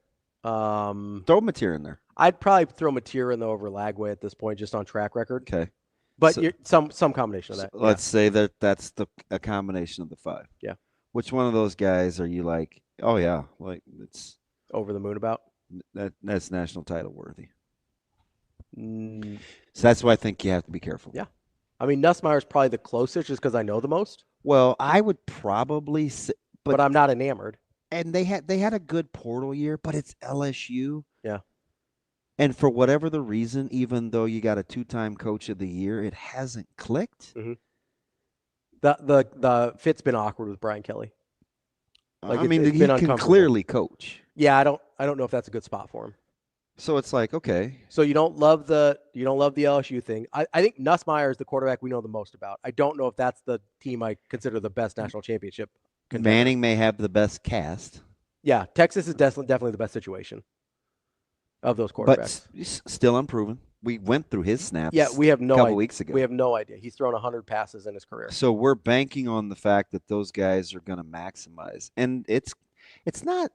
Throw Mateer in there. I'd probably throw Mateer in over Lagway at this point, just on track record. Okay. But some combination of that. So let's say that's a combination of the 5. Yeah. Which one of those guys are you like, oh, yeah, like it's over the moon about? That's national title worthy. Mm. So that's why I think you have to be careful. Yeah. I mean, Nussmeier's probably the closest just because I know the most. Well, I would probably say, but I'm not enamored. And they had a good portal year, but it's LSU. Yeah. And for whatever the reason, even though you got a 2-time coach of the year, it hasn't clicked. Mm-hmm. The fit's been awkward with Brian Kelly. Like I mean, he can clearly coach. Yeah, I don't know if that's a good spot for him. So it's like, okay. So you don't love the LSU thing. I think Nussmeier is the quarterback we know the most about. I don't know if that's the team I consider the best national championship contender. Manning may have the best cast. Yeah, Texas is definitely the best situation of those quarterbacks. But he's still unproven. We went through his snaps. Yeah, we have no a couple idea. Weeks ago. We have no idea. He's thrown 100 passes in his career. So we're banking on the fact that those guys are going to maximize, and it's not.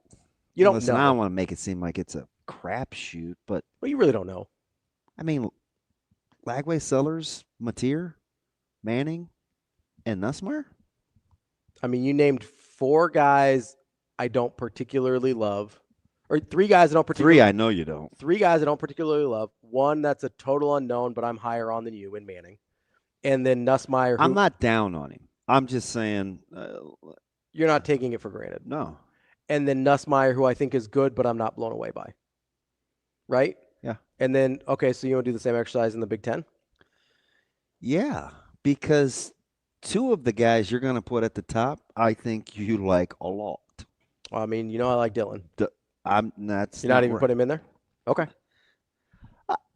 You don't listen, know. I don't want to make it seem like it's a crapshoot, but you really don't know. I mean, Lagway, Sellers, Mateer, Manning, and Nussmeier. I mean, you named 4 guys I don't particularly love. Or 3 guys I don't particularly 3 I know you don't. 3 guys I don't particularly love. 1 that's a total unknown, but I'm higher on than you in Manning. And then Nussmeier. I'm not down on him. I'm just saying. You're not taking it for granted. No. And then Nussmeier, who I think is good, but I'm not blown away by. Right? Yeah. And then, okay, so you want to do the same exercise in the Big Ten? Yeah, because 2 of the guys you're going to put at the top, I think you like a lot. Well, I mean, I like Dylan. You're not even putting him in there? Okay.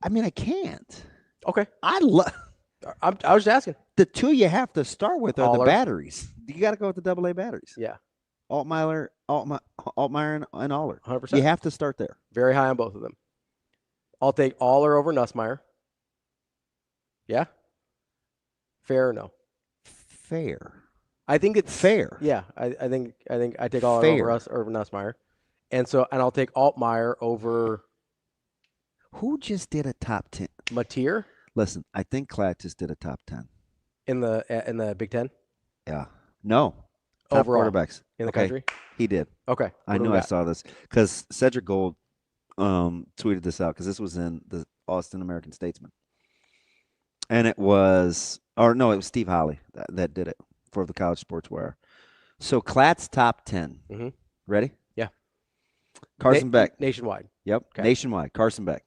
I mean, I can't. Okay. I was just asking. The 2 you have to start with are the batteries. You got to go with the AA batteries. Yeah. Altmaier, and Aller. 100%. You have to start there. Very high on both of them. I'll take Aller over Nussmeier. Yeah? Fair or no? Fair. I think it's fair. Yeah, I think I take Aller over Nussmeier. And I'll take Altmaier over. Who just did a top 10? Matier? Listen, I think Klatt just did a top 10 in the Big Ten. Yeah. No. Top Overall, quarterbacks in the country. He did. Okay. I knew I saw this because Cedric Gold tweeted this out because this was in the Austin American Statesman, and it was Steve Holly that did it for the College Sports Wire. So Klatt's top 10. Mm-hmm. Ready? Yeah. Carson Beck. Nationwide. Yep. Okay. Nationwide. Carson Beck.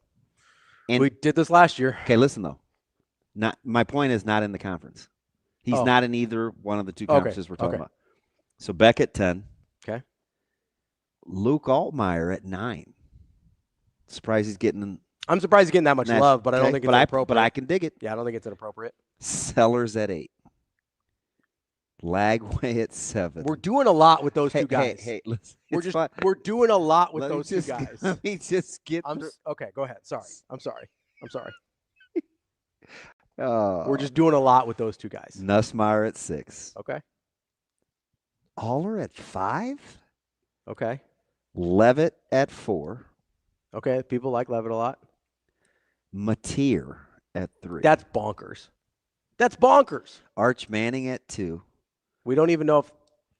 And we did this last year. Okay, listen though. My point is not in the conference. He's not in either one of the two conferences we're talking about. So Beck at 10. Okay. Luke Altmaier at 9. Surprised he's getting. I'm surprised he's getting that much love, but I don't think it's inappropriate. But I can dig it. Yeah, I don't think it's inappropriate. Sellers at 8. Lagway at 7. We're doing a lot with those two guys. Hey, listen. We're doing a lot with those two guys. Let me just get. Okay, go ahead. Sorry. I'm sorry. Oh. We're just doing a lot with those two guys. Nussmeier at 6. Okay. Aller at 5. Okay. Levitt at 4. Okay, people like Levitt a lot. Matier at 3. That's bonkers. Arch Manning at 2. We don't even know if.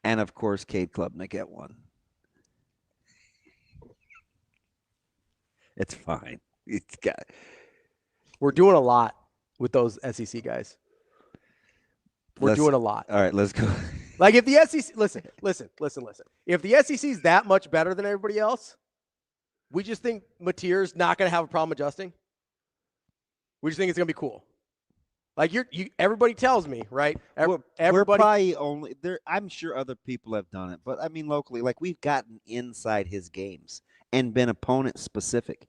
And of course, Cade Klubnik at 1. It's fine. We're doing a lot with those SEC guys. We're doing a lot. All right, let's go. Like if the SEC, listen. If the SEC is that much better than everybody else, we just think Matier's not going to have a problem adjusting. We just think it's going to be cool. Like everybody tells me, right? Everybody, we're probably only there. I'm sure other people have done it, but I mean locally, like we've gotten inside his games and been opponent specific.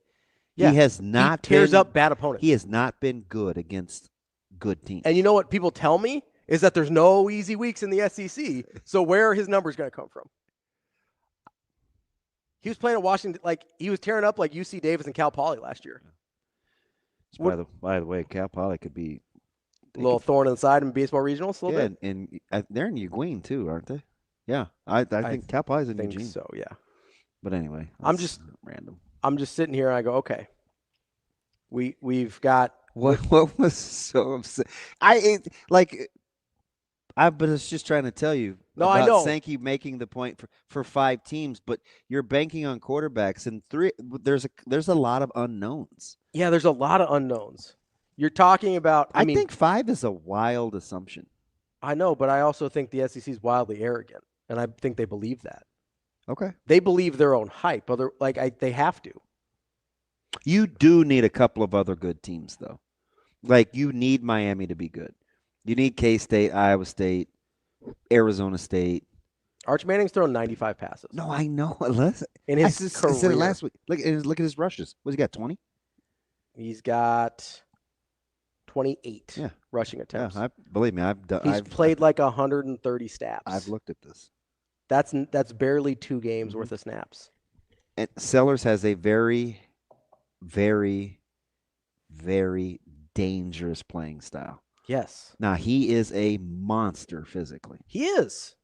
Yeah. He has not tears up bad opponents. He has not been good against good teams. And you know what people tell me is that there's no easy weeks in the SEC. So where are his numbers going to come from? He was playing at Washington, like he was tearing up like UC Davis and Cal Poly last year. By the way, Cal Poly could be a little thorn in the side in baseball regionals a little bit. And they're in Eugene too, aren't they? Yeah, I think Cal Poly's in Eugene. So yeah. But anyway, I'm just random. I'm just sitting here and I go, okay. We've got what was so upset. I was just trying to tell you. No, about I know. Sankey making the point for 5 teams, but you're banking on quarterbacks and 3. There's a lot of unknowns. Yeah, there's a lot of unknowns. You're talking about. I think 5 is a wild assumption. I know, but I also think the SEC is wildly arrogant, and I think they believe that. Okay. They believe their own hype. They have to. You do need a couple of other good teams, though. Like, you need Miami to be good. You need K-State, Iowa State, Arizona State. Arch Manning's thrown 95 passes. No, I know. Listen, in his career. I said it last week. Look at his rushes. What's he got, 20? He's got 28 rushing attempts. Yeah, believe me, He's played like 130 snaps. I've looked at this. That's barely 2 games worth of snaps. And Sellers has a very, very, very dangerous playing style. Yes. Now, he is a monster physically. He is.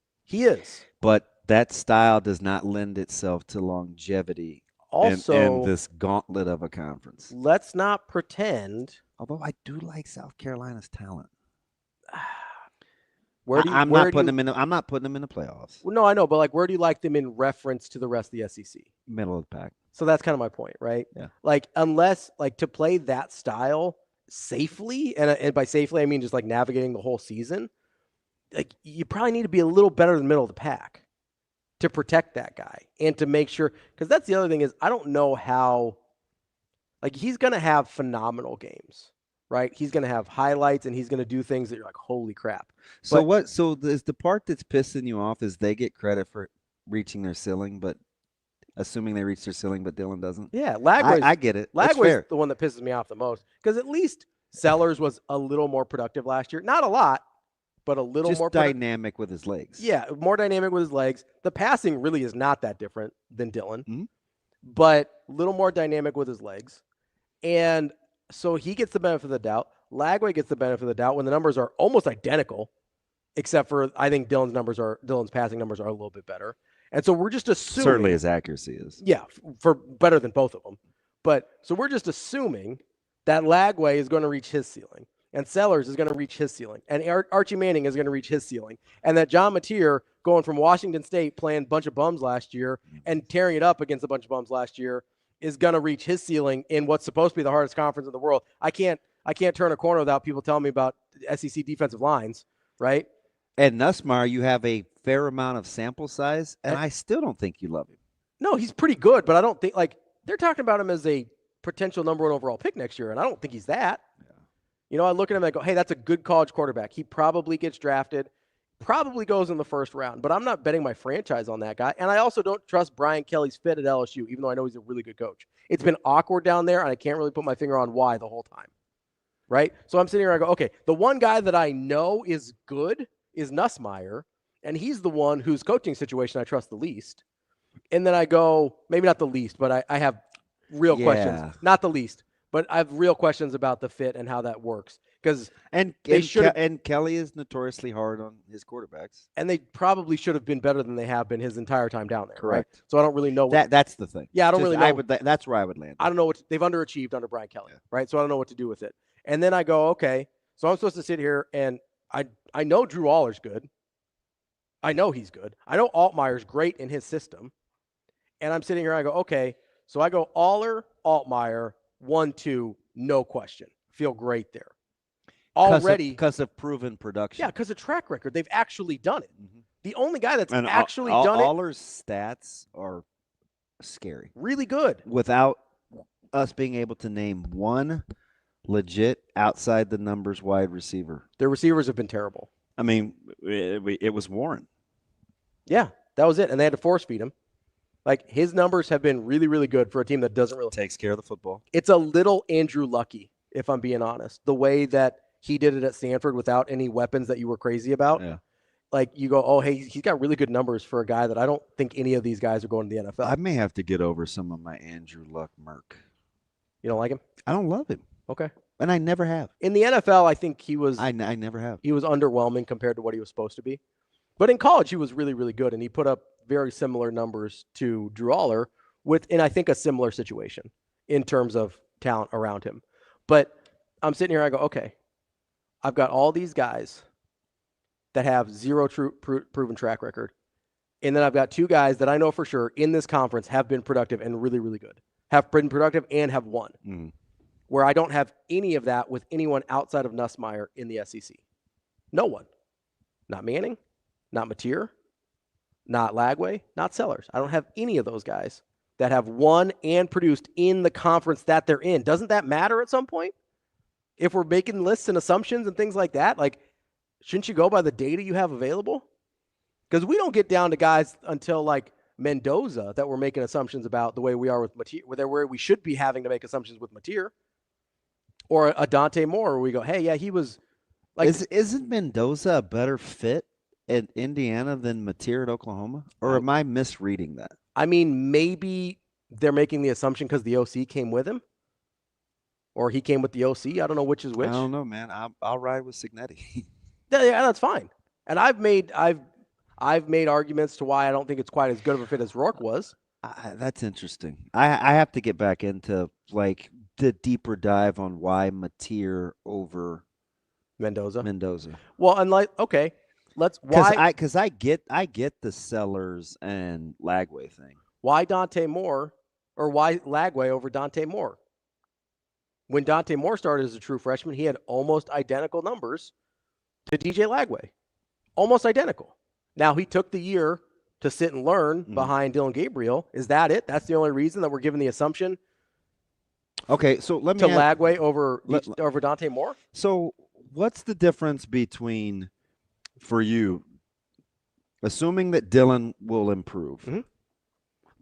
But that style does not lend itself to longevity also in this gauntlet of a conference. Let's not pretend. Although I do like South Carolina's talent. I'm not putting them in the playoffs. Well, no, I know, but like, where do you like them in reference to the rest of the SEC? Middle of the pack. So that's kind of my point, right? Yeah. Like, unless like to play that style safely, and by safely I mean just like navigating the whole season, like you probably need to be a little better than middle of the pack to protect that guy and to make sure, because that's the other thing is I don't know how, like he's going to have phenomenal games, right? He's going to have highlights and he's going to do things that you're like, holy crap. So is the part that's pissing you off is they get credit for reaching their ceiling, but assuming they reach their ceiling, but Dylan doesn't? Yeah, Lagway's, I get it. Lagway's the one that pisses me off the most because at least Sellers was a little more productive last year. Not a lot, but a little just more dynamic with his legs. Yeah, more dynamic with his legs. The passing really is not that different than Dylan, but a little more dynamic with his legs. And so he gets the benefit of the doubt. Lagway gets the benefit of the doubt when the numbers are almost identical, except for I think Dylan's passing numbers are a little bit better. And so we're just assuming. Certainly his accuracy is. Yeah, for better than both of them. But so we're just assuming that Lagway is going to reach his ceiling, and Sellers is going to reach his ceiling, and Archie Manning is going to reach his ceiling, and that John Mateer, going from Washington State playing a bunch of bums last year and tearing it up against a bunch of bums last year, is going to reach his ceiling in what's supposed to be the hardest conference in the world. I can't turn a corner without people telling me about SEC defensive lines, right? And Nussmeier, you have a fair amount of sample size, and I still don't think you love him. No, he's pretty good, but I don't think they're talking about him as a potential number 1 overall pick next year, and I don't think he's that. Yeah. You know, I look at him and I go, hey, that's a good college quarterback. He probably gets drafted, probably goes in the first round, but I'm not betting my franchise on that guy. And I also don't trust Brian Kelly's fit at LSU, even though I know he's a really good coach. It's been awkward down there, and I can't really put my finger on why the whole time, right? So I'm sitting here and I go, okay, the one guy that I know is good is Nussmeier, and he's the one whose coaching situation I trust the least. And then I go, maybe not the least, but I have real questions. Not the least, but I have real questions about the fit and how that works. Because and Kelly is notoriously hard on his quarterbacks. And they probably should have been better than they have been his entire time down there. Correct. Right? So I don't really know. That's the thing. Yeah, I don't really know. That's where I would land. I don't know they've underachieved under Brian Kelly, right? So I don't know what to do with it. And then I go, okay, so I'm supposed to sit here and I know Drew Aller's good. I know he's good. I know Altmaier's great in his system. And I'm sitting here and I go, okay, so I go Aller, Altmaier, 1-2, no question. Feel great there. Already. Because of proven production. Yeah, because of track record. They've actually done it. Mm-hmm. The only guy that's actually done Aller's stats are scary. Really good. Without us being able to name one legit outside the numbers wide receiver. Their receivers have been terrible. I mean, it was Warren. Yeah, that was it. And they had to force feed him. Like, his numbers have been really, really good for a team that doesn't really takes care of the football. It's a little Andrew Lucky, if I'm being honest. The way that he did it at Stanford without any weapons that you were crazy about. Yeah. Like, you go, oh, hey, he's got really good numbers for a guy that I don't think any of these guys are going to the NFL. I may have to get over some of my Andrew Luck murk. You don't like him? I don't love him. Okay. And I never have. In the NFL, I think he was... I never have. He was underwhelming compared to what he was supposed to be. But in college, he was really, really good, and he put up very similar numbers to Drew Aller in, I think, a similar situation in terms of talent around him. But I'm sitting here and I go, okay, I've got all these guys that have zero proven track record. And then I've got two guys that I know for sure in this conference have been productive and really, really good. Have been productive and have won. Mm-hmm. Where I don't have any of that with anyone outside of Nussmeier in the SEC. No one. Not Manning, not Mateer, not Lagway, not Sellers. I don't have any of those guys that have won and produced in the conference that they're in. Doesn't that matter at some point? If we're making lists and assumptions and things like that, like, shouldn't you go by the data you have available? Because we don't get down to guys until like Mendoza that we're making assumptions about the way we are with Mateer, where we should be having to make assumptions with Mateer. Or a Dante Moore, where we go, hey, yeah, he was like. Isn't Mendoza a better fit at Indiana than Mateer at Oklahoma? Or am I misreading that? I mean, maybe they're making the assumption because the OC came with him. Or he came with the OC. I don't know which is which. I don't know, man. I'll ride with Cignetti. Yeah, that's fine. And I've made arguments to why I don't think it's quite as good of a fit as Rourke was. That's interesting. I have to get back into like the deeper dive on why Mateer over Mendoza. Well, and like, okay, because I get the Sellers and Lagway thing. Why Dante Moore or why Lagway over Dante Moore? When Dante Moore started as a true freshman, he had almost identical numbers to DJ Lagway. Almost identical. Now, he took the year to sit and learn behind Dylan Gabriel. Is that it? That's the only reason that we're given the assumption? Okay, so let me to Lagway over Dante Moore. So, what's the difference between, for you, assuming that Dylan will improve,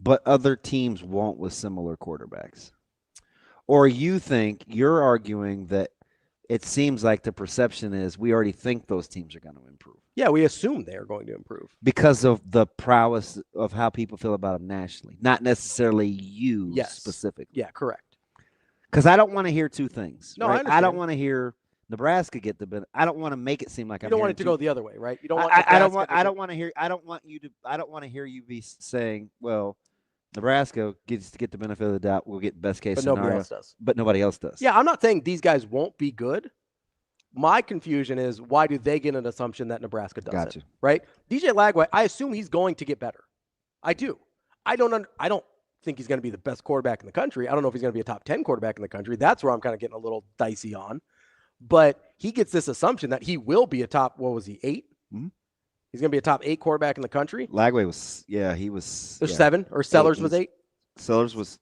but other teams won't with similar quarterbacks? Or you think you're arguing that it seems like the perception is we already think those teams are going to improve. Yeah, we assume they are going to improve. Because of the prowess of how people feel about them nationally, not necessarily you specifically. Yeah, correct. Because I don't want to hear two things. No, right? I understand. I don't want to hear Nebraska get the benefit. I don't want to make it seem like you I'm don't want it to two. go the other way, right? You don't want. I don't want. I don't want to hear. I don't want to hear you be saying, "Well, Nebraska gets to get the benefit of the doubt. We'll get best case scenario." Nobody else does. But nobody else does. Yeah, I'm not saying these guys won't be good. My confusion is why do they get an assumption that Nebraska doesn't? Gotcha. Right? DJ Lagway, I assume he's going to get better. I do. I don't think he's going to be the best quarterback in the country. I don't know if he's going to be a top 10 quarterback in the country. That's where I'm kind of getting a little dicey on. But he gets this assumption that he will be a top, 8? Mm-hmm. He's going to be a top 8 quarterback in the country. Lagway was, he was. There's 7, or Sellers was 8. Sellers was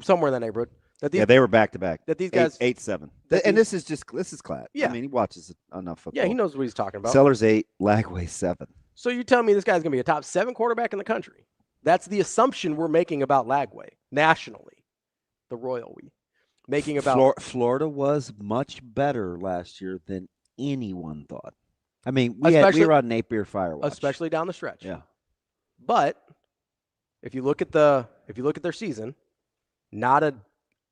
somewhere in that neighborhood. They were back to back. That these guys 8-7. And this is class. Yeah. I mean, he watches enough football. Yeah, he knows what he's talking about. Sellers 8, Lagway 7. So you're telling me this guy's going to be a top 7 quarterback in the country? That's the assumption we're making about Lagway nationally. The Royal we making about Florida was much better last year than anyone thought. I mean, we were on Napier Firewatch, especially down the stretch. Yeah. But if you look at their season, not an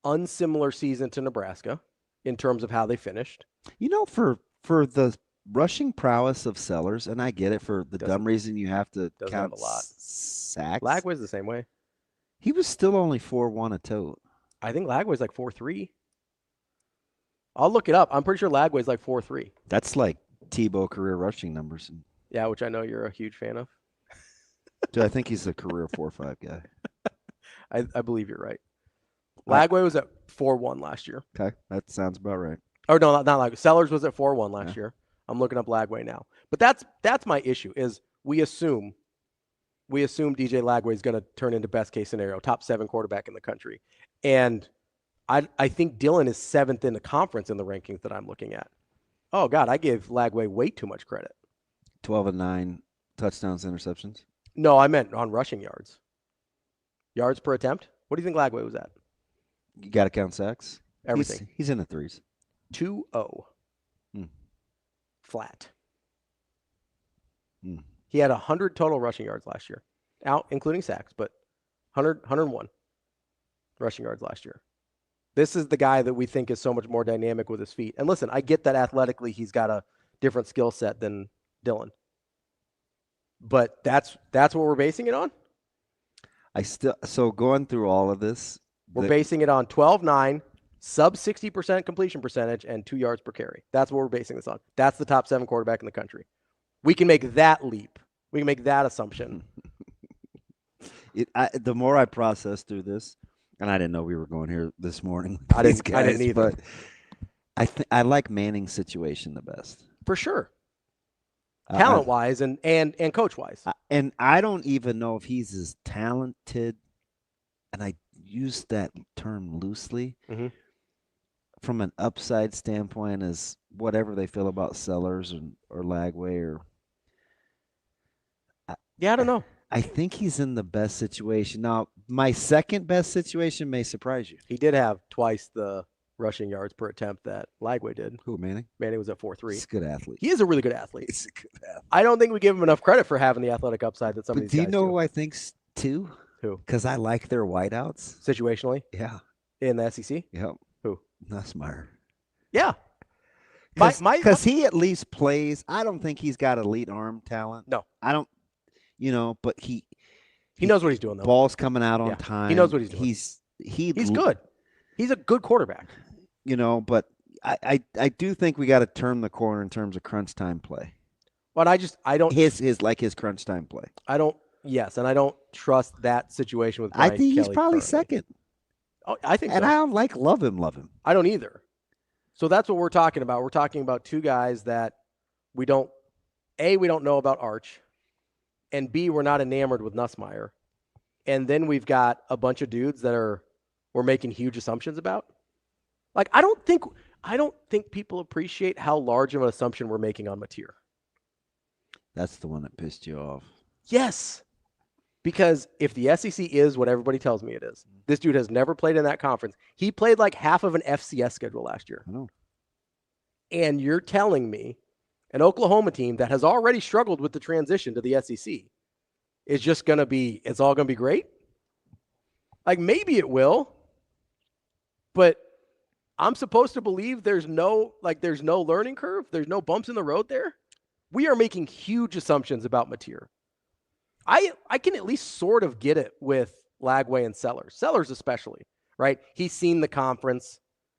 unsimilar season to Nebraska in terms of how they finished. You know, for the rushing prowess of Sellers, and I get it for the dumb reason you have to count a lot. Sacks. Lagway's the same way. He was still only 4-1 a tote. I think Lagway's like 4-3. I'll look it up. I'm pretty sure Lagway's like 4-3. That's like Tebow career rushing numbers. Yeah, which I know you're a huge fan of. Dude, I think he's a career 4-5 guy. I believe you're right. Lagway was at 4-1 last year. Okay, that sounds about right. Or no, not Lagway. Sellers was at 4-1 last year. I'm looking up Lagway now. But that's my issue is we assume DJ Lagway is going to turn into best case scenario, top 7 quarterback in the country. And I think Dylan is 7th in the conference in the rankings that I'm looking at. Oh, God, I give Lagway way too much credit. 12-9 touchdowns, interceptions? No, I meant on rushing yards. Yards per attempt? What do you think Lagway was at? You got to count sacks? Everything. He's in the 3s. 2-0. Flat. Hmm. He had 100 total rushing yards last year, out including sacks, but 101 rushing yards last year. This is the guy that we think is so much more dynamic with his feet. And listen, I get that athletically he's got a different skill set than Dylan. But that's what we're basing it on? So going through all of this, we're basing it on 12-9, sub 60% completion percentage, and 2 yards per carry. That's what we're basing this on. That's the top 7 quarterback in the country. We can make that leap. We can make that assumption. The more I process through this, and I didn't know we were going here this morning. I didn't either. But I like Manning's situation the best. For sure. Talent-wise and coach-wise. And I don't even know if he's as talented, and I use that term loosely, from an upside standpoint as whatever they feel about Sellers or Lagway. I don't know. I think he's in the best situation. Now, my second best situation may surprise you. He did have twice the rushing yards per attempt that Lagway did. Who, Manning? Manning was at 4.3. He's a good athlete. He is a really good athlete. He's a good athlete. I don't think we give him enough credit for having the athletic upside that some of these guys do. Do you know who I think's too? Who? Because I like their wideouts. Situationally? Yeah. In the SEC? Yep. Who? Nussmeier. Yeah. Because he at least plays. I don't think he's got elite arm talent. No. I don't, but he knows what he's doing, though. Ball's coming out on time. He knows what he's doing. He's good. He's a good quarterback. But I do think we got to turn the corner in terms of crunch time play. But I don't his crunch time play. I don't trust that situation with Brian I think he's Kelly probably currently. second. Oh, I think and so. I don't love him. I don't either. So that's what we're talking about. We're talking about two guys that we don't know about Arch, and B, we're not enamored with Nussmeier. And then we've got a bunch of dudes that we're making huge assumptions about. Like, I don't think people appreciate how large of an assumption we're making on Mateer. That's the one that pissed you off. Yes. Because if the SEC is what everybody tells me it is, this dude has never played in that conference. He played like half of an FCS schedule last year. I know. And you're telling me an Oklahoma team that has already struggled with the transition to the SEC is just going to be, it's all going to be great? Like, maybe it will, but I'm supposed to believe there's no learning curve. There's no bumps in the road there. We are making huge assumptions about Mateer. I can at least sort of get it with Lagway and Sellers especially, right? He's seen the conference.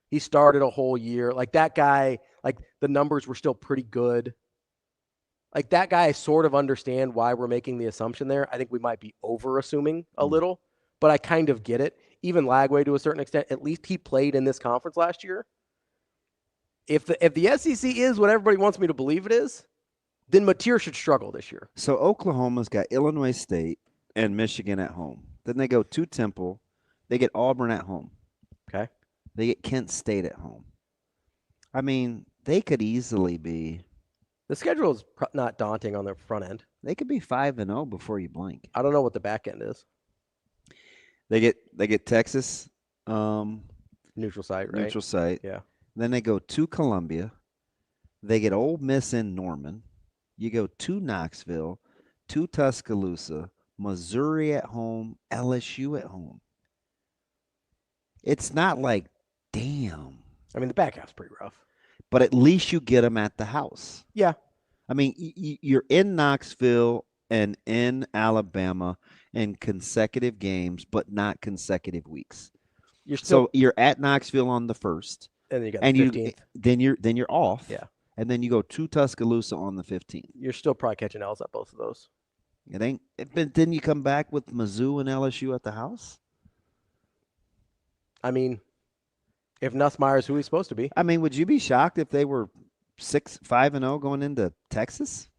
He started a whole year. Like, that guy, like, the numbers were still pretty good. Like, that guy, I sort of understand why we're making the assumption there. I think we might be over-assuming a little, but I kind of get it. Even Lagway, to a certain extent, at least he played in this conference last year. If the SEC is what everybody wants me to believe it is, then Mateer should struggle this year. So Oklahoma's got Illinois State and Michigan at home. Then they go to Temple. They get Auburn at home. Okay. They get Kent State at home. I mean, they could easily be. The schedule is not daunting on the front end. They could be 5-0 before you blink. I don't know what the back end is. They get Texas. Neutral site, right? Neutral site. Yeah. Then they go to Columbia. They get Ole Miss in Norman. You go to Knoxville, to Tuscaloosa, Missouri at home, LSU at home. It's not like, damn. I mean, the back half's pretty rough. But at least you get them at the house. Yeah. I mean, you're in Knoxville and in Alabama in consecutive games, but not consecutive weeks. So you're at Knoxville on the 1st. And then you got the 15th. Then you're off. Yeah. And then you go to Tuscaloosa on the 15th. You're still probably catching L's at both of those. It ain't. But then you come back with Mizzou and LSU at the house. I mean, if Nussmeier's who he's supposed to be. I mean, would you be shocked if they were 5-0 going into Texas?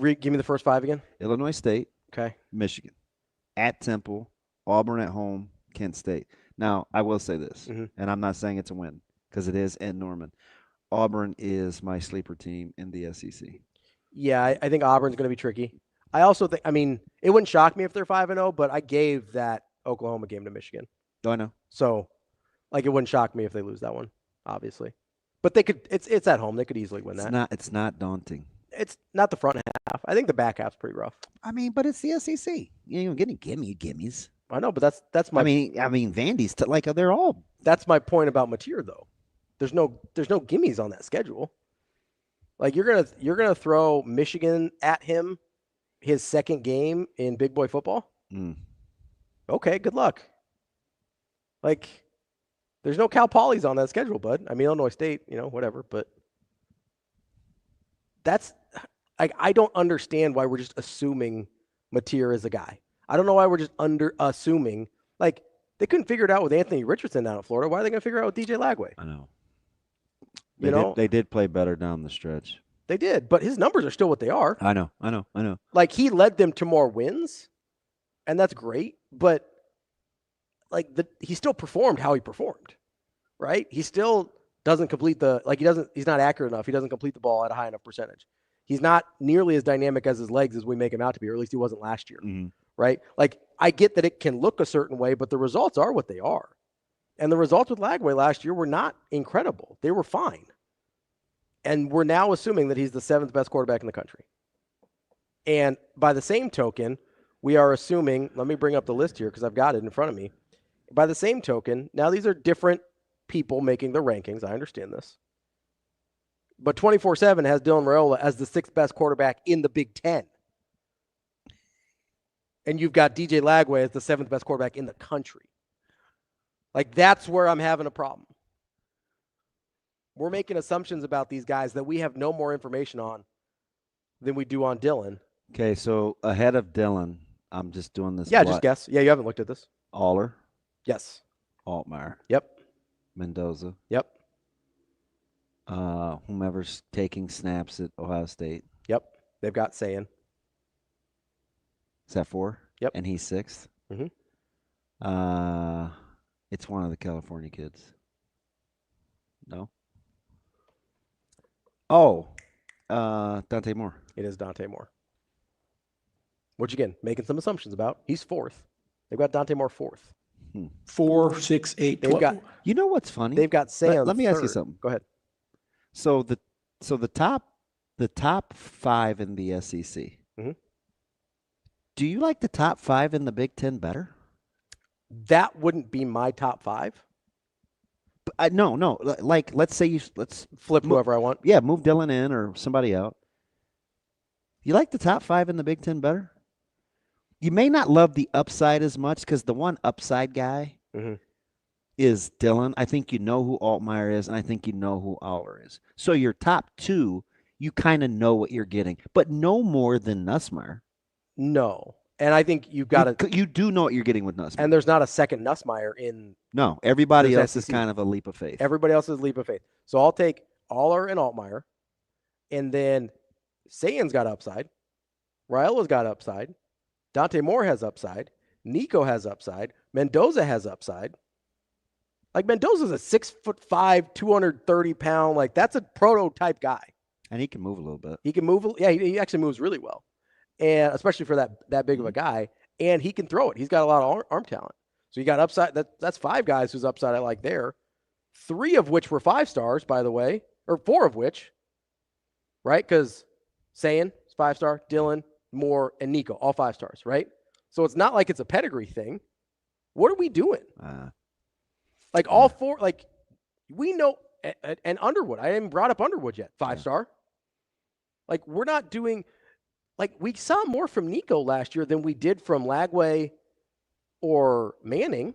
Give me the first 5 again. Illinois State. Okay. Michigan. At Temple. Auburn at home. Kent State. Now, I will say this, and I'm not saying it's a win because it is in Norman. Auburn is my sleeper team in the SEC. Yeah, I think Auburn's going to be tricky. I also think, I mean, it wouldn't shock me if they're 5-0, but I gave that Oklahoma game to Michigan. Oh, I know. So, like, it wouldn't shock me if they lose that one, obviously. But they could. It's at home. They could easily win that. It's not daunting. It's not the front half. I think the back half's pretty rough. I mean, but it's the SEC. You ain't getting gimmies. I know, but that's my. I mean, Vandy's they're all. That's my point about Mateer, though. There's no gimmies on that schedule. Like, you're gonna throw Michigan at him, his second game in big boy football. Okay, good luck. Like, there's no Cal Polys on that schedule, bud. I mean, Illinois State, whatever. But that's I don't understand why we're just assuming Mateer is a guy. I don't know why we're just assuming. Like, they couldn't figure it out with Anthony Richardson down in Florida. Why are they going to figure it out with DJ Lagway? I know. They did play better down the stretch. They did, but his numbers are still what they are. I know. Like, he led them to more wins, and that's great. But like, he still performed how he performed, right? He still doesn't complete he's not accurate enough. He doesn't complete the ball at a high enough percentage. He's not nearly as dynamic as his legs as we make him out to be, or at least he wasn't last year, right? Like, I get that it can look a certain way, but the results are what they are. And the results with Lagway last year were not incredible. They were fine. And we're now assuming that he's the 7th best quarterback in the country. And by the same token, we are assuming, let me bring up the list here because I've got it in front of me. By the same token, now these are different people making the rankings. I understand this. But 24/7 has Dylan Raiola as the 6th best quarterback in the Big Ten. And you've got DJ Lagway as the 7th best quarterback in the country. Like, that's where I'm having a problem. We're making assumptions about these guys that we have no more information on than we do on Dylan. Okay, so ahead of Dylan, I'm just doing this. Yeah, just guess. Yeah, you haven't looked at this. Aller. Yes. Altmaier. Yep. Mendoza. Yep. Whomever's taking snaps at Ohio State. Yep. They've got Sayin. Is that 4? Yep. And he's 6th? It's one of the California kids. No? Oh, Dante Moore. It is Dante Moore. Which, again, making some assumptions about. He's 4th. They've got Dante Moore 4th. 4, 6, 8. They've got. You know what's funny? They've got Sayin. Let me ask you something. Go ahead. So the top 5 in the SEC. Mm-hmm. Do you like the top 5 in the Big Ten better? That wouldn't be my top 5. No. Like, let's say let's flip whoever I want. Yeah, move Dylan in or somebody out. You like the top 5 in the Big Ten better? You may not love the upside as much because the one upside guy is Dylan. I think you know who Altmaier is, and I think you know who Aller is. So your top 2, you kind of know what you're getting, but no more than Nussmeier. No. And I think you've got to. You do know what you're getting with Nussmeier. And there's not a second Nussmeier in. No, everybody else SEC. is kind of a leap of faith. Everybody else is a leap of faith. So I'll take Aller and Altmaier. And then Sayan's got upside. Raiola's got upside. Dante Moore has upside. Nico has upside. Mendoza has upside. Like, Mendoza's a 6'5", 230-pound. Like, that's a prototype guy. And he can move a little bit. He can move. Yeah, he actually moves really well. And especially for that big of a guy. And he can throw it. He's got a lot of arm talent. So you got upside. That's 5 guys whose upside I like there. 3 of which were 5 stars, by the way. Or 4 of which. Right? Because Sayan is 5-star. Dylan, Moore, and Nico, all 5 stars, right? So it's not like it's a pedigree thing. What are we doing? Like, all 4, like, we know, and Underwood, I haven't brought up Underwood yet, 5-star. Like, we're not doing, like, we saw more from Nico last year than we did from Lagway or Manning,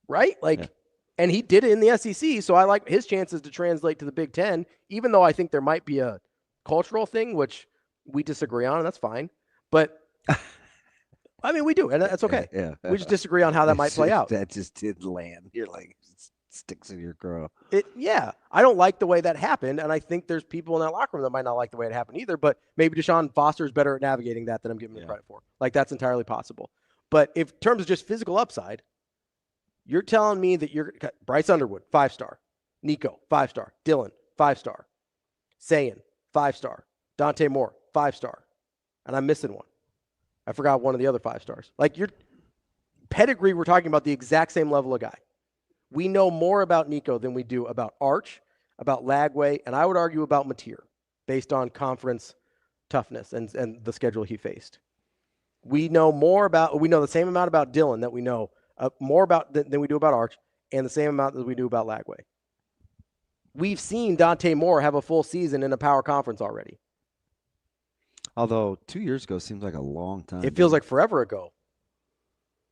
right? Like, and he did it in the SEC, so I like his chances to translate to the Big Ten, even though I think there might be a cultural thing, which we disagree on, and that's fine. But, I mean, we do, and that's okay. Yeah. We just disagree on how that might play out. That just did land. You're like, sticks in your craw. Yeah. I don't like the way that happened, and I think there's people in that locker room that might not like the way it happened either, but maybe Deshaun Foster is better at navigating that than I'm giving him credit for. Like, that's entirely possible. But if in terms of just physical upside, you're telling me that you're Bryce Underwood, 5-star. Nico, 5-star. Dylan, 5-star. Sayan, 5-star. Dante Moore, 5-star. And I'm missing one. I forgot one of the other 5 stars. Like, your pedigree, we're talking about the exact same level of guy. We know more about Nico than we do about Arch, about Lagway, and I would argue about Mateer, based on conference toughness and the schedule he faced. We know the same amount about Dylan that we know more about than we do about Arch, and the same amount that we do about Lagway. We've seen Dante Moore have a full season in a power conference already. Although 2 years ago seems like a long time. It feels like forever ago.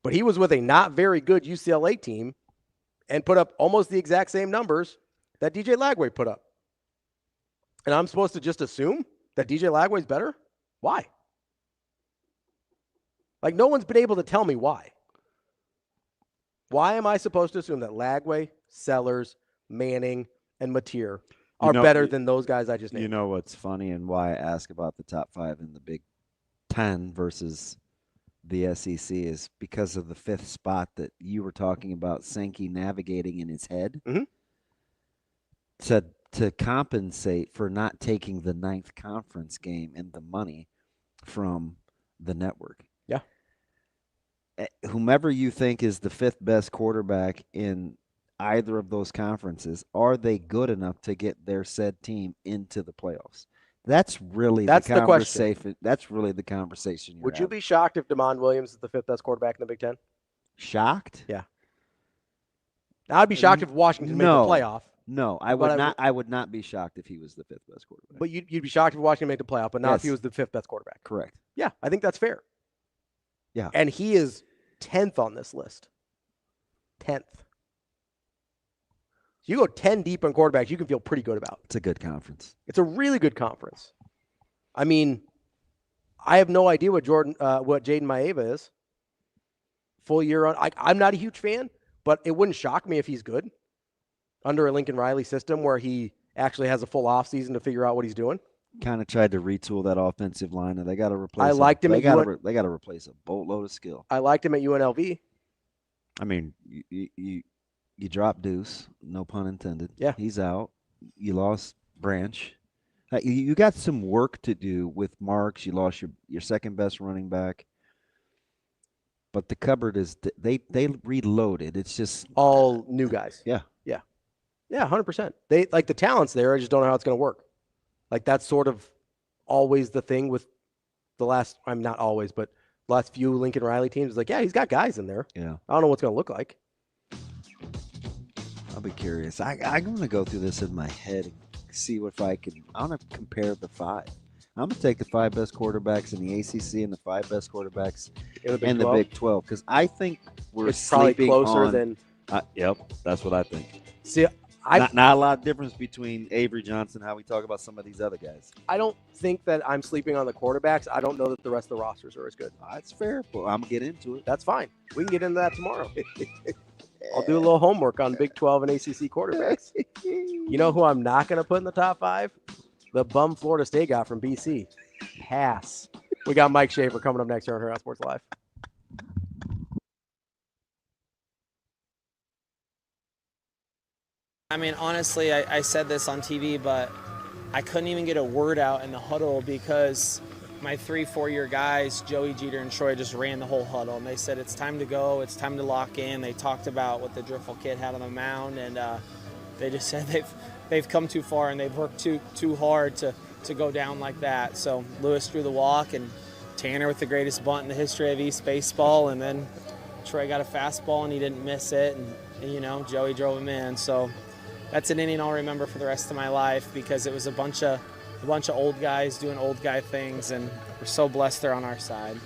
But he was with a not very good UCLA team and put up almost the exact same numbers that DJ Lagway put up. And I'm supposed to just assume that DJ Lagway's better? Why? Like, no one's been able to tell me why. Why am I supposed to assume that Lagway, Sellers, Manning, and Mateer are better than those guys I just named? You know what's funny and why I ask about the top 5 in the Big Ten versus the SEC is because of the 5th spot that you were talking about Sankey navigating in his head to compensate for not taking the 9th conference game and the money from the network. Yeah. Whomever you think is the 5th best quarterback in either of those conferences, are they good enough to get their said team into the playoffs? That's really the conversation. That's really the conversation. Would you be shocked if DeMond Williams is the 5th best quarterback in the Big Ten? Shocked? Yeah. Now, I'd be shocked if Washington made the playoff. No, I would not. I would not be shocked if he was the 5th best quarterback. But you'd be shocked if Washington made the playoff, but not if he was the 5th best quarterback. Correct. Yeah, I think that's fair. Yeah. And he is 10th on this list. 10th. You go 10 deep on quarterbacks, you can feel pretty good about. It's a good conference. It's a really good conference. I mean, I have no idea what Jaden Maeva is. Full year on. I'm not a huge fan, but it wouldn't shock me if he's good under a Lincoln Riley system where he actually has a full offseason to figure out what he's doing. Kind of tried to retool that offensive line, and they got to replace. I liked him. They got to replace a boatload of skill. I liked him at UNLV. I mean, you dropped Deuce, no pun intended. Yeah, he's out. You lost Branch. You got some work to do with Marks. You lost your second best running back. But the cupboard is they reloaded. It's just all new guys. Yeah. Yeah. Yeah, 100%. They like the talent's there. I just don't know how it's going to work. Like that's sort of always the thing with the last. I'm not always, but the last few Lincoln Riley teams is like, yeah, he's got guys in there. Yeah. I don't know what's going to look like. I'll be curious. I'm going to go through this in my head and see if I can. I want to compare the 5. I'm going to take the 5 best quarterbacks in the ACC and the 5 best quarterbacks in the Big 12 because I think it's probably closer on, than. Yep, that's what I think. See, not a lot of difference between Avery Johnson, how we talk about some of these other guys. I don't think that I'm sleeping on the quarterbacks. I don't know that the rest of the rosters are as good. That's fair, but I'm going to get into it. That's fine. We can get into that tomorrow. I'll do a little homework on Big 12 and ACC quarterbacks. You know who I'm not going to put in the top 5? The bum Florida State guy from BC. Pass. We got Mike Schaefer coming up next here on Hurrdat Sports Live. I mean, honestly, I said this on TV, but I couldn't even get a word out in the huddle because my 3-4-year guys, Joey, Jeter, and Troy, just ran the whole huddle. And they said, it's time to go. It's time to lock in. They talked about what the Driffle kid had on the mound, and they just said they've come too far and they've worked too hard to go down like that. So Lewis drew the walk, and Tanner with the greatest bunt in the history of East baseball, and then Troy got a fastball and he didn't miss it, and you know, Joey drove him in. So that's an inning I'll remember for the rest of my life because it was a bunch of old guys doing old guy things, and we're so blessed they're on our side.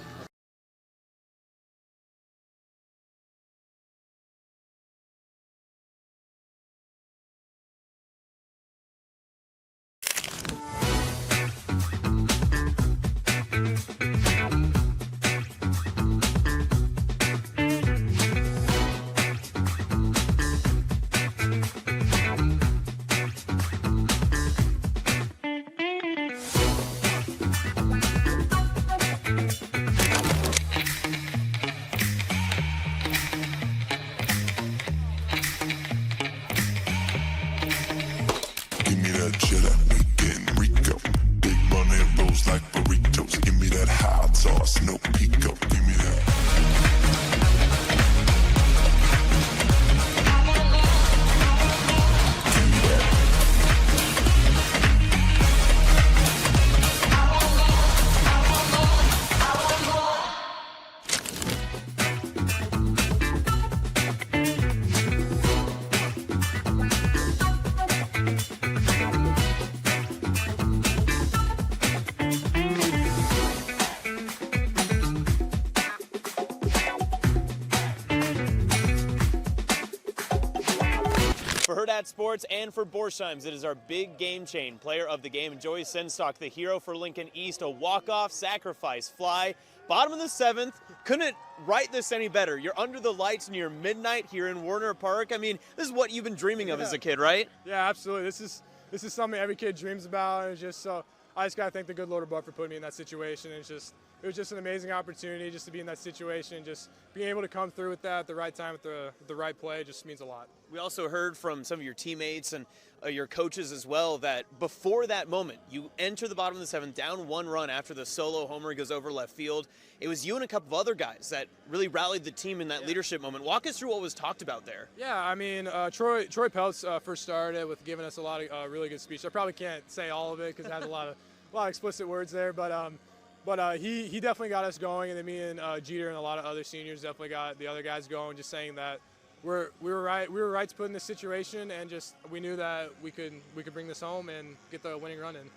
Hurrdat Sports and for Borsheims, it is our big game chain player of the game, Joey Senstock, the hero for Lincoln East, a walk-off, sacrifice fly, bottom of the 7th. Couldn't write this any better. You're under the lights near midnight here in Warner Park. I mean, this is what you've been dreaming of as a kid, right? Yeah, absolutely. This is something every kid dreams about, and it's just so I just gotta thank the good Lord above for putting me in that situation. It was just an amazing opportunity just to be in that situation, just being able to come through with that at the right time, with the right play, just means a lot. We also heard from some of your teammates and your coaches as well that before that moment, you enter the bottom of the 7th, down 1 run after the solo homer goes over left field. It was you and a couple of other guys that really rallied the team in that leadership moment. Walk us through what was talked about there. Yeah, I mean, Troy Peltz first started with giving us a lot of really good speech. I probably can't say all of it because it has a lot of explicit words there, but he definitely got us going, and then me and Jeter and a lot of other seniors definitely got the other guys going, just saying that we were right to put in this situation, and just we knew that we could bring this home and get the winning run in.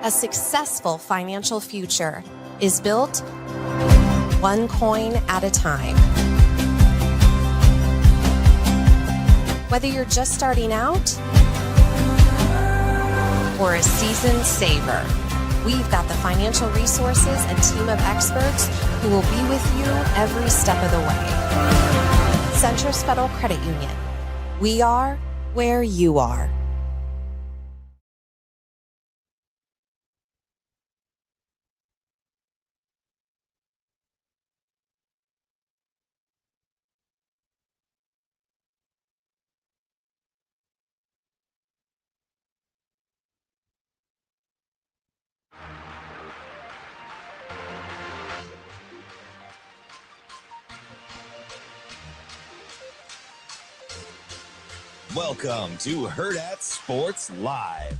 A successful financial future is built one coin at a time. Whether you're just starting out or a seasoned saver, we've got the financial resources and team of experts who will be with you every step of the way. Centris Federal Credit Union. We are where you are. Welcome to Hurrdat Sports Live.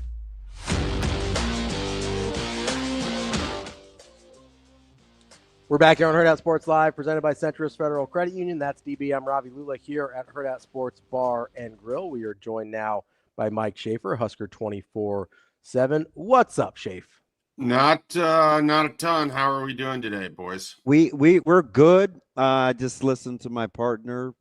We're back here on Hurrdat Sports Live, presented by Centrist Federal Credit Union. That's DB. I'm Ravi Lulla here at Hurrdat Sports Bar and Grill. We are joined now by Mike Schaefer, Husker 24/7. What's up, Schaefer? Not a ton. How are we doing today, boys? We're good. Just listened to my partner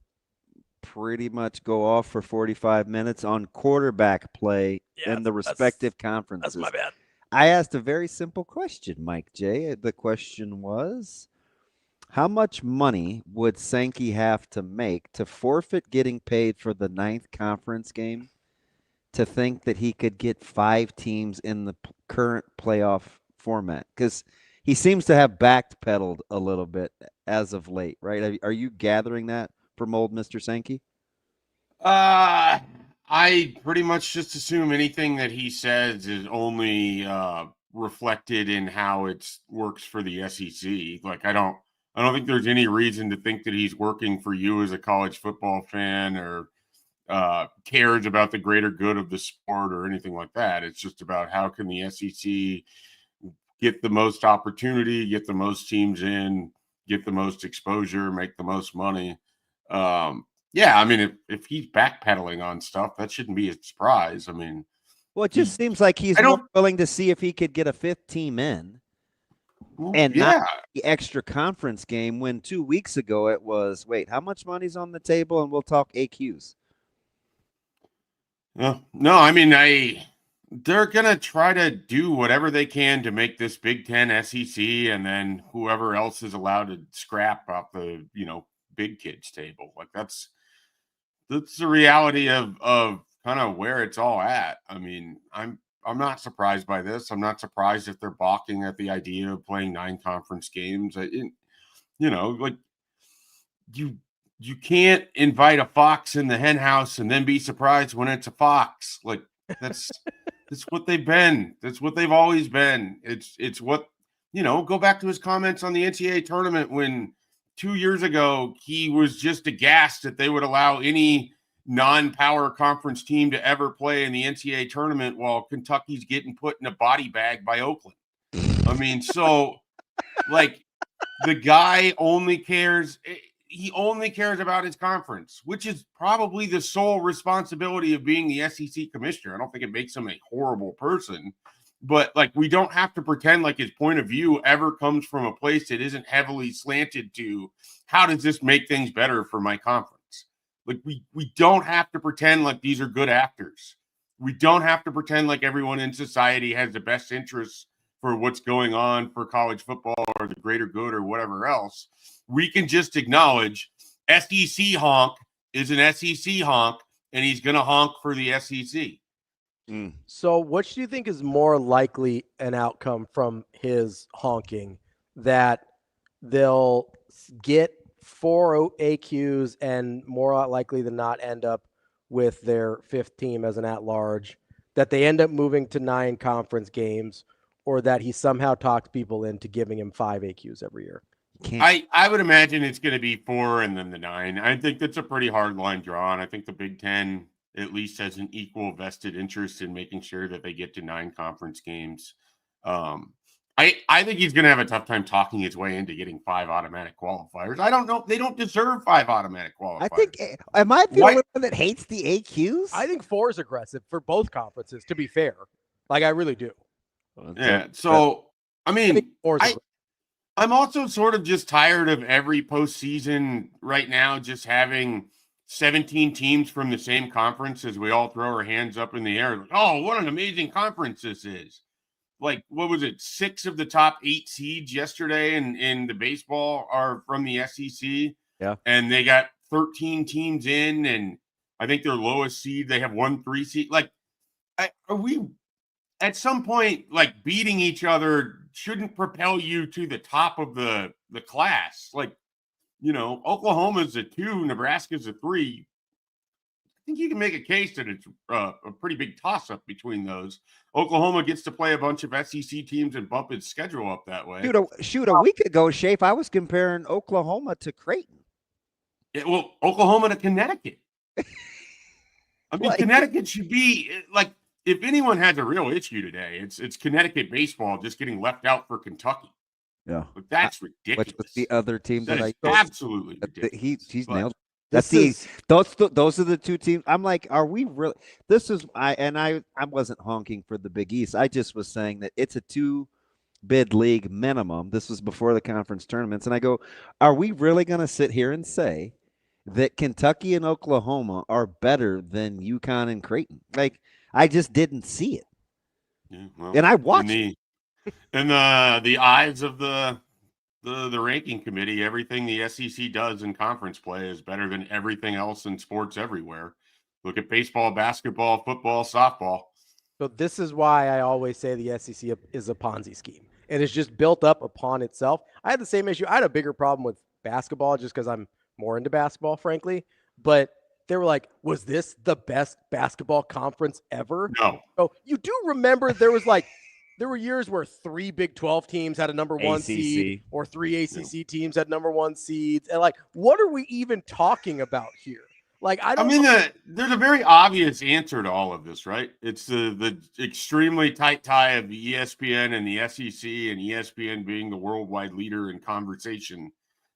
pretty much go off for 45 minutes on quarterback play in the respective conferences. That's my bad. I asked a very simple question, Mike J. The question was, how much money would Sankey have to make to forfeit getting paid for the 9th conference game to think that he could get 5 teams in the current playoff format? Because he seems to have backpedaled a little bit as of late, right? Are you gathering that from old Mr. Sankey? I pretty much just assume anything that he says is only reflected in how it works for the SEC. Like I don't think there's any reason to think that he's working for you as a college football fan or cares about the greater good of the sport or anything like that. It's just about how can the SEC get the most opportunity, get the most teams in, get the most exposure, make the most money. Yeah, I mean, if he's backpedaling on stuff, that shouldn't be a surprise. I mean, well, it just seems like he's more willing to see if he could get a 5th team in and not the extra conference game when 2 weeks ago it was, wait, how much money's on the table? And we'll talk AQs. No, I mean, they're going to try to do whatever they can to make this Big Ten SEC and then whoever else is allowed to scrap off the, big kids table. Like that's the reality of kind of where it's all at. I mean, I'm not surprised by this. I'm not surprised if they're balking at the idea of playing 9 conference games. You can't invite a fox in the hen house and then be surprised when it's a fox. Like that's what they've been. That's what they've always been. It's what, go back to his comments on the NCAA tournament when 2 years ago he was just aghast that they would allow any non-power conference team to ever play in the NCAA tournament while Kentucky's getting put in a body bag by Oakland. I mean, so like the guy only cares. He only cares about his conference, which is probably the sole responsibility of being the SEC commissioner. I don't think it makes him a horrible person, but like we don't have to pretend like his point of view ever comes from a place that isn't heavily slanted to how does this make things better for my conference? Like we don't have to pretend like these are good actors. We don't have to pretend like everyone in society has the best interests for what's going on for college football or the greater good or whatever else. We can just acknowledge SEC honk is an SEC honk, and he's going to honk for the SEC. So which do you think is more likely an outcome from his honking, that they'll get 4 AQs and more likely than not end up with their 5th team as an at-large, that they end up moving to 9 conference games, or that he somehow talks people into giving him 5 AQs every year? I would imagine it's going to be 4 and then the 9. I think that's a pretty hard line drawn. I think the Big Ten at least has an equal vested interest in making sure that they get to 9 conference games. I think he's going to have a tough time talking his way into getting 5 automatic qualifiers. I don't know. They don't deserve 5 automatic qualifiers. I think, am I the only one that hates the AQs? I think 4 is aggressive for both conferences, to be fair. Like, I really do. Yeah. So, I mean, I'm also sort of just tired of every postseason right now just having 17 teams from the same conference as we all throw our hands up in the air. Like, oh, what an amazing conference this is. Like, what was it? 6 of the top 8 seeds yesterday in the baseball are from the SEC. Yeah. And they got 13 teams in, and I think their lowest seed, they have 1-3 seed. Like, are we at some point, like, beating each other shouldn't propel you to the top of the class? Like, you know, Oklahoma's a 2, Nebraska's a 3. I think you can make a case that it's a pretty big toss-up between those. Oklahoma gets to play a bunch of SEC teams and bump its schedule up that way. Shoot, a week ago, Schaefer, I was comparing Oklahoma to Creighton. Yeah, well, Oklahoma to Connecticut. I mean, Connecticut should be like, if anyone has a real issue today, it's Connecticut baseball just getting left out for Kentucky. Yeah, but that's ridiculous. What's the other team that I absolutely ridiculous. He's nailed. Those are the two teams. I'm like, are we really? This is I wasn't honking for the Big East. I just was saying that it's a 2-bid league minimum. This was before the conference tournaments, and I go, are we really going to sit here and say that Kentucky and Oklahoma are better than UConn and Creighton? Like, I just didn't see it. Yeah, well, and I watched it. In the eyes of the ranking committee, everything the SEC does in conference play is better than everything else in sports everywhere. Look at baseball, basketball, football, softball. So this is why I always say the SEC is a Ponzi scheme. It is just built up upon itself. I had the same issue. I had a bigger problem with basketball just because I'm more into basketball, frankly. But they were like, was this the best basketball conference ever? No. So you do remember there were years where 3 Big 12 teams had a number 1 seed, or 3 ACC teams had number 1 seeds. And like, what are we even talking about here? Like, there's a very obvious answer to all of this, right? It's the extremely tight tie of the ESPN and the SEC, and ESPN being the worldwide leader in conversation,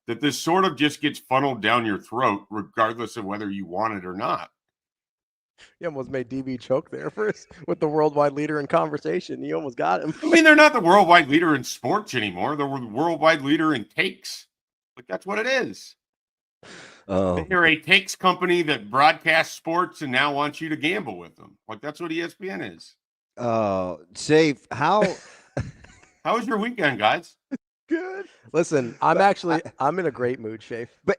that this sort of just gets funneled down your throat, regardless of whether you want it or not. You almost made DB choke there first with the worldwide leader in conversation. You almost got him. I mean, they're not the worldwide leader in sports anymore. They're the worldwide leader in takes. Like, that's what it is. Oh. They're a takes company that broadcasts sports and now wants you to gamble with them. Like, that's what ESPN is. Schaefer, how was your weekend, guys? Good. Listen, I'm in a great mood, Schaefer. But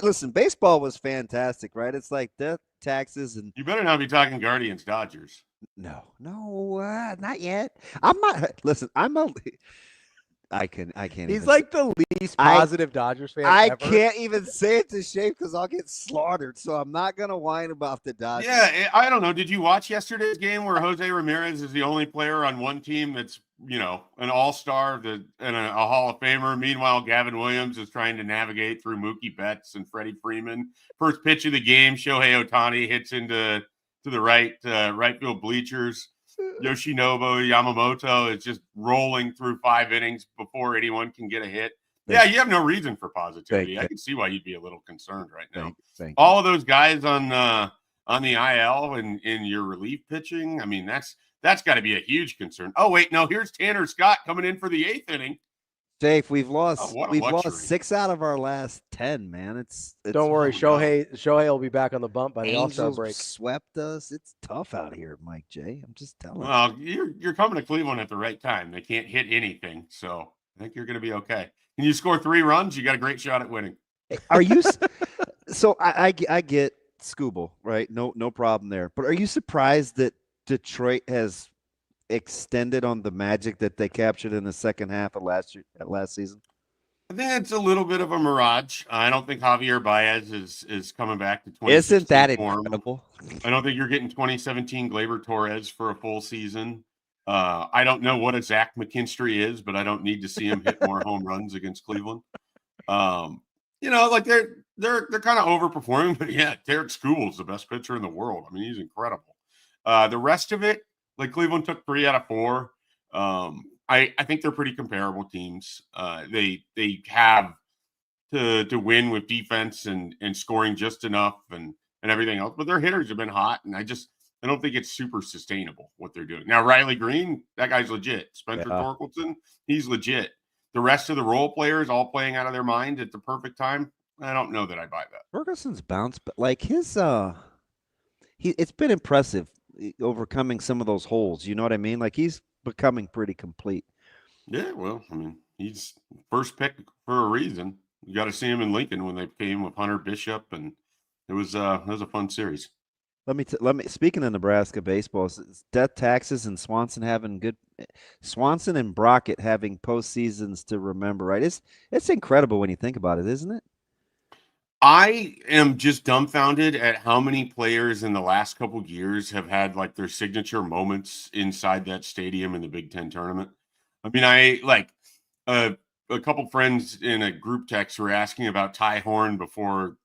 listen, baseball was fantastic, right? It's like death, taxes, and you better not be talking Guardians Dodgers. No, not yet. I'm not. Listen, I can't. He's like the least positive Dodgers fan ever. Can't even say it to Schaefer because I'll get slaughtered. So I'm not gonna whine about the Dodgers. Yeah, I don't know. Did you watch yesterday's game where Jose Ramirez is the only player on one team that's, you know, an all-star and a Hall of Famer? Meanwhile, Gavin Williams is trying to navigate through Mookie Betts and Freddie Freeman. First pitch of the game, Shohei Ohtani hits into the right field bleachers. Yoshinobu Yamamoto is just rolling through 5 innings before anyone can get a hit. Yeah, you have no reason for positivity. I can see why you'd be a little concerned right now. All of those guys on the IL and in your relief pitching, I mean, that's got to be a huge concern. Oh, wait, no, here's Tanner Scott coming in for the 8th inning. Dave, we've lost 6 out of our last 10, man. It's Don't worry, Shohei will be back on the bump by the All-Star break. Swept us. It's tough out here, Mike J. I'm just telling you. Well, you're coming to Cleveland at the right time. They can't hit anything, so I think you're going to be okay. Can you score 3 runs? You got a great shot at winning. Are you? So I get Scooble, right? No problem there. But are you surprised that Detroit has extended on the magic that they captured in the second half of last season? I think it's a little bit of a mirage. I don't think Javier Baez is coming back to 2016 Isn't that form. incredible? I don't think you're getting 2017 Gleyber Torres for a full season. I don't know what a Zach McKinstry is, but I don't need to see him hit more home runs against Cleveland. You know, like they're kind of overperforming, but yeah, Derek School's the best pitcher in the world. I mean, he's incredible. The rest of it, like Cleveland took 3 out of 4. I think they're pretty comparable teams. They have to win with defense and scoring just enough and everything else, but their hitters have been hot, and I don't think it's super sustainable what they're doing. Now, Riley Green, that guy's legit. Spencer Torkelson, he's legit. The rest of the role players all playing out of their mind at the perfect time. I don't know that I buy that. Ferguson's bounce, but like his it's been impressive overcoming some of those holes. You know what I mean? Like he's becoming pretty complete. Yeah, well, I mean, he's first pick for a reason. You got to see him in Lincoln when they came with Hunter Bishop and It was a fun series. Let me. Speaking of Nebraska baseball, is death taxes and Swanson and Brockett having postseasons to remember. Right? It's incredible when you think about it, isn't it? I am just dumbfounded at how many players in the last couple of years have had like their signature moments inside that stadium in the Big Ten tournament. I mean, a couple friends in a group text were asking about Ty Horn before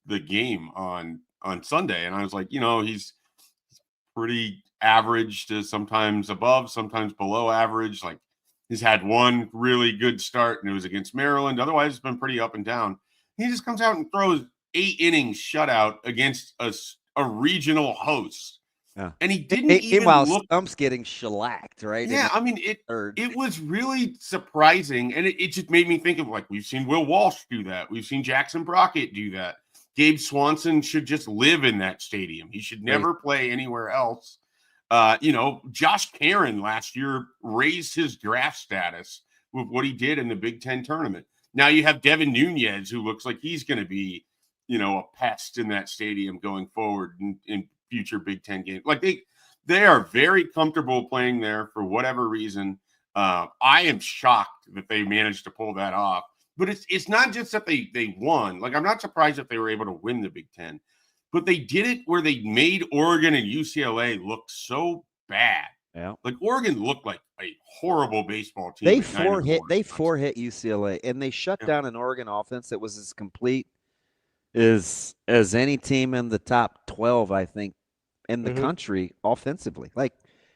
the game on Sunday, and I was like, he's pretty average to sometimes above, sometimes below average. Like, he's had one really good start, and it was against Maryland. Otherwise, it's been pretty up and down. He just comes out and throws 8 innings shutout against a regional host. Yeah. And he didn't even look. Stump's getting shellacked, right? Yeah, I mean, it was really surprising, and it just made me think of, like, we've seen Will Walsh do that. We've seen Jackson Brockett do that. Gabe Swanson should just live in that stadium. He should never play anywhere else. Josh Caron last year raised his draft status with what he did in the Big Ten tournament. Now you have Devin Nunez, who looks like he's going to be, a pest in that stadium going forward in future Big Ten games. Like, they are very comfortable playing there for whatever reason. I am shocked that they managed to pull that off. But it's not just that they won. Like, I'm not surprised that they were able to win the Big Ten. But they did it where they made Oregon and UCLA look so bad. Yeah. Like, Oregon looked like a horrible baseball team. They four hit UCLA, and they shut down an Oregon offense that was as complete as any team in the top 12, I think, in the country offensively. Like,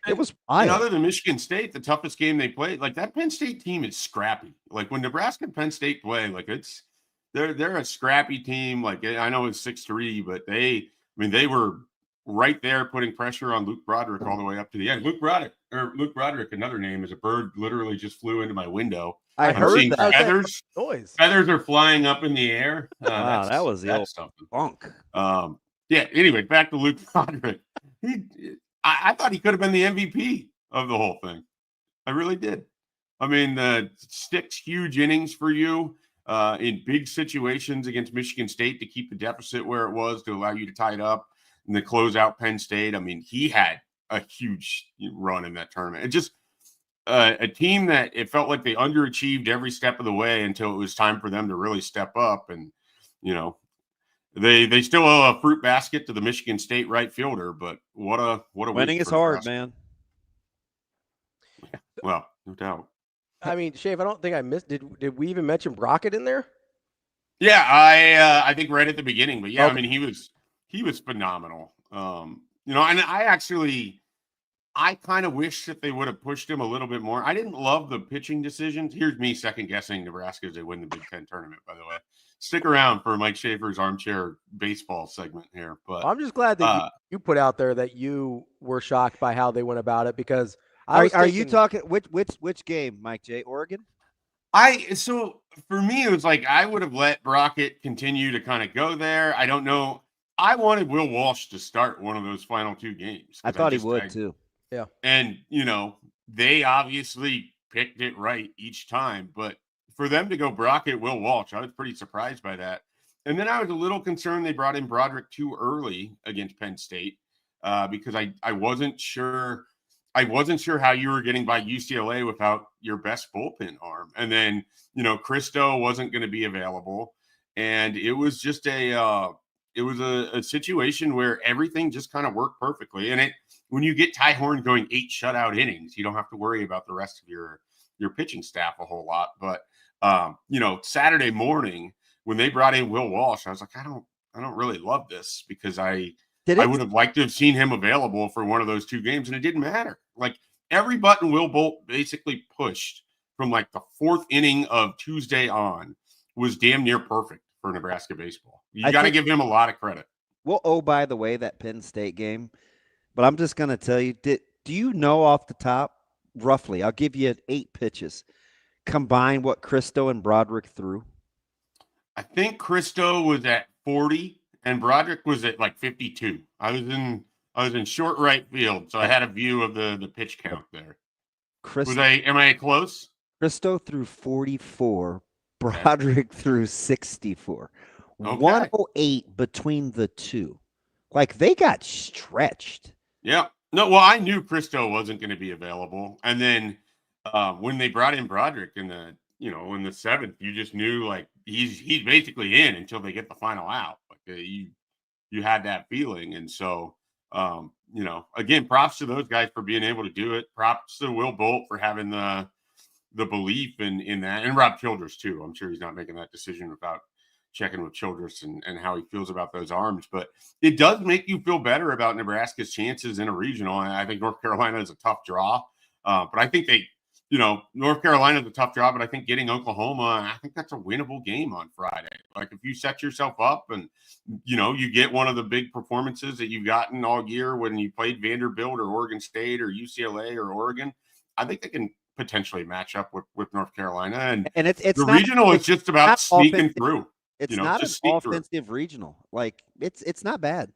it was wild. And other than Michigan State, the toughest game they played, like, that Penn State team is scrappy. Like, when Nebraska and Penn State play, like, they're a scrappy team. Like, I know it's 6-3, but they were right there putting pressure on Luke Broderick all the way up to the end. Luke Broderick, another name, is a bird literally just flew into my window. I heard that. Feathers. Noise. Feathers are flying up in the air. Wow, that was the old funk. Yeah. Anyway, back to Luke Broderick. I thought he could have been the MVP of the whole thing. I really did. I mean, 6 huge innings for you in big situations against Michigan State to keep the deficit where it was, to allow you to tie it up and to close out Penn State. I mean, he had a huge run in that tournament. It just a team that it felt like they underachieved every step of the way until it was time for them to really step up. And, they still owe a fruit basket to the Michigan State right fielder, but what a winning is hard, man. Yeah, well, no doubt. I mean, Schaefer, I don't think I missed. Did we even mention Brockett in there? Yeah, I think right at the beginning, but yeah, okay. I mean, he was phenomenal. And I kind of wish that they would have pushed him a little bit more. I didn't love the pitching decisions. Here's me second guessing Nebraska as they win the Big Ten tournament, by the way. Stick around for Mike Schaefer's armchair baseball segment here. But I'm just glad that you put out there that you were shocked by how they went about it, because are you talking which game, Mike J? Oregon? So for me, it was like I would have let Brockett continue to kind of go there. I don't know. I wanted Will Walsh to start one of those final 2 games. I thought he would too. Yeah. And, they obviously picked it right each time. But for them to go Brockett, Will Walsh, I was pretty surprised by that. And then I was a little concerned they brought in Broderick too early against Penn State because I wasn't sure. I wasn't sure how you were getting by UCLA without your best bullpen arm. And then, Christo wasn't going to be available. And it was just a situation where everything just kind of worked perfectly. And when you get Ty Horn going 8 shutout innings, you don't have to worry about the rest of your pitching staff a whole lot. But, Saturday morning when they brought in Will Walsh, I was like, I don't really love this, because I would have liked to have seen him available for one of those 2 games, and it didn't matter. Like, every button Will Bolt basically pushed from like the 4th inning of Tuesday on was damn near perfect for Nebraska baseball. You got to give him a lot of credit. Well, by the way, that Penn State game, but I'm just going to tell you, do you know off the top, roughly, I'll give you 8 pitches, combine what Christo and Broderick threw? I think Christo was at 40 and Broderick was at like 52. I was in short right field, so I had a view of the pitch count there. Am I close? Christo threw 44. Broderick threw 64. Okay. 108 between the two. Like, they got stretched. Yeah. No, well, I knew Christo wasn't going to be available. And then when they brought in Broderick in the 7th, you just knew, like, he's basically in until they get the final out. Like, you had that feeling. And so, again, props to those guys for being able to do it. Props to Will Bolt for having the belief in that, and Rob Childress too. I'm sure he's not making that decision without checking with Childress and how he feels about those arms. But it does make you feel better about Nebraska's chances in a regional. And I think North Carolina is a tough draw. But I think North Carolina is a tough draw, but I think getting Oklahoma, I think that's a winnable game on Friday. Like, if you set yourself up and, you get one of the big performances that you've gotten all year when you played Vanderbilt or Oregon State or UCLA or Oregon, I think they can potentially match up with North Carolina. And it's the regional is just about sneaking through. It's not an offensive regional. Like, it's not bad.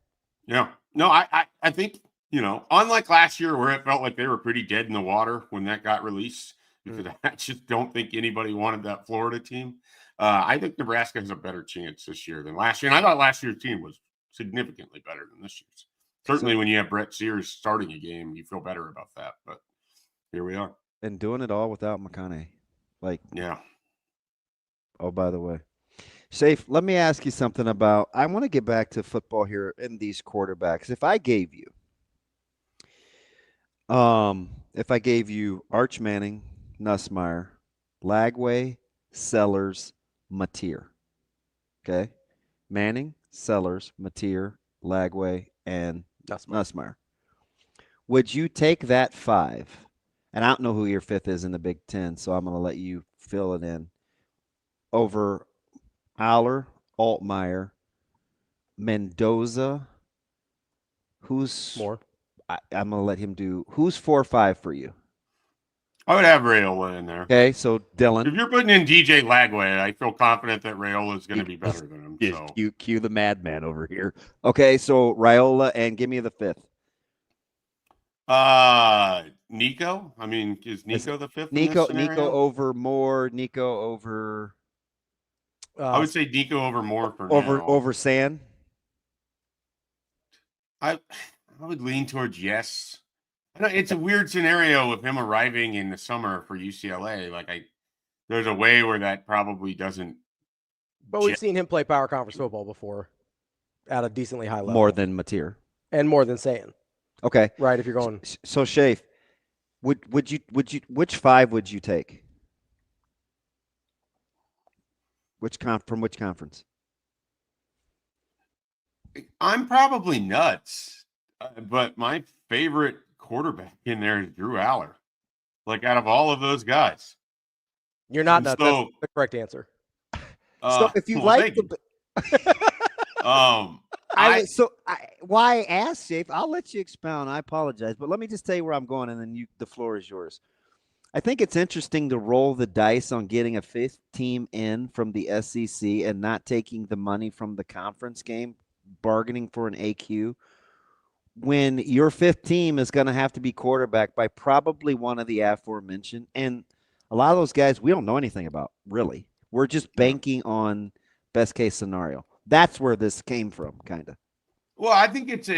Yeah. No, I think, unlike last year where it felt like they were pretty dead in the water when that got released, because I just don't think anybody wanted that Florida team. I think Nebraska has a better chance this year than last year. And I thought last year's team was significantly better than this year's. Certainly when you have Brett Sears starting a game, you feel better about that. But here we are. And doing it all without McConaughey. Like, yeah. Oh, by the way. Schaefer, let me ask you something about, I want to get back to football here in these quarterbacks. If I gave you Arch Manning, Nussmeier, Lagway, Sellers, Mateer. Okay? Manning, Sellers, Mateer, Lagway, and Nussmeier. Would you take that 5? And I don't know who your 5th is in the Big Ten, so I'm going to let you fill it in. Over Aller, Altmaier, Mendoza. Who's more? I'm going to let him do. Who's 4-5 for you? I would have Raiola in there. Okay, so Dylan. If you're putting in DJ Lagway, I feel confident that Raiola is going to be better than him. So. Cue the madman over here. Okay, so Raiola, and give me the 5th. Nico. I mean, is Nico the 5th? Nico over Moore. Nico over. I would say Nico over Moore for over Sand. I would lean towards yes. It's a weird scenario with him arriving in the summer for UCLA. Like, there's a way where that probably doesn't. But we've seen him play power conference football before at a decently high level. More than Mateer. And more than Sand. Okay. Right, if you're going. So Schaefer, would you which 5 would you take? From which conference? I'm probably nuts, but my favorite quarterback in there is Drew Aller. Like, out of all of those guys, you're not nuts. That's the correct answer. So if you like why I asked, Schaefer? I'll let you expound. I apologize, but let me just tell you where I'm going, and then the floor is yours. I think it's interesting to roll the dice on getting a 5th team in from the SEC and not taking the money from the conference game, bargaining for an AQ, when your 5th team is going to have to be quarterbacked by probably one of the aforementioned. And a lot of those guys we don't know anything about, really. We're just banking on best case scenario. That's where this came from, kind of. Well, I think it's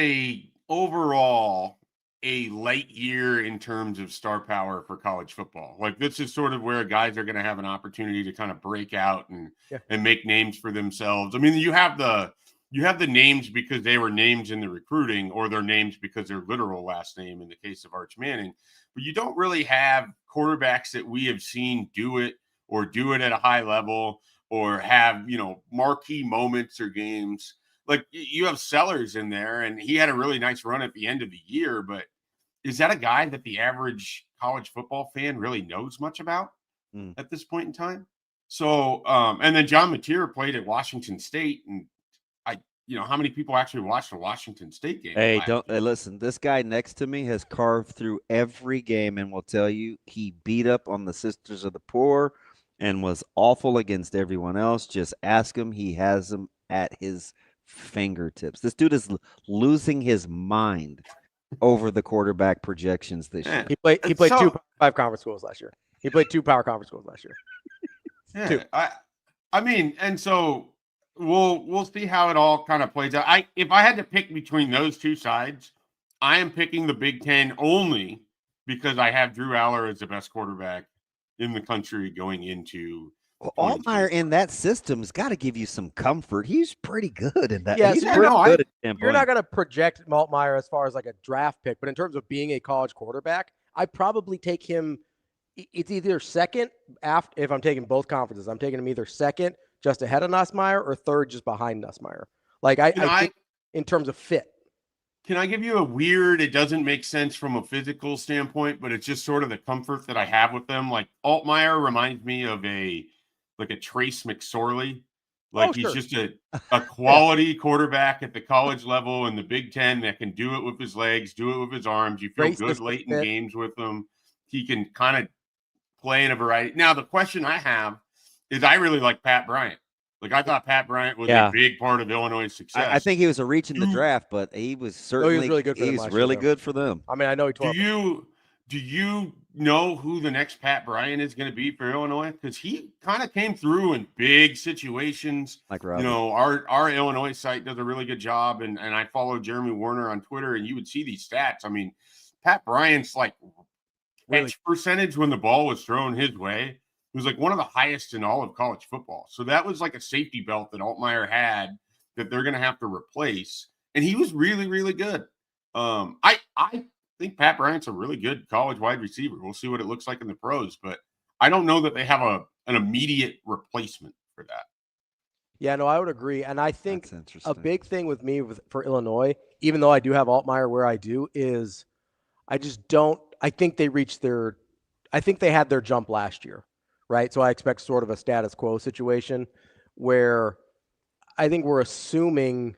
overall a late year in terms of star power for college football. Like, this is sort of where guys are going to have an opportunity to kind of break out and make names for themselves. I mean, you have the names because they were names in the recruiting, or they're names because they're literal last name in the case of Arch Manning. But you don't really have quarterbacks that we have seen do it at a high level, or have, marquee moments or games. Like, you have Sellers in there, and he had a really nice run at the end of the year, but is that a guy that the average college football fan really knows much about at this point in time? So, and then John Mateer played at Washington State, and how many people actually watched the Washington State game? Hey, listen, this guy next to me has carved through every game and will tell you he beat up on the Sisters of the Poor and was awful against everyone else. Just ask him. He has them at his fingertips. This dude is losing his mind over the quarterback projections this year. He played 2 5 conference schools last year. He played 2 power conference schools last year. Yeah, I mean, and so we'll see how it all kind of plays out. If I had to pick between those two sides, I am picking the Big Ten only because I have Drew Aller as the best quarterback in the country going into. Well, Altmaier in that system's got to give you some comfort. He's pretty good in that. Yeah, He's so pretty good at you're Champlain. not going to project Altmaier as far as like a draft pick, but in terms of being a college quarterback, I'd probably take him. It's either second after if I'm taking both conferences. I'm taking him either second just ahead of Nussmeier or third just behind Nussmeier. Like I think in terms of fit. Can I give you a weird, it doesn't make sense from a physical standpoint, but it's just sort of the comfort that I have with them. Like Altmaier reminds me of a Trace McSorley. Like he's just a quality quarterback at the college level in the Big Ten that can do it with his legs, do it with his arms. You feel good late in games with him. He can kind of play in a variety. Now, the question I have is I really like Pat Bryant. Like I thought Pat Bryant was a big part of Illinois' success. I think he was a reach in the draft, but he was certainly he was really good for them. He's really good for them. I mean, I know he tore. Do you know who the next Pat Bryant is going to be for Illinois? Because he kind of came through in big situations. Like Ravi. You know, our Illinois site does a really good job, and I follow Jeremy Warner on Twitter, and you would see these stats. I mean, Pat Bryant's like catch percentage when the ball was thrown his way. It was like one of the highest in all of college football. So that was like a safety belt that Altmaier had that they're going to have to replace. And he was really, really good. I think Pat Bryant's a really good college wide receiver. We'll see what it looks like in the pros, but I don't know that they have an immediate replacement for that. Yeah, no, I would agree. And I think a big thing with me for Illinois, even though I do have Altmaier where I do, is I think they had their jump last year. Right. So I expect sort of a status quo situation where I think we're assuming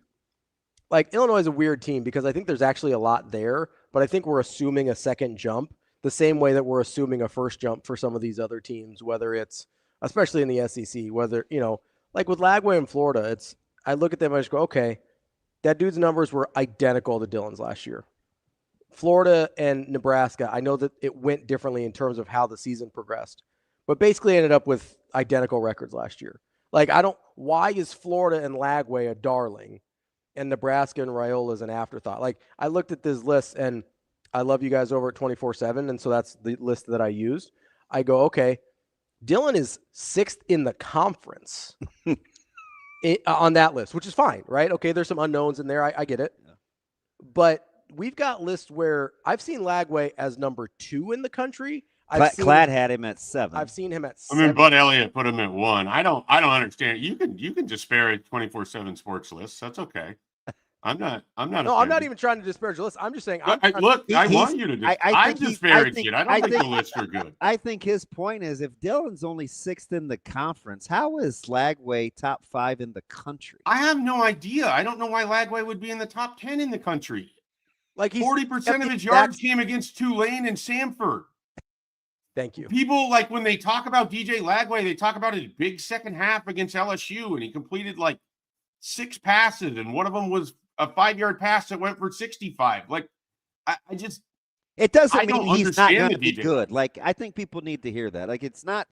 like Illinois is a weird team because I think there's actually a lot there, but I think we're assuming a second jump the same way that we're assuming a first jump for some of these other teams, whether it's especially in the SEC, whether, you know, like with Lagway in Florida, I look at them and I just go, okay, that dude's numbers were identical to Dylan's last year. Florida and Nebraska, I know that it went differently in terms of how the season progressed. But basically ended up with identical records last year. Like, why is Florida and Lagway a darling and Nebraska and Raiola is an afterthought? Like, I looked at this list and I love you guys over at 24/7. And so that's the list that I used. I go, okay, Dylan is 6th in the conference on that list, which is fine, right? Okay, there's some unknowns in there. I get it. Yeah. But we've got lists where I've seen Lagway as number 2 in the country. Clad had him at 7. I've seen him at 7. I mean, Bud Elliott put him at 1. I don't understand. You can disparage 24/7 sports lists. That's okay. I'm not. No, I'm not even trying to disparage the list. I'm just saying. I want you to. I disparage it. I don't think the lists are good. I think his point is if Dylan's only 6th in the conference, how is Lagway top 5 in the country? I have no idea. I don't know why Lagway would be in the top 10 in the country. Like 40% of his yards came against Tulane and Samford. Thank you. People, like, when they talk about DJ Lagway, they talk about his big second half against LSU, and he completed, like, 6 passes, and one of them was a 5-yard pass that went for 65. Like, I just – it doesn't mean he's not going to be good. Like, I think people need to hear that. Like, it's not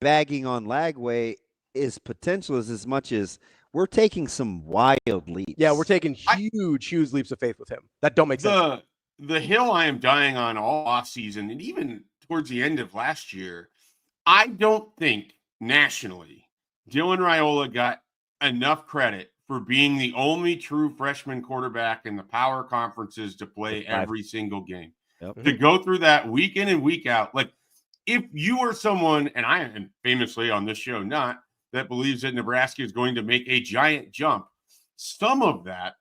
bagging on Lagway his potential as much as we're taking some wild leaps. Yeah, we're taking huge leaps of faith with him. That don't make sense. The hill I am dying on all offseason, and even – towards the end of last year, I don't think nationally Dylan Raiola got enough credit for being the only true freshman quarterback in the power conferences to play every single game. Yep. To go through that week in and week out. Like, if you are someone, and I am famously on this show not, that believes that Nebraska is going to make a giant jump, some of that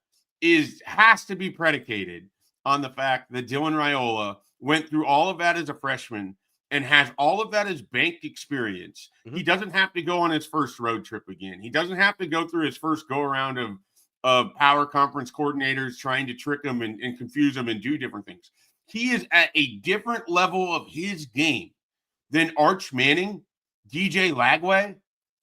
has to be predicated on the fact that Dylan Raiola went through all of that as a freshman and has all of that as banked experience. Mm-hmm. He doesn't have to go on his first road trip again. He doesn't have to go through his first go-around of power conference coordinators trying to trick him and confuse him and do different things. He is at a different level of his game than Arch Manning, DJ Lagway.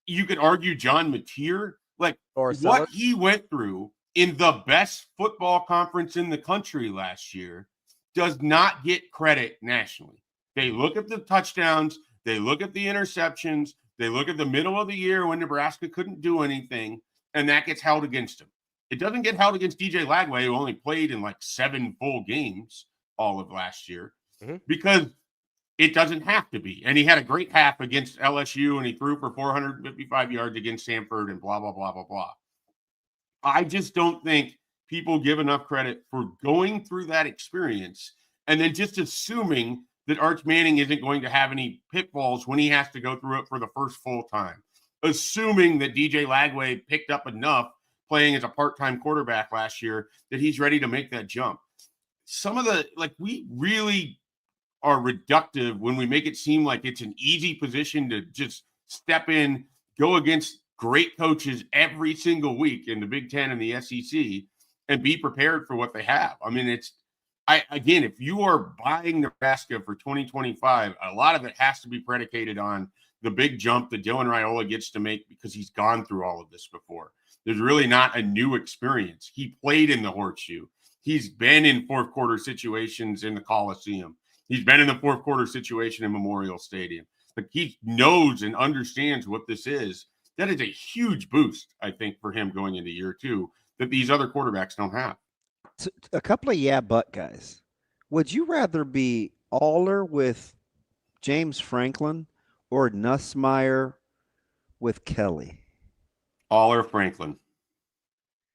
You could argue John Mateer. Like, what he went through in the best football conference in the country last year does not get credit nationally. They look at the touchdowns, they look at the interceptions, they look at the middle of the year when Nebraska couldn't do anything, and that gets held against him. It doesn't get held against DJ Lagway, who only played in like 7 full games all of last year, because it doesn't have to be. And he had a great half against LSU, and he threw for 455 yards against Samford and blah, blah, blah, blah, blah. I just don't think people give enough credit for going through that experience and then just assuming that Arch Manning isn't going to have any pitfalls when he has to go through it for the first full time. Assuming that DJ Lagway picked up enough playing as a part-time quarterback last year that he's ready to make that jump. Some of the, like, we really are reductive when we make it seem like it's an easy position to just step in, go against great coaches every single week in the Big Ten and the SEC and be prepared for what they have. I mean, again, if you are buying Nebraska for 2025, a lot of it has to be predicated on the big jump that Dylan Raiola gets to make because he's gone through all of this before. There's really not a new experience. He played in the horseshoe. He's been in fourth quarter situations in the Coliseum. He's been in the fourth quarter situation in Memorial Stadium. Like, he knows and understands what this is. That is a huge boost, I think, for him going into year 2 that these other quarterbacks don't have. A couple of but guys. Would you rather be Aller with James Franklin or Nussmeier with Kelly? Aller Franklin.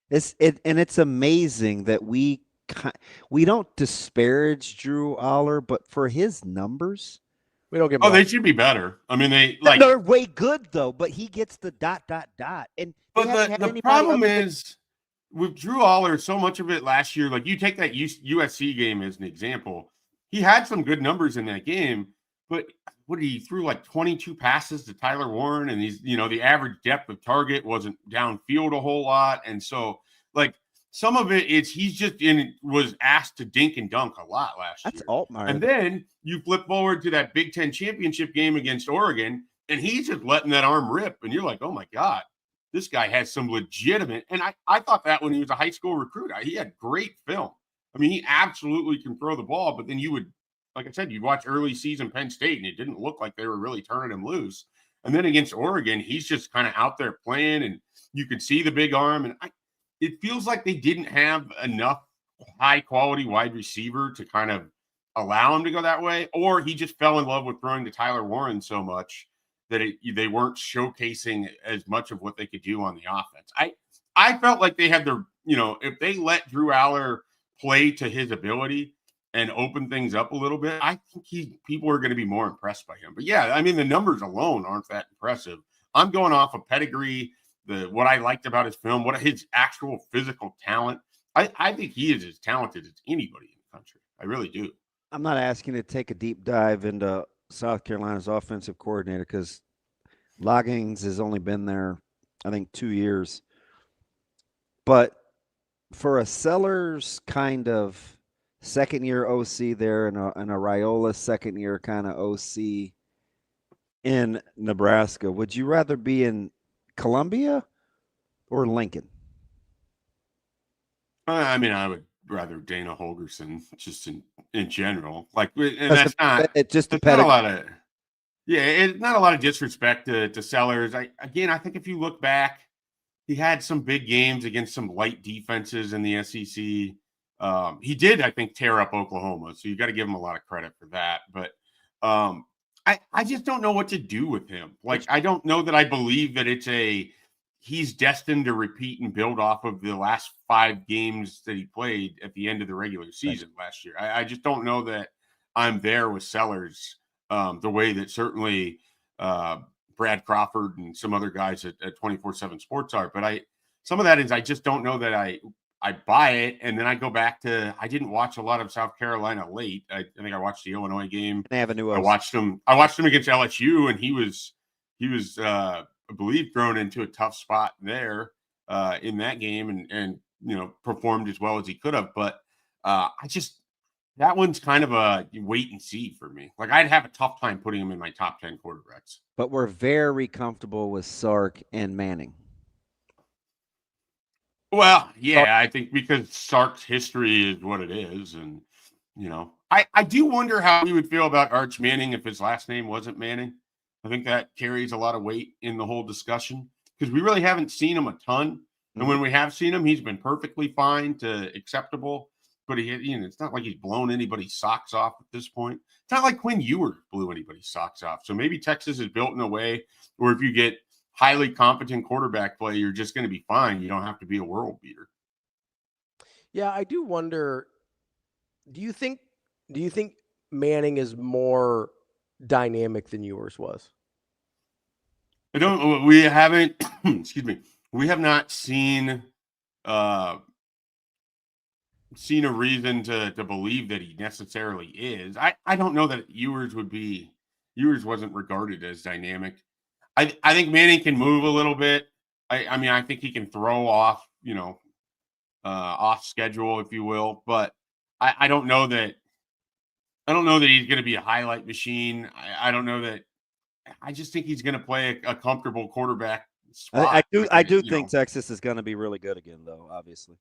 It's amazing that we don't disparage Drew Aller, but for his numbers, we don't give. They should be better. I mean, they're way good though. But he gets the ... And but the problem is with Drew Aller, so much of it last year. Like, you take that USC game as an example. He had some good numbers in that game, but he threw like 22 passes to Tyler Warren, and the average depth of target wasn't downfield a whole lot. And so, like, some of it is was asked to dink and dunk a lot last year. That's Altmaier. And then you flip forward to that Big Ten championship game against Oregon, and he's just letting that arm rip. And you're like, oh my God, this guy has some legitimate. And I thought that when he was a high school recruit, he had great film. I mean, he absolutely can throw the ball, but then you would, like I said, you'd watch early season Penn State, and it didn't look like they were really turning him loose. And then against Oregon, he's just kind of out there playing, and you could see the big arm. And it feels like they didn't have enough high-quality wide receiver to kind of allow him to go that way, or he just fell in love with throwing to Tyler Warren so much that they weren't showcasing as much of what they could do on the offense. I felt like they had their, if they let Drew Aller play to his ability and open things up a little bit, I think people are going to be more impressed by him. But yeah, I mean, the numbers alone aren't that impressive. I'm going off of pedigree, what I liked about his film, what his actual physical talent. I think he is as talented as anybody in the country. I really do. I'm not asking you to take a deep dive into South Carolina's offensive coordinator because Loggins has only been there, I think, 2 years. But for a Sellers kind of second-year OC there and a Raiola second-year kind of OC in Nebraska, would you rather be in Columbia or Lincoln? I mean, I would rather Dana Holgorsen just in general. Like, and that's not it. Just not a lot of it's not a lot of disrespect to Sellers. I think if you look back, he had some big games against some light defenses in the SEC. He did, I think, tear up Oklahoma, so you got to give him a lot of credit for that. But I just don't know what to do with him. Like, I don't know that I believe that he's destined to repeat and build off of the last 5 games that he played at the end of the regular season last year. I just don't know that I'm there with Sellers the way that certainly Brad Crawford and some other guys at 24/7 Sports are. But some of that is I just don't know that I buy it. And then I go back to, I didn't watch a lot of South Carolina late. I think I watched the Illinois game. They have a new I watched him against LSU, and he was I believe thrown into a tough spot there in that game and performed as well as he could have. But that one's kind of a wait and see for me. Like, I'd have a tough time putting him in my top 10 quarterbacks. But we're very comfortable with Sark and Manning. Well, yeah, I think because Sark's history is what it is. And, I do wonder how we would feel about Arch Manning if his last name wasn't Manning. I think that carries a lot of weight in the whole discussion because we really haven't seen him a ton. And when we have seen him, he's been perfectly fine to acceptable. But it's not like he's blown anybody's socks off at this point. It's not like Quinn Ewers blew anybody's socks off. So maybe Texas is built in a way where if you get highly competent quarterback play, you're just going to be fine. You don't have to be a world beater. Yeah, I do wonder. Do you think Manning is more dynamic than Ewers was? We haven't. Excuse me. We have not seen a reason to believe that he necessarily is. I don't know that Ewers wasn't regarded as dynamic. I think Manning can move a little bit. I think he can throw off, off schedule, if you will. But I don't know that he's going to be a highlight machine. I don't know that. I just think he's going to play a comfortable quarterback spot. I do think Texas is going to be really good again, though, obviously.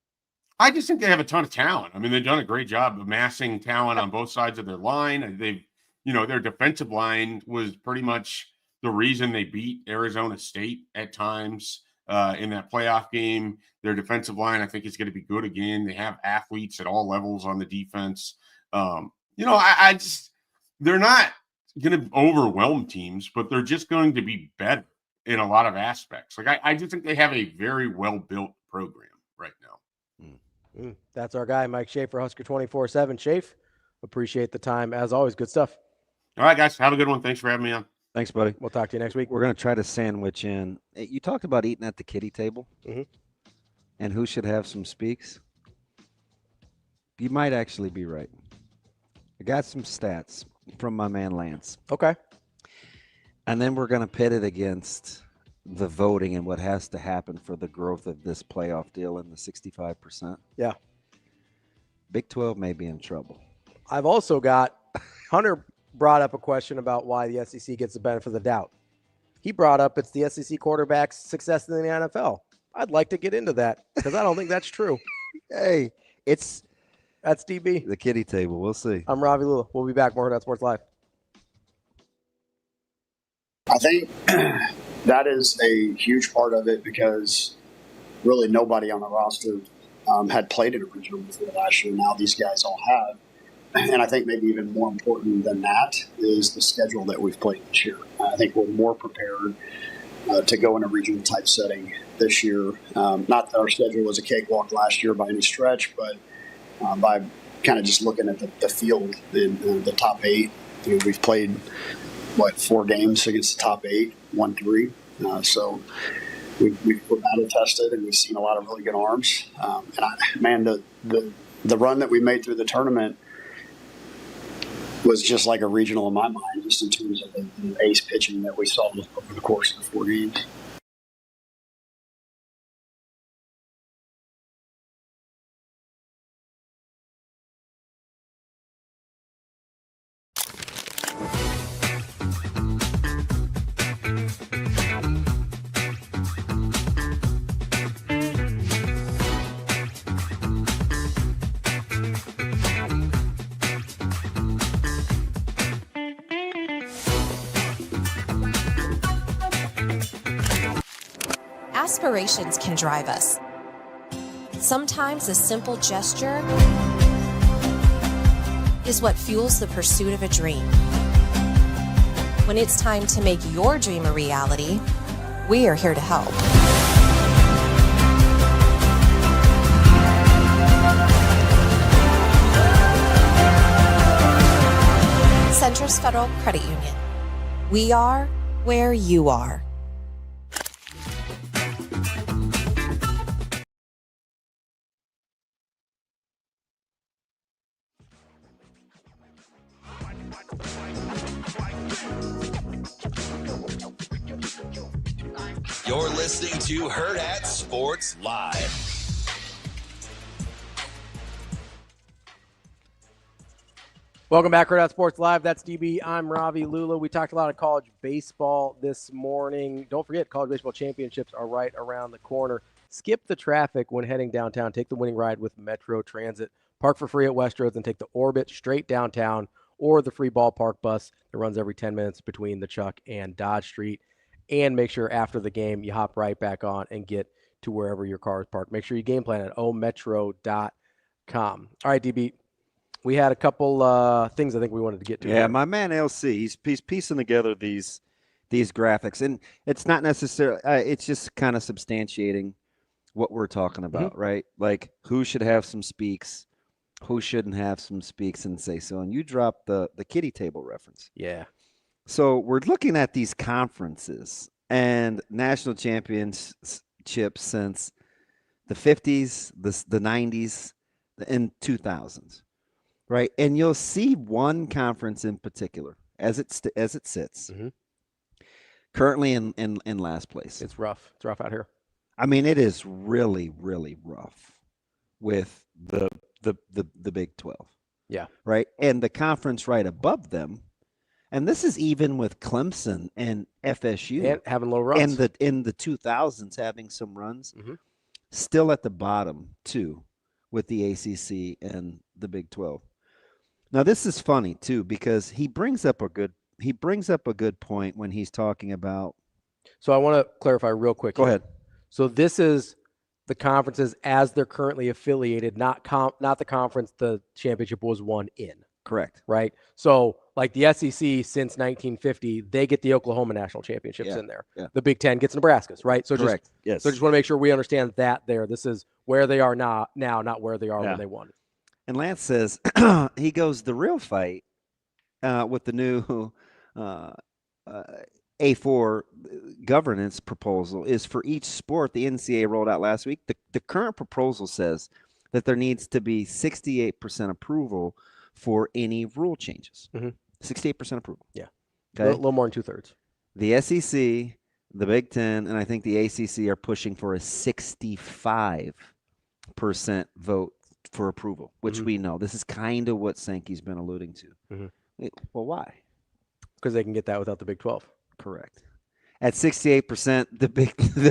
I just think they have a ton of talent. I mean, they've done a great job amassing talent on both sides of their line. Their defensive line was pretty much the reason they beat Arizona State at times in that playoff game. Their defensive line, I think, is going to be good again. They have athletes at all levels on the defense. They're not going to overwhelm teams, but they're just going to be better in a lot of aspects. Like I just think they have a very well-built program right now. That's our guy, Mike Schaefer, Husker 24/7. Schaefer, appreciate the time. As always, good stuff. All right, guys. Have a good one. Thanks for having me on. Thanks, buddy. We'll talk to you next week. We're going to try to sandwich in. You talked about eating at the kiddie table and who should have some speaks. You might actually be right. I got some stats from my man Lance. Okay. And then we're going to pit it against the voting and what has to happen for the growth of this playoff deal in the 65%. Yeah. Big 12 may be in trouble. I've also got Hunter brought up a question about why the SEC gets the benefit of the doubt. He brought up it's the SEC quarterback's success in the NFL. I'd like to get into that because I don't think that's true. Hey, that's DB. The kiddie table. We'll see. I'm Ravi Lulla. We'll be back. More Hurrdat Sports Live. I think that is a huge part of it because really nobody on the roster had played in a regional before last year. Now these guys all have. And I think maybe even more important than that is the schedule that we've played this year. I think we're more prepared to go in a regional type setting this year. Not that our schedule was a cakewalk last year by any stretch, but by kind of just looking at the field in the top 8, we've played, 4 games against the top 8, 1-3. So we're battle tested and we've seen a lot of really good arms. The run that we made through the tournament was just like a regional in my mind, just in terms of the ace pitching that we saw over the course of the 4 games. Aspirations can drive us. Sometimes a simple gesture is what fuels the pursuit of a dream. When it's time to make your dream a reality, we are here to help. Centris Federal Credit Union. We are where you are. You're listening to Hurrdat Sports Live. Welcome back, Hurrdat Sports Live. That's DB. I'm Ravi Lulla. We talked a lot of college baseball this morning. Don't forget, college baseball championships are right around the corner. Skip the traffic when heading downtown. Take the winning ride with Metro Transit. Park for free at Westroads and take the Orbit straight downtown or the free ballpark bus that runs every 10 minutes between the Chuck and Dodge Street. And make sure after the game you hop right back on and get to wherever your car is parked. Make sure you game plan at ometro.com. All right, DB. We had a couple things I think we wanted to get to. Yeah, here. my man LC, he's piecing together these graphics, and it's not necessarily. It's just kind of substantiating what we're talking about, right? Like who should have some speaks, who shouldn't have some speaks, and say so. And you dropped the kitty table reference. Yeah. So we're looking at these conferences and national championships since the 50s, the 90s, and 2000s. Right, and you'll see one conference in particular as it sits, currently in last place. It's rough. It's rough out here. I mean, it is really, really rough with the Big 12. Yeah. Right, and the conference right above them, and this is even with Clemson and FSU and having low runs, and in the 2000s having some runs, still at the bottom too, with the ACC and the Big 12. Now this is funny too because he brings up a good point when he's talking about. So I want to clarify real quick. Go ahead. So this is the conferences as they're currently affiliated, not the conference the championship was won in. Correct. Right. So like the SEC since 1950, they get the Oklahoma national championships in there. Yeah. The Big Ten gets Nebraska's. Right. So correct. Yes. So just want to make sure we understand that there. This is where they are now, not where they are when they won. And Lance says, he goes, the real fight with the new A4 governance proposal is for each sport the NCAA rolled out last week. The current proposal says that there needs to be 68% approval for any rule changes. 68% approval. Yeah. Okay. A little more than 2/3. The SEC, the Big Ten, and I think the ACC are pushing for a 65% vote for approval, which we know. This is kind of what Sankey's been alluding to. Well, why? Because they can get that without the Big 12. Correct. At 68%, the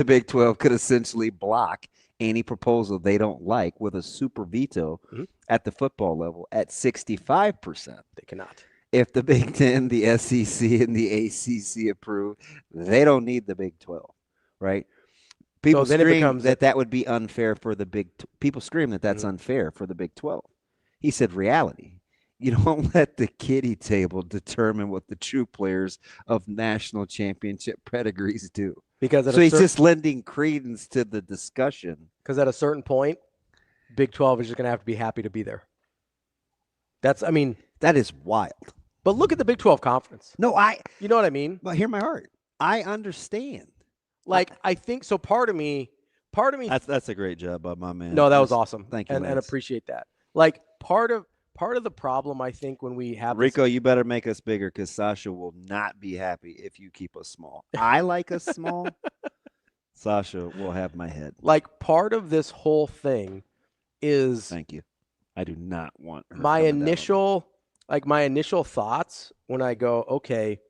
Big 12 could essentially block any proposal they don't like with a super veto at the football level. At 65%, they cannot. If the Big Ten, the SEC, and the ACC approve, they don't need the Big 12, right? People scream that would be unfair for the people scream that that's unfair for the Big 12. He said reality. You don't let the kiddie table determine what the true players of national championship pedigrees do. Because he's just lending credence to the discussion. Because at a certain point, Big 12 is just going to have to be happy to be there. That is wild. But look at the Big 12 conference. No, you know what I mean? But hear my heart. I understand. Like, I think so. Part of me. That's a great job by my man. No, that was awesome. Thank you, and appreciate that. Like part of the problem, I think, when we have Rico, you better make us bigger because Sasha will not be happy if you keep us small. I like us small. Sasha will have my head. Like part of this whole thing is. Thank you. I do not want her my initial thoughts when I go, okay,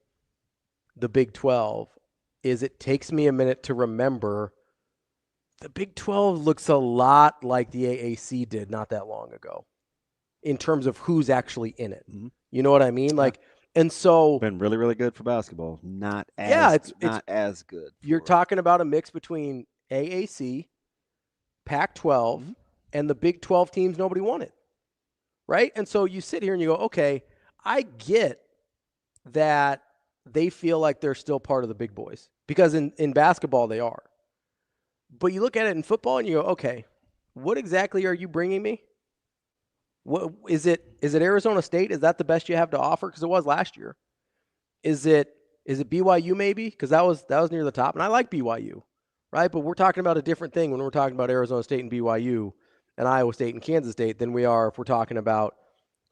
the Big 12 is it takes me a minute to remember the Big 12 looks a lot like the AAC did not that long ago in terms of who's actually in it. You know what I mean? Like, and so been really, really good for basketball. Not as not as good. You're talking about a mix between AAC, Pac-12, and the Big 12 teams nobody wanted. Right? And so you sit here and you go, okay, I get that they feel like they're still part of the big boys because in basketball they are. But you look at it in football and you go, okay, what exactly are you bringing me? What is it Arizona State? Is that the best you have to offer? Because it was last year. Is it BYU maybe? Because that was near the top. And I like BYU, right? But we're talking about a different thing when we're talking about Arizona State and BYU and Iowa State and Kansas State than we are if we're talking about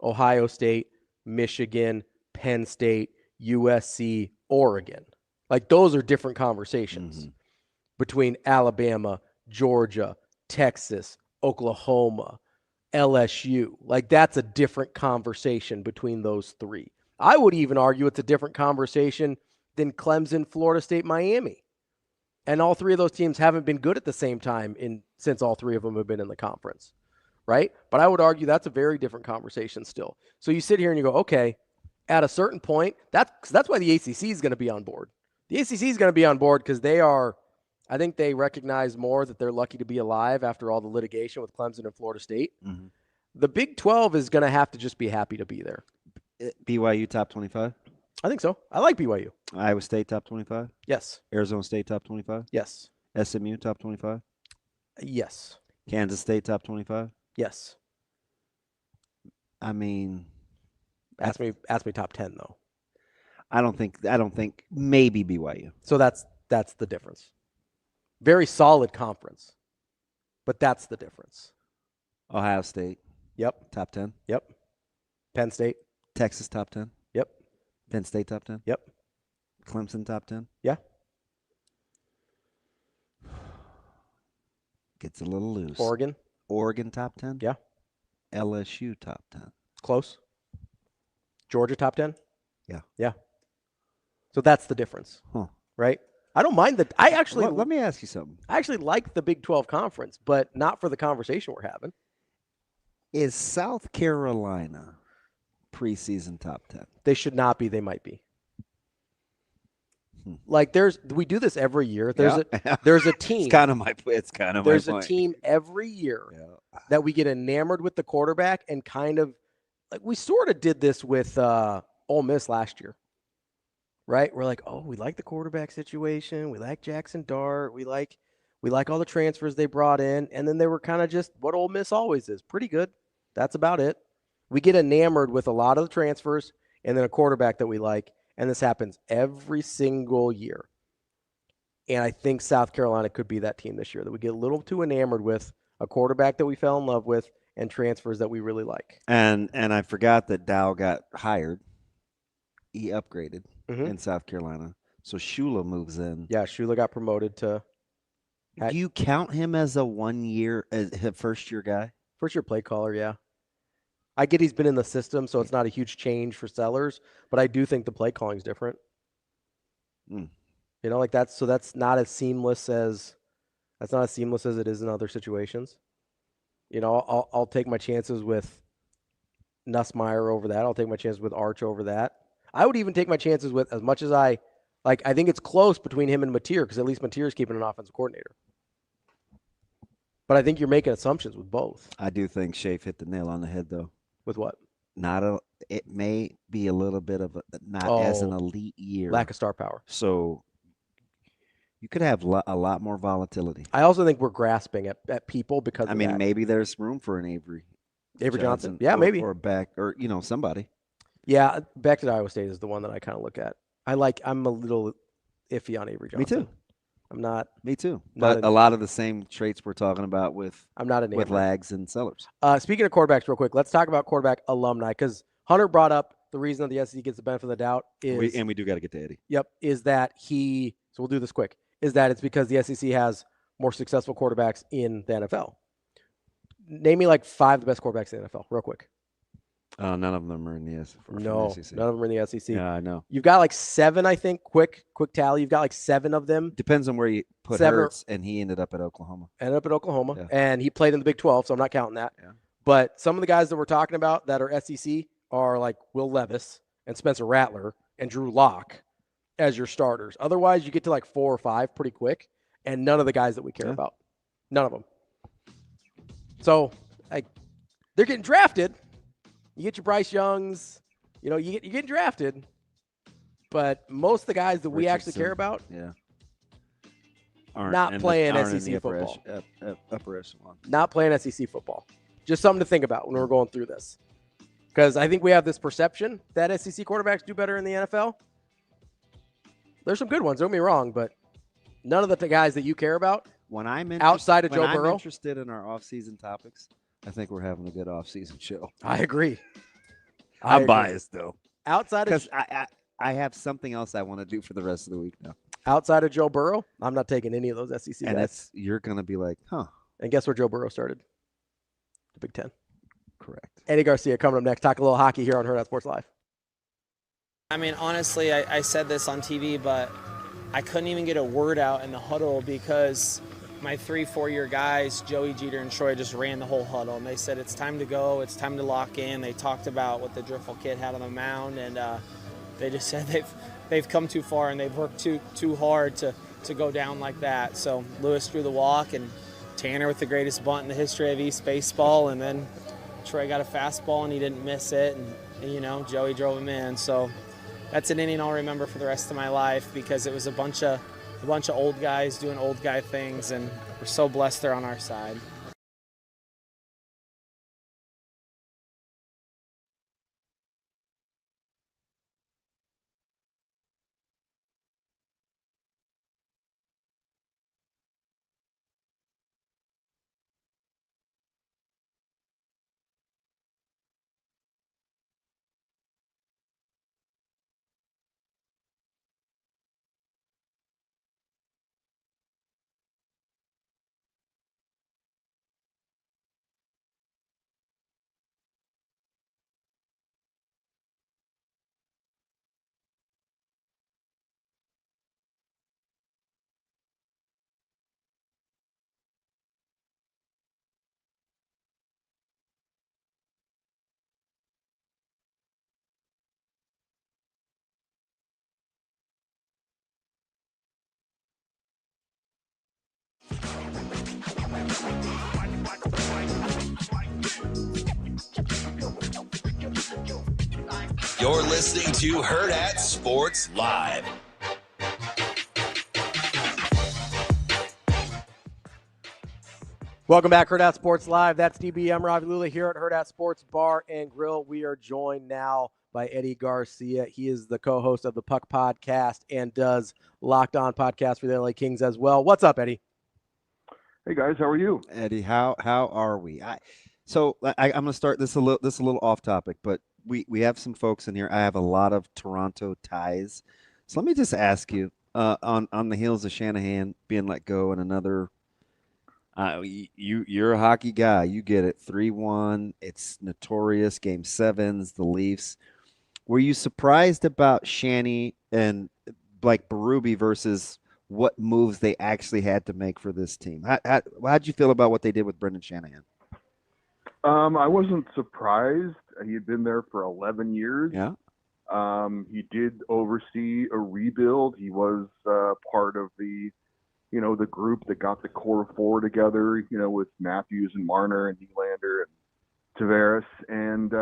Ohio State, Michigan, Penn State, USC, Oregon. Like those are different conversations between Alabama, Georgia, Texas, Oklahoma, LSU. Like that's a different conversation between those three. I would even argue it's a different conversation than Clemson, Florida State, Miami. And all three of those teams haven't been good at the same time since all three of them have been in the conference, right? But I would argue that's a very different conversation still. So you sit here and you go, okay, at a certain point, that's why the ACC is going to be on board. The ACC is going to be on board because they are I think they recognize more that they're lucky to be alive after all the litigation with Clemson and Florida State. Mm-hmm. The Big 12 is going to have to just be happy to be there. BYU top 25? I think so. I like BYU. Iowa State top 25? Yes. Arizona State top 25? Yes. SMU top 25? Yes. Kansas State top 25? Yes. I mean, ask me top 10 though. I don't think maybe BYU. So that's the difference. Very solid conference. But that's the difference. Ohio State. Yep. Top 10. Yep. Penn State. Texas top 10. Yep. Penn State top 10. Yep. Clemson top 10. Yeah. Gets a little loose. Oregon top 10. Yeah. LSU top 10. Close. Georgia top 10. Yeah. Yeah. So that's the difference. Huh. Right? I don't mind that. Let me ask you something. I actually like the Big 12 conference, but not for the conversation we're having. Is South Carolina preseason top 10? They should not be. They might be. Like we do this every year. There's a team. It's kind of there's my a point. team every year that we get enamored with the quarterback and kind of like we sort of did this with Ole Miss last year. Right? We're like, oh, we like the quarterback situation. We like Jackson Dart. We like all the transfers they brought in. And then they were kind of just what Ole Miss always is. Pretty good. That's about it. We get enamored with a lot of the transfers and then a quarterback that we like. And this happens every single year. And I think South Carolina could be that team this year that we get a little too enamored with a quarterback that we fell in love with and transfers that we really like. And I forgot that Dow got hired. He upgraded in South Carolina. So Shula moves in. Yeah, Shula got promoted to. Do you count him as a 1 year, as a first year guy? First year play caller, yeah. I get he's been in the system, so it's not a huge change for Sellers, but I do think the play calling is different. You know, like that's not as seamless as it is in other situations. You know, I'll take my chances with Nussmeier over that. I'll take my chances with Arch over that. I would even take my chances with, as much as I think it's close between him and Mateer, because at least Mateer is keeping an offensive coordinator. But I think you're making assumptions with both. I do think Schaefer hit the nail on the head, though. With what? It may be a little bit of as an elite year. Lack of star power. So you could have a lot more volatility. I also think we're grasping at people because of that. Maybe there's room for an Avery Johnson. Yeah, maybe. Or back, or, somebody. Yeah, back to Iowa State is the one that I kind of look at. I'm a little iffy on Avery Johnson. Me too. I'm not. Me too. But a lot of the same traits we're talking about with Lags and Sellers. Speaking of quarterbacks, real quick, let's talk about quarterback alumni, because Hunter brought up the reason that the SEC gets the benefit of the doubt is, and we do got to get to Eddie. Yep, is that so we'll do this quick. Is that it's because the SEC has more successful quarterbacks in the NFL. Name me like 5 of the best quarterbacks in the NFL, real quick. None of them are in the SEC. No, none of them are in the SEC. Yeah, I know. You've got like 7, I think. Quick tally. You've got like 7 of them. Depends on where you put Hurts, and he ended up at Oklahoma. Yeah. And he played in the Big 12, so I'm not counting that. Yeah. But some of the guys that we're talking about that are SEC are like Will Levis and Spencer Rattler and Drew Lock as your starters. Otherwise, you get to like 4 or 5 pretty quick, and none of the guys that we care about. None of them. So, they're getting drafted. You get your Bryce Youngs, you're getting drafted, but most of the guys that we actually care about, aren't not playing SEC football. Upper echelon. Not playing SEC football. Just something to think about when we're going through this, because I think we have this perception that SEC quarterbacks do better in the NFL. There's some good ones, don't get me wrong, but none of the guys that you care about. When I'm outside of Joe Burrow, interested in our off-season topics. I think we're having a good off-season show. I agree. I'm biased, though. Outside of, because I have something else I want to do for the rest of the week now. Outside of Joe Burrow, I'm not taking any of those SEC guys. You're going to be like, huh. And guess where Joe Burrow started? The Big Ten. Correct. Eddie Garcia coming up next. Talk a little hockey here on Hurrdat Sports Live. I mean, honestly, I said this on TV, but I couldn't even get a word out in the huddle because my 3-4-year guys, Joey, Jeter, and Troy, just ran the whole huddle. And they said, it's time to go. It's time to lock in. They talked about what the Driffle kid had on the mound, and they just said they've come too far and they've worked too hard to to go down like that. So Lewis drew the walk, and Tanner with the greatest bunt in the history of East baseball, and then Troy got a fastball and he didn't miss it, and you know, Joey drove him in. So that's an inning I'll remember for the rest of my life, because it was a bunch of old guys doing old guy things, and we're so blessed they're on our side. You're listening to Hurrdat Sports Live. Welcome back, Hurrdat Sports Live. That's DBM Ravi Lulla here at Hurrdat Sports Bar and Grill. We are joined now by Eddie Garcia. He is the co-host of the Puck Podcast and does Locked On Podcast for the LA Kings as well. What's up, Eddie? Hey guys, how are you? Eddie, how are we? I'm going to start this a little off topic, but we have some folks in here. I have a lot of Toronto ties. So let me just ask you, on the heels of Shanahan being let go and another you're a hockey guy. You get it. 3-1. It's notorious. Game 7s, the Leafs. Were you surprised about Shanny and like Berube versus what moves they actually had to make for this team? How'd you feel about what they did with Brendan Shanahan? I wasn't surprised. He had been there for 11 years. Yeah. He did oversee a rebuild. He was part of the group that got the core four together, with Matthews and Marner and Nylander and Tavares. And,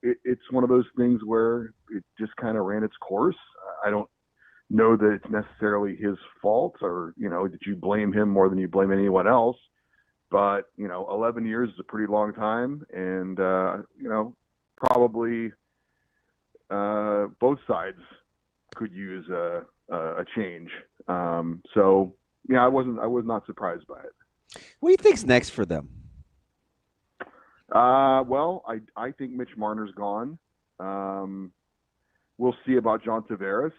it's one of those things where it just kind of ran its course. I don't know that it's necessarily his fault or, that you blame him more than you blame anyone else. But, 11 years is a pretty long time. And, probably both sides could use a change. I was not surprised by it. What do you think's next for them? Well, I think Mitch Marner's gone. We'll see about John Tavares,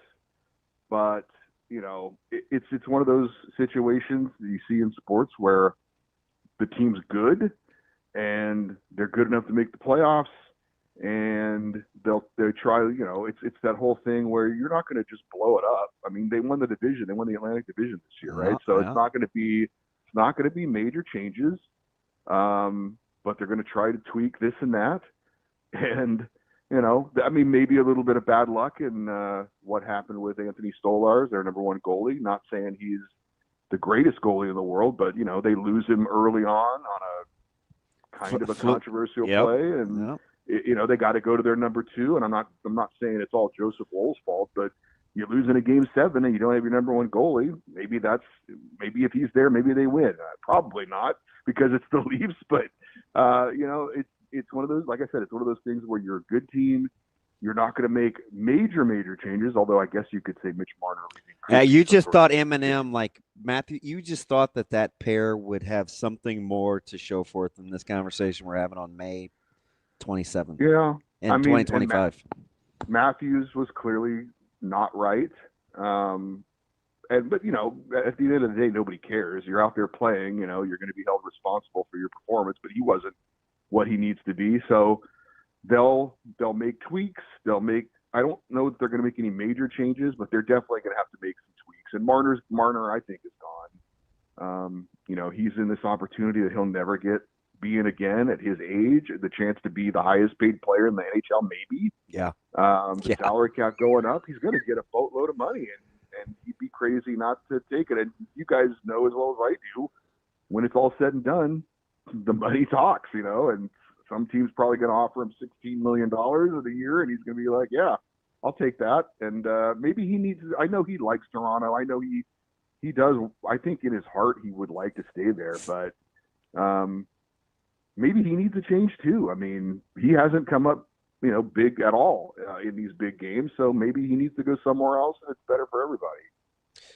but it's one of those situations that you see in sports where the team's good and they're good enough to make the playoffs. And they'll try, it's that whole thing where you're not going to just blow it up. I mean, they won the division, they won the Atlantic Division this year, right? So it's not going to be major changes, but they're going to try to tweak this and that, and maybe a little bit of bad luck in what happened with Anthony Stolarz, their number one goalie. Not saying he's the greatest goalie in the world, but they lose him early on a kind of a controversial play, and. They got to go to their number two, and I'm not saying it's all Joseph Woll's fault, but you lose in a game 7 and you don't have your number one goalie. Maybe if he's there, maybe they win. Probably not, because it's the Leafs, but it's one of those, like I said, it's one of those things where you're a good team. You're not going to make major changes, although I guess you could say Mitch Marner. You just thought Eminem, like Matthew, you just thought that pair would have something more to show forth in this conversation we're having on May 27th. Yeah. And 2025. Matthews was clearly not right. But at the end of the day, nobody cares. You're out there playing, you're going to be held responsible for your performance, but he wasn't what he needs to be. So they'll make tweaks. I don't know that they're going to make any major changes, but they're definitely going to have to make some tweaks. And Marner, I think, is gone. He's in this opportunity that he'll never get being again at his age, the chance to be the highest paid player in the NHL, maybe. Yeah. The salary cap going up, he's going to get a boatload of money, and he'd be crazy not to take it. And you guys know as well as I do, when it's all said and done, the money talks, and some team's probably going to offer him $16 million of the year, and he's going to be like, yeah, I'll take that. And maybe he needs – I know he likes Toronto. I know he does. I think in his heart he would like to stay there, but maybe he needs a change too. I mean, he hasn't come up, big at all in these big games, so maybe he needs to go somewhere else, and it's better for everybody.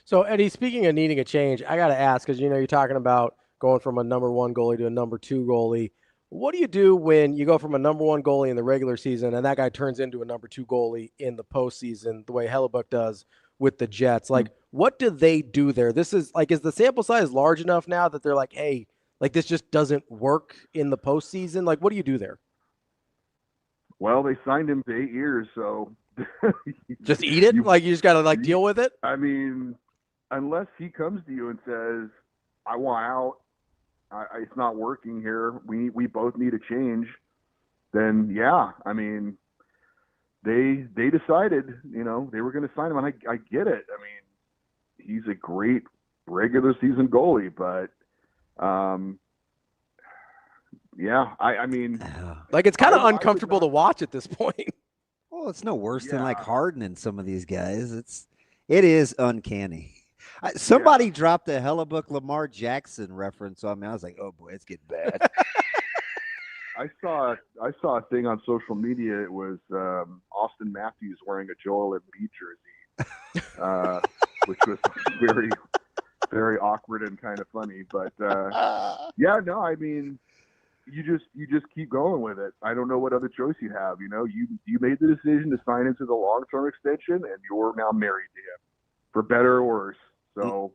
So, Eddie, speaking of needing a change, I got to ask, because, you're talking about going from a number one goalie to a number two goalie. What do you do when you go from a number one goalie in the regular season and that guy turns into a number two goalie in the postseason, the way Hellebuyck does with the Jets? Like, what do they do there? This is like, is the sample size large enough now that they're like, hey, like this just doesn't work in the postseason? Like, what do you do there? Well, they signed him to 8 years, so just eat it. Like, you just got to deal with it. I mean, unless he comes to you and says, I want out, it's not working here, we both need a change, then yeah, I mean, they decided, they were going to sign him, and I get it. I mean, he's a great regular season goalie, but yeah, I mean, like, it's kind of uncomfortable to watch at this point. Well, it's no worse than like Harden and some of these guys. It is uncanny. Somebody dropped a Hellebuyck Lamar Jackson reference on me. I was like, oh boy, it's getting bad. I saw a thing on social media. It was Austin Matthews wearing a Joel Embiid jersey, which was very, very awkward and kind of funny. But yeah, no, I mean, you just keep going with it. I don't know what other choice you have. You made the decision to sign into the long-term extension, and you're now married to him, for better or worse. So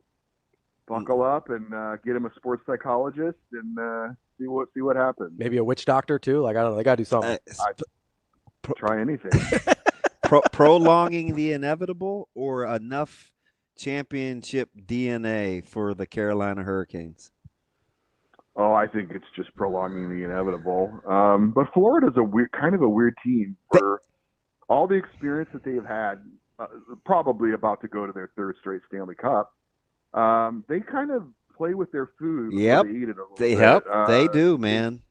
buckle up and get him a sports psychologist and see what happens. Maybe a witch doctor too. Like, I don't know, they got to do something. Try anything. Prolonging the inevitable or enough championship DNA for the Carolina Hurricanes? Oh, I think it's just prolonging the inevitable. But Florida's kind of a weird team for all the experience that they've had. Probably about to go to their third straight Stanley Cup. They kind of play with their food. Yep, they eat it a little bit. Yep, they do, man.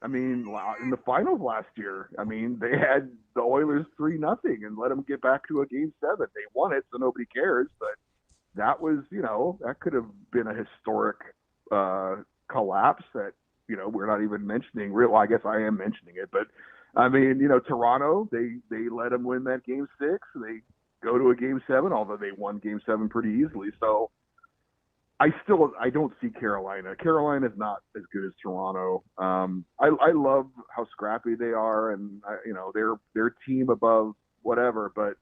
I mean, in the finals last year, I mean, they had the Oilers 3-0 and let them get back to a Game 7. They won it, so nobody cares. But that was, that could have been a historic collapse that, we're not even mentioning. Well, I guess I am mentioning it, but I mean, Toronto, they let them win that Game 6. They go to a Game 7, although they won Game 7 pretty easily. So I don't see Carolina. Carolina's not as good as Toronto. I love how scrappy they are, and their team above whatever. But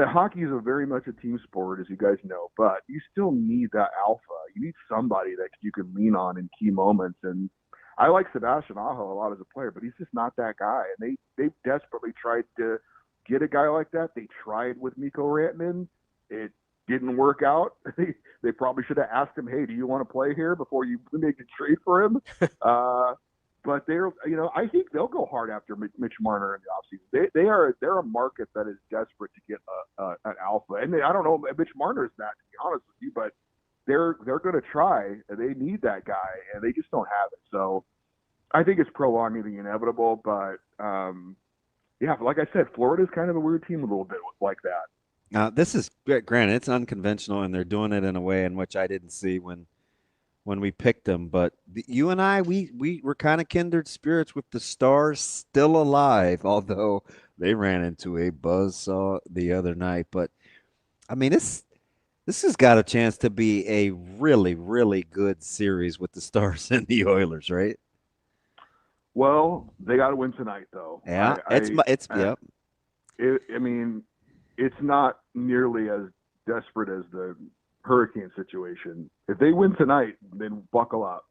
hockey is very much a team sport, as you guys know. But you still need that alpha. You need somebody that you can lean on in key moments. And I like Sebastian Aho a lot as a player, but he's just not that guy. And they desperately tried to get a guy like that. They tried with Mikko Rantanen. It didn't work out. They probably should have asked him, hey, do you want to play here before you make a trade for him? But I think they'll go hard after Mitch Marner in the offseason. They're a market that is desperate to get an alpha. And I don't know if Mitch Marner is that, to be honest with you, but they're going to try. They need that guy, and they just don't have it. So I think it's prolonging the inevitable, but yeah, like I said, Florida's kind of a weird team a little bit like that. This is, granted, it's unconventional, and they're doing it in a way in which I didn't see when we picked them. But you and I, we were kind of kindred spirits with the Stars still alive, although they ran into a buzzsaw the other night. But, I mean, this has got a chance to be a really, really good series with the Stars and the Oilers, right? Well, they got to win tonight, though. Yeah, yep. I mean, it's not nearly as desperate as the Hurricane situation. If they win tonight, then buckle up.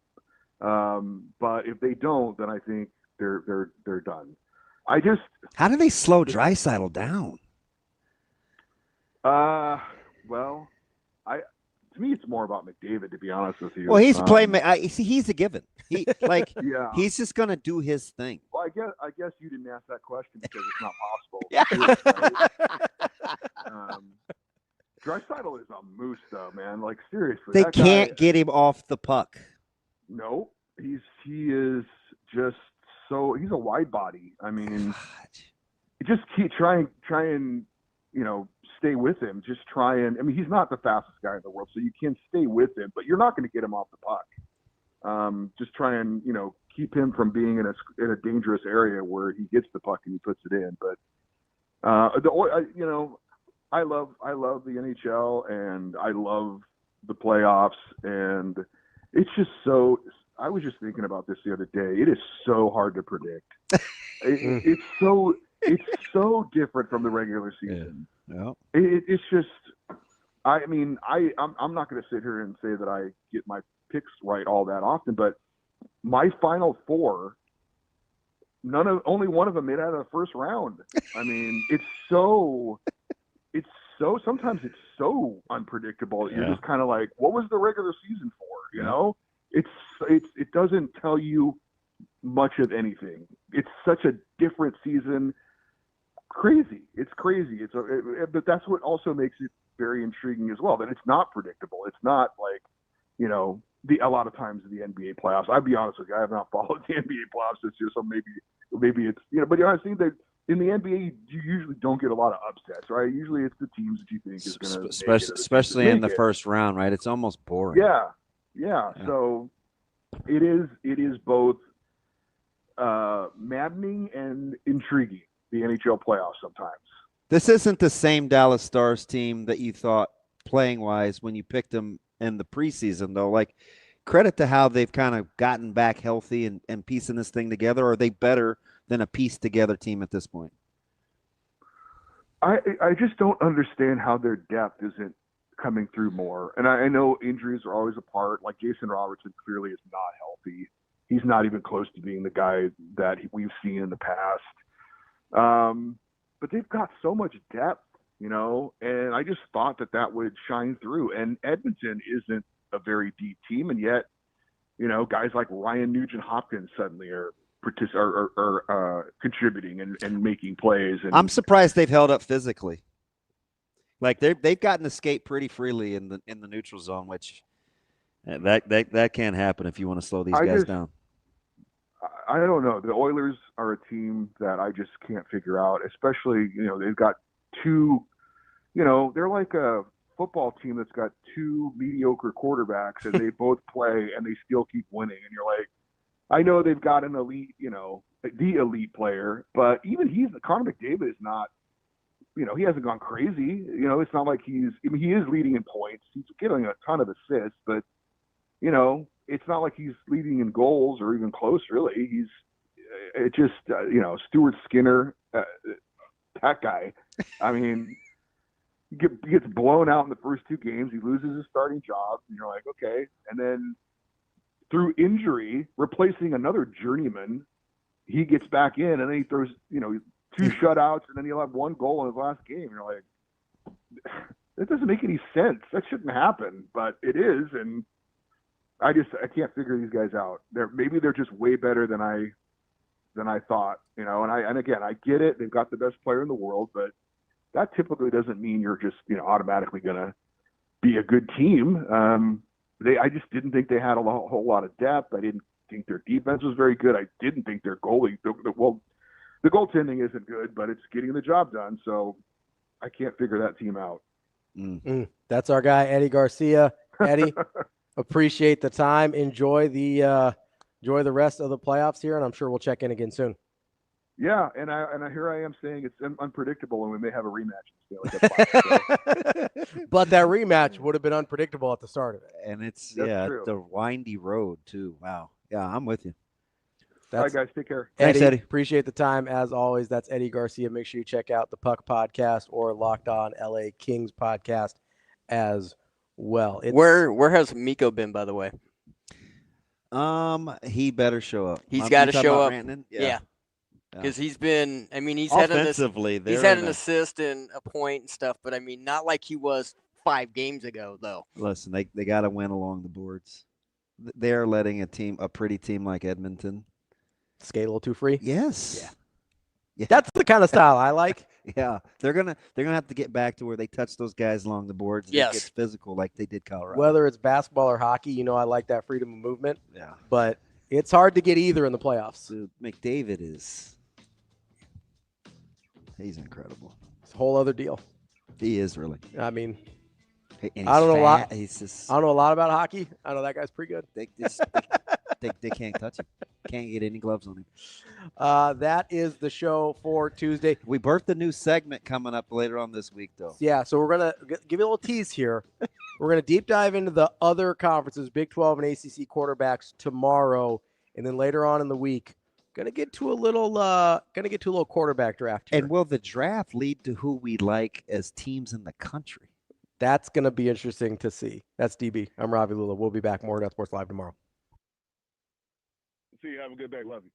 But if they don't, then I think they're done. How do they slow Draisaitl down? Well, to me, it's more about McDavid, to be honest with you. Well, he's a playmaker. He's a given. Yeah. He's just going to do his thing. Well, I guess you didn't ask that question because it's not possible. Draisaitl is a moose, though, man. Like, seriously. They that can't guy, get him off the puck. No, he is just so. He's a wide body. I mean, just keep try and stay with him. Just try and. I mean, he's not the fastest guy in the world, so you can stay with him, but you're not going to get him off the puck. Just try and keep him from being in a dangerous area where he gets the puck and he puts it in. But I love the NHL and I love the playoffs, and it's just so. I was just thinking about this the other day. It is so hard to predict. It's so different from the regular season. Yeah. It's just. I mean, I'm not going to sit here and say that I get my picks right all that often, but my final four, only one of them made it out of the first round. I mean, sometimes it's so unpredictable. You're just kind of like, what was the regular season for? It doesn't tell you much of anything. It's such a different season. Crazy. It's crazy. But that's what also makes it very intriguing as well, that it's not predictable. It's not like, a lot of times in the NBA playoffs. I'll be honest with you, I have not followed the NBA playoffs this year, so maybe it's, but I think that in the NBA, you usually don't get a lot of upsets, right? Usually it's the teams that you think is going to especially in the first round, right? It's almost boring. Yeah. So it is both maddening and intriguing, the NHL playoffs sometimes. This isn't the same Dallas Stars team that you thought playing wise when you picked them in the preseason, though. Like, credit to how they've kind of gotten back healthy and piecing this thing together. Are they better than a pieced together team at this point? I just don't understand how their depth isn't coming through more. And I know injuries are always a part. Like, Jason Robertson clearly is not healthy. He's not even close to being the guy that we've seen in the past. But they've got so much depth, and I just thought that would shine through. And Edmonton isn't a very deep team, and yet, guys like Ryan Nugent-Hopkins suddenly are contributing and making plays. And I'm surprised they've held up physically. Like, they've gotten to skate pretty freely in the neutral zone, which that can't happen if you want to slow these guys down. I don't know. The Oilers are a team that I just can't figure out, especially, they've got two, they're like a football team that's got two mediocre quarterbacks and they both play and they still keep winning. And you're like, I know they've got an elite, the elite player, but even Connor McDavid is not, he hasn't gone crazy. It's not like he is leading in points. He's getting a ton of assists, but, it's not like he's leading in goals or even close, really. Stuart Skinner, that guy. I mean, he gets blown out in the first two games. He loses his starting job, and you're like, okay. And then through injury, replacing another journeyman, he gets back in, and then he throws, two shutouts, and then he'll have one goal in his last game. You're like, that doesn't make any sense. That shouldn't happen, but it is, and I can't figure these guys out. Maybe they're just way better than I thought, and again, I get it. They've got the best player in the world, but that typically doesn't mean you're just, automatically going to be a good team. I just didn't think they had a whole lot of depth. I didn't think their defense was very good. I didn't think their goalie, the goaltending isn't good, but it's getting the job done. So I can't figure that team out. That's our guy, Eddie Garcia. Eddie, appreciate the time. Enjoy the rest of the playoffs here, and I'm sure we'll check in again soon. Yeah, and here I am saying it's unpredictable, and we may have a rematch in the Stanley Cup. But that rematch would have been unpredictable at the start of it, and it's the windy road too. Wow, yeah, I'm with you. All right, guys, take care. Thanks, Eddie. Appreciate the time as always. That's Eddie Garcia. Make sure you check out the Puck Podcast or Locked On LA Kings podcast as well. Where has Mikko been, by the way? He better show up. He's got to show up. Yeah. Because he's been, he's offensively, had an assist and a point and stuff, but not like he was 5 games ago, though. Listen, they got to win along the boards. They're letting a pretty team like Edmonton skate a little too free. Yes. Yeah. That's the kind of style I like. Yeah, they're gonna have to get back to where they touch those guys along the boards. And it gets physical like they did Colorado. Whether it's basketball or hockey, I like that freedom of movement. Yeah, but it's hard to get either in the playoffs. Dude, McDavid he's incredible. It's a whole other deal. He is really. I mean, and I don't know a lot. I don't know a lot about hockey. I know that guy's pretty good. They can't touch him. Can't get any gloves on him. That is the show for Tuesday. We birthed a new segment coming up later on this week, though. Yeah, so we're going to give you a little tease here. We're going to deep dive into the other conferences, Big 12 and ACC quarterbacks tomorrow, and then later on in the week, going to get to a little quarterback draft here. And will the draft lead to who we like as teams in the country? That's going to be interesting to see. That's DB. I'm Ravi Lulla. We'll be back more Hurrdat Sports Live tomorrow. See you. Have a good day. Love you.